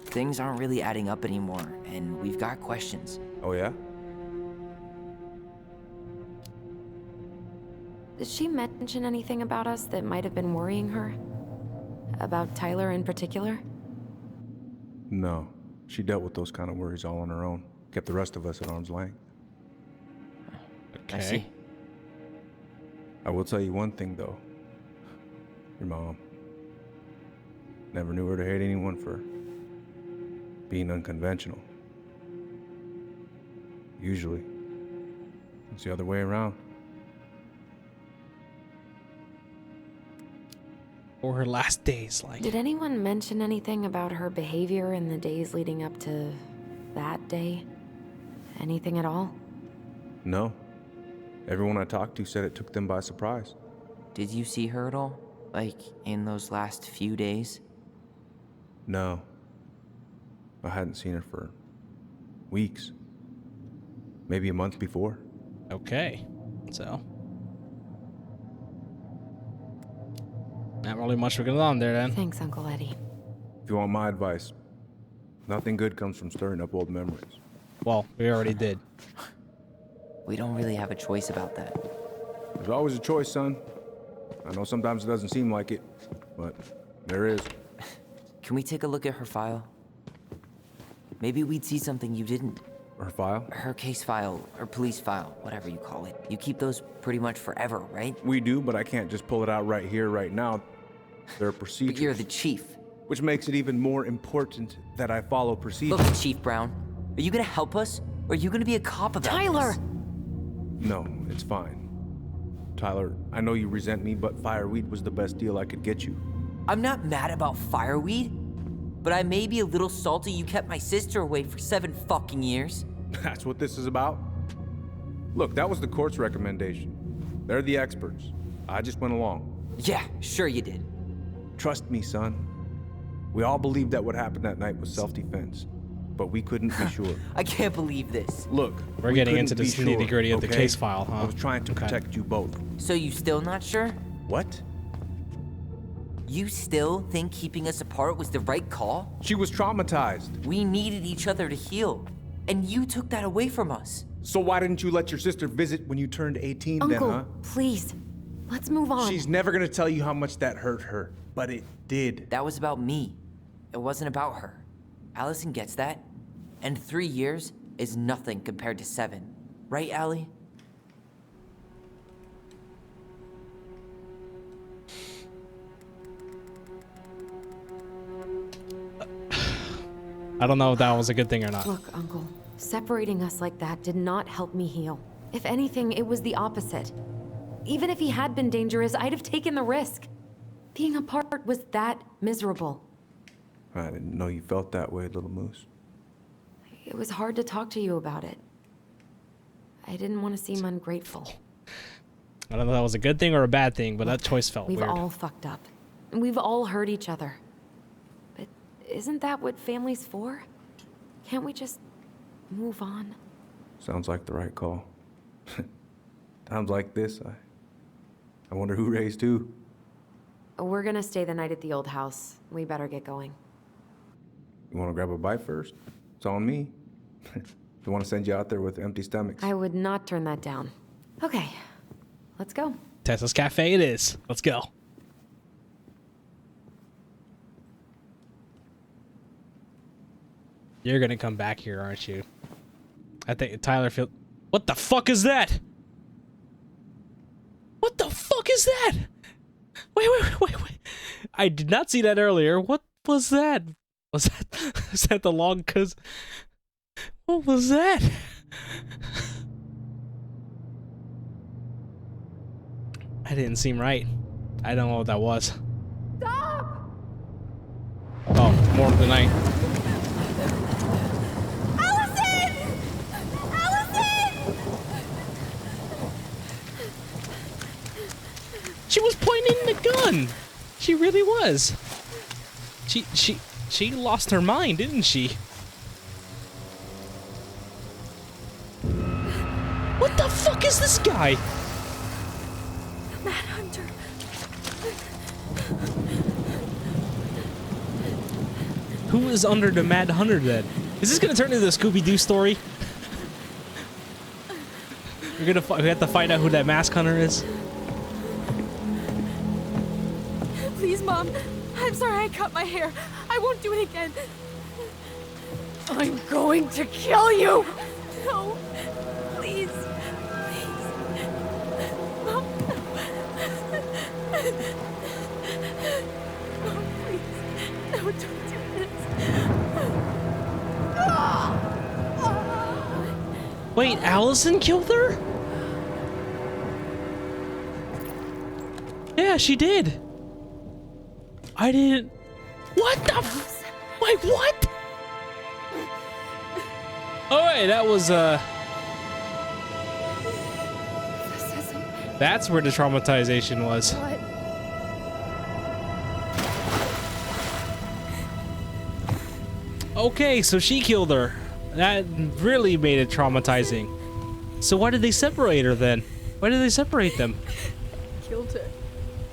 Speaker 5: Things aren't really adding up anymore, and we've got questions.
Speaker 2: Oh, yeah?
Speaker 4: Did she mention anything about us that might have been worrying her? About Tyler in particular?
Speaker 2: No. She dealt with those kind of worries all on her own. Kept the rest of us at arm's length.
Speaker 5: I see.
Speaker 2: I will tell you one thing, though. Your mom. Never knew her to hate anyone for being unconventional. Usually, it's the other way around.
Speaker 1: Or her last days, like.
Speaker 4: Did anyone mention anything about her behavior in the days leading up to that day? Anything at all?
Speaker 2: No. Everyone I talked to said it took them by surprise.
Speaker 5: Did you see her at all? Like, in those last few days?
Speaker 2: No. I hadn't seen her for weeks. Maybe a month before.
Speaker 1: Okay. So. Not really much going on there then.
Speaker 4: Thanks, Uncle Eddie.
Speaker 2: If you want my advice, nothing good comes from stirring up old memories.
Speaker 1: Well, we already did.
Speaker 5: We don't really have a choice about that.
Speaker 2: There's always a choice, son. I know sometimes it doesn't seem like it, but there is.
Speaker 5: Can we take a look at her file? Maybe we'd see something you didn't.
Speaker 2: Her file?
Speaker 5: Her case file, or police file, whatever you call it. You keep those pretty much forever, right?
Speaker 2: We do, but I can't just pull it out right here, right now. There are procedures.
Speaker 5: But you're the chief.
Speaker 2: Which makes it even more important that I follow procedures.
Speaker 5: Look, Chief Brown, are you gonna help us? Or are you gonna be a cop about
Speaker 4: Tyler!
Speaker 5: this?
Speaker 2: No, it's fine. Tyler, I know you resent me, but Fireweed was the best deal I could get you.
Speaker 5: I'm not mad about Fireweed, but I may be a little salty you kept my sister away for 7 fucking years.
Speaker 2: That's what this is about? Look, that was the court's recommendation. They're the experts. I just went along.
Speaker 5: Yeah, sure you did.
Speaker 2: Trust me, son. We all believed that what happened that night was self-defense, but we couldn't be sure.
Speaker 5: I can't believe this.
Speaker 2: Look,
Speaker 1: We're
Speaker 2: we
Speaker 1: getting
Speaker 2: couldn't
Speaker 1: into the
Speaker 2: be sure,
Speaker 1: nitty-gritty of the
Speaker 2: okay?
Speaker 1: case file, huh?
Speaker 2: I was trying to protect you both.
Speaker 5: So you still not sure?
Speaker 2: What?
Speaker 5: You still think keeping us apart was the right call?
Speaker 2: She was traumatized.
Speaker 5: We needed each other to heal, and you took that away from us.
Speaker 2: So why didn't you let your sister visit when you turned 18
Speaker 4: Uncle,
Speaker 2: then, huh?
Speaker 4: please. Let's move on.
Speaker 2: She's never gonna tell you how much that hurt her, but it did.
Speaker 5: That was about me. It wasn't about her. Alyson gets that. And 3 years is nothing compared to 7. Right, Allie?
Speaker 1: I don't know if that was a good thing or not.
Speaker 4: Look, Uncle, separating us like that did not help me heal. If anything, it was the opposite. Even if he had been dangerous, I'd have taken the risk. Being apart was that miserable.
Speaker 2: I didn't know you felt that way, little moose.
Speaker 4: It was hard to talk to you about it. I didn't want to seem ungrateful.
Speaker 1: I don't know if that was a good thing or a bad thing, but that choice felt
Speaker 4: We've
Speaker 1: weird.
Speaker 4: all fucked up. And we've all hurt each other. But isn't that what family's for? Can't we just move on?
Speaker 2: Sounds like the right call. Times like this, I wonder who raised who.
Speaker 4: We're gonna stay the night at the old house. We better get going.
Speaker 2: You want to grab a bite first? It's on me. Don't want to send you out there with empty stomachs.
Speaker 4: I would not turn that down. Okay, let's go.
Speaker 1: Tesla's Cafe it is. Let's go. You're gonna come back here, aren't you? I think Tyler feel. What the fuck is that? What the fuck is that? Wait. I did not see that earlier. What was that? Was that the log? Cause what was that? That didn't seem right. I don't know what that was.
Speaker 3: Stop!
Speaker 1: Oh, more of the night.
Speaker 3: Alyson! Alyson!
Speaker 1: She was pointing the gun. She really was. She lost her mind, didn't she? What the fuck is this guy?
Speaker 3: The Mad Hunter.
Speaker 1: Who is under the Mad Hunter then? Is this gonna turn into the Scooby-Doo story? We have to find out who that mask hunter is.
Speaker 3: Please, Mom. I'm sorry I cut my hair. I won't do it again. I'm going to kill you! No. Please. Please. Mom. Mom, please. No, don't do this.
Speaker 1: Wait, Alyson killed her? Yeah, she did. I didn't. What the f? Wait, what? Alright, that was, That's where the traumatization was.
Speaker 3: What?
Speaker 1: Okay, so she killed her. That really made it traumatizing. So why did they separate her then? Why did they separate them?
Speaker 3: I killed her.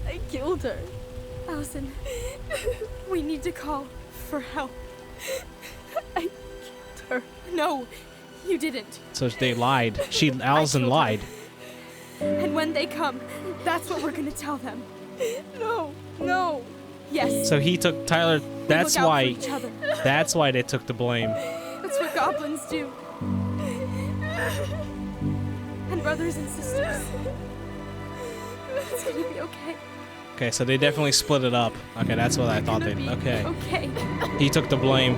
Speaker 3: I killed her. Alyson, we need to call for help. I killed her. No, you didn't.
Speaker 1: So they lied. Alyson lied.
Speaker 3: And when they come, that's what we're gonna tell them. No, no. Yes.
Speaker 1: So he took Tyler. That's
Speaker 3: look out
Speaker 1: why.
Speaker 3: for each other.
Speaker 1: That's why they took the blame.
Speaker 3: That's what goblins do. And brothers and sisters. It's gonna be okay.
Speaker 1: Okay, so they definitely split it up. Okay, that's what I thought they. Okay.
Speaker 3: Okay.
Speaker 1: He took the blame.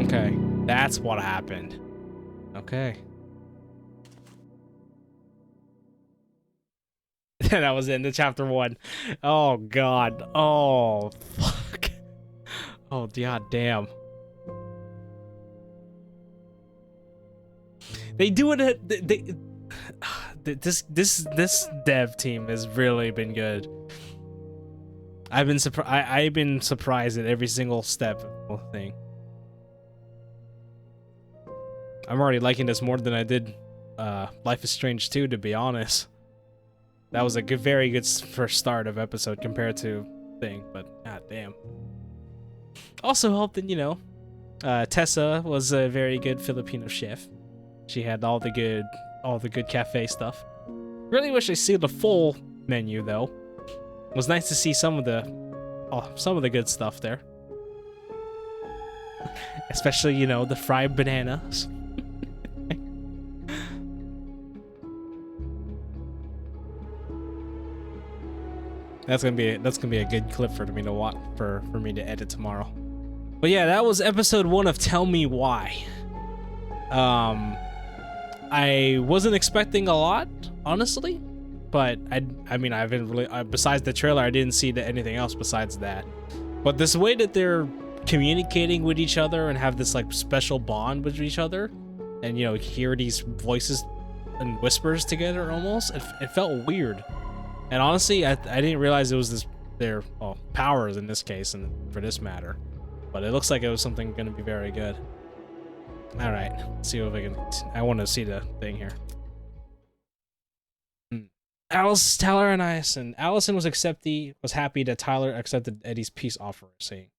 Speaker 1: Okay, that's what happened. Okay. That was the end of chapter 1. Oh god. Oh fuck. Oh god damn. They do it at this dev team has really been good. I've been surprised at every single step of the thing. I'm already liking this more than I did Life is Strange 2, to be honest. That was a good, very good first start of episode compared to thing, but god damn. Also helped that, you know, Tessa was a very good Filipino chef. She had all the good cafe stuff. Really wish I see the full menu though. It was nice to see some of the good stuff there. Especially, you know, the fried bananas. That's gonna be a good clip for me to watch for me to edit tomorrow. But yeah, that was episode 1 of Tell Me Why. I wasn't expecting a lot, honestly, but I mean I haven't really besides the trailer I didn't see anything else besides that. But this way that they're communicating with each other and have this like special bond with each other, and you know hear these voices and whispers together almost, it felt weird. And honestly, I didn't realize it was their powers in this case and for this matter. But it looks like it was something going to be very good. All right, let's see if I can. I want to see the thing here. Tyler and Alyson was happy that Tyler accepted Eddie's peace offer, saying,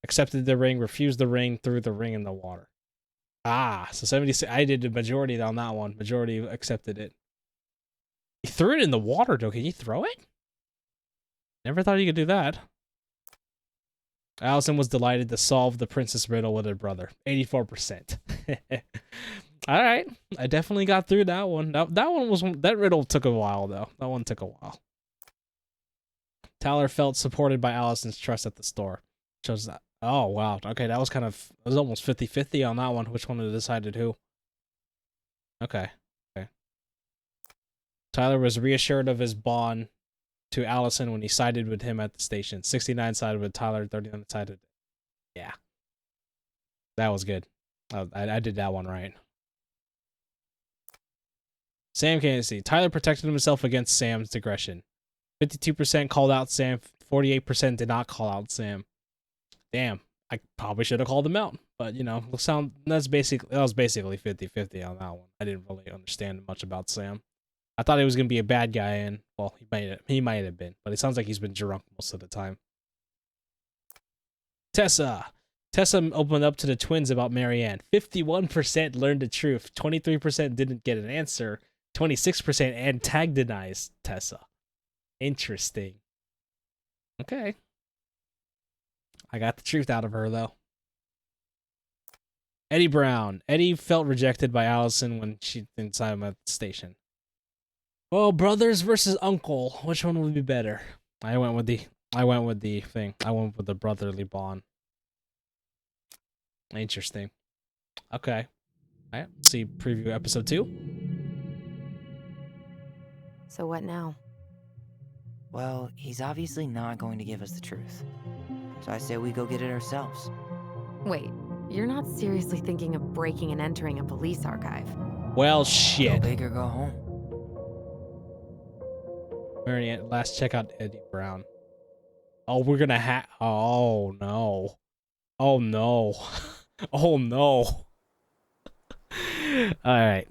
Speaker 1: accepted the ring, refused the ring, threw the ring in the water. Ah, so 76. I did the majority on that one. Majority accepted it. He threw it in the water, though. Can you throw it? Never thought you could do that. Alyson was delighted to solve the princess riddle with her brother. 84%. All right, I definitely got through that one. That riddle took a while, though. That one took a while. Tyler felt supported by Allison's trust at the store. Shows that. Oh, wow. Okay, that was kind of... It was almost 50-50 on that one. Which one decided who? Okay. Okay. Tyler was reassured of his bond to Alyson when he sided with him at the station. 69 sided with Tyler, 39 sided. Yeah. That was good. I did that one right. Sam can't see. Tyler protected himself against Sam's aggression. 52% called out Sam. 48% did not call out Sam. Damn. I probably should have called him out. But, you know, that was basically 50-50 on that one. I didn't really understand much about Sam. I thought he was going to be a bad guy, and, well, he might have been. But it sounds like he's been drunk most of the time. Tessa opened up to the twins about Marianne. 51% learned the truth. 23% didn't get an answer. 26% antagonized Tessa. Interesting. Okay. I got the truth out of her, though. Eddie Brown. Eddie felt rejected by Alyson when she didn't sign him at the station. Well, brothers versus uncle. Which one would be better? I went with the thing. I went with the brotherly bond. Interesting. Okay. All right. See preview episode 2.
Speaker 4: So what now?
Speaker 9: Well, he's obviously not going to give us the truth. So I say we go get it ourselves.
Speaker 4: Wait, you're not seriously thinking of breaking and entering a police archive?
Speaker 1: Well, shit.
Speaker 9: Go big or go home.
Speaker 1: Marianne, last check out Eddie Brown. Oh, we're gonna oh no. Oh no. Oh no. Alright.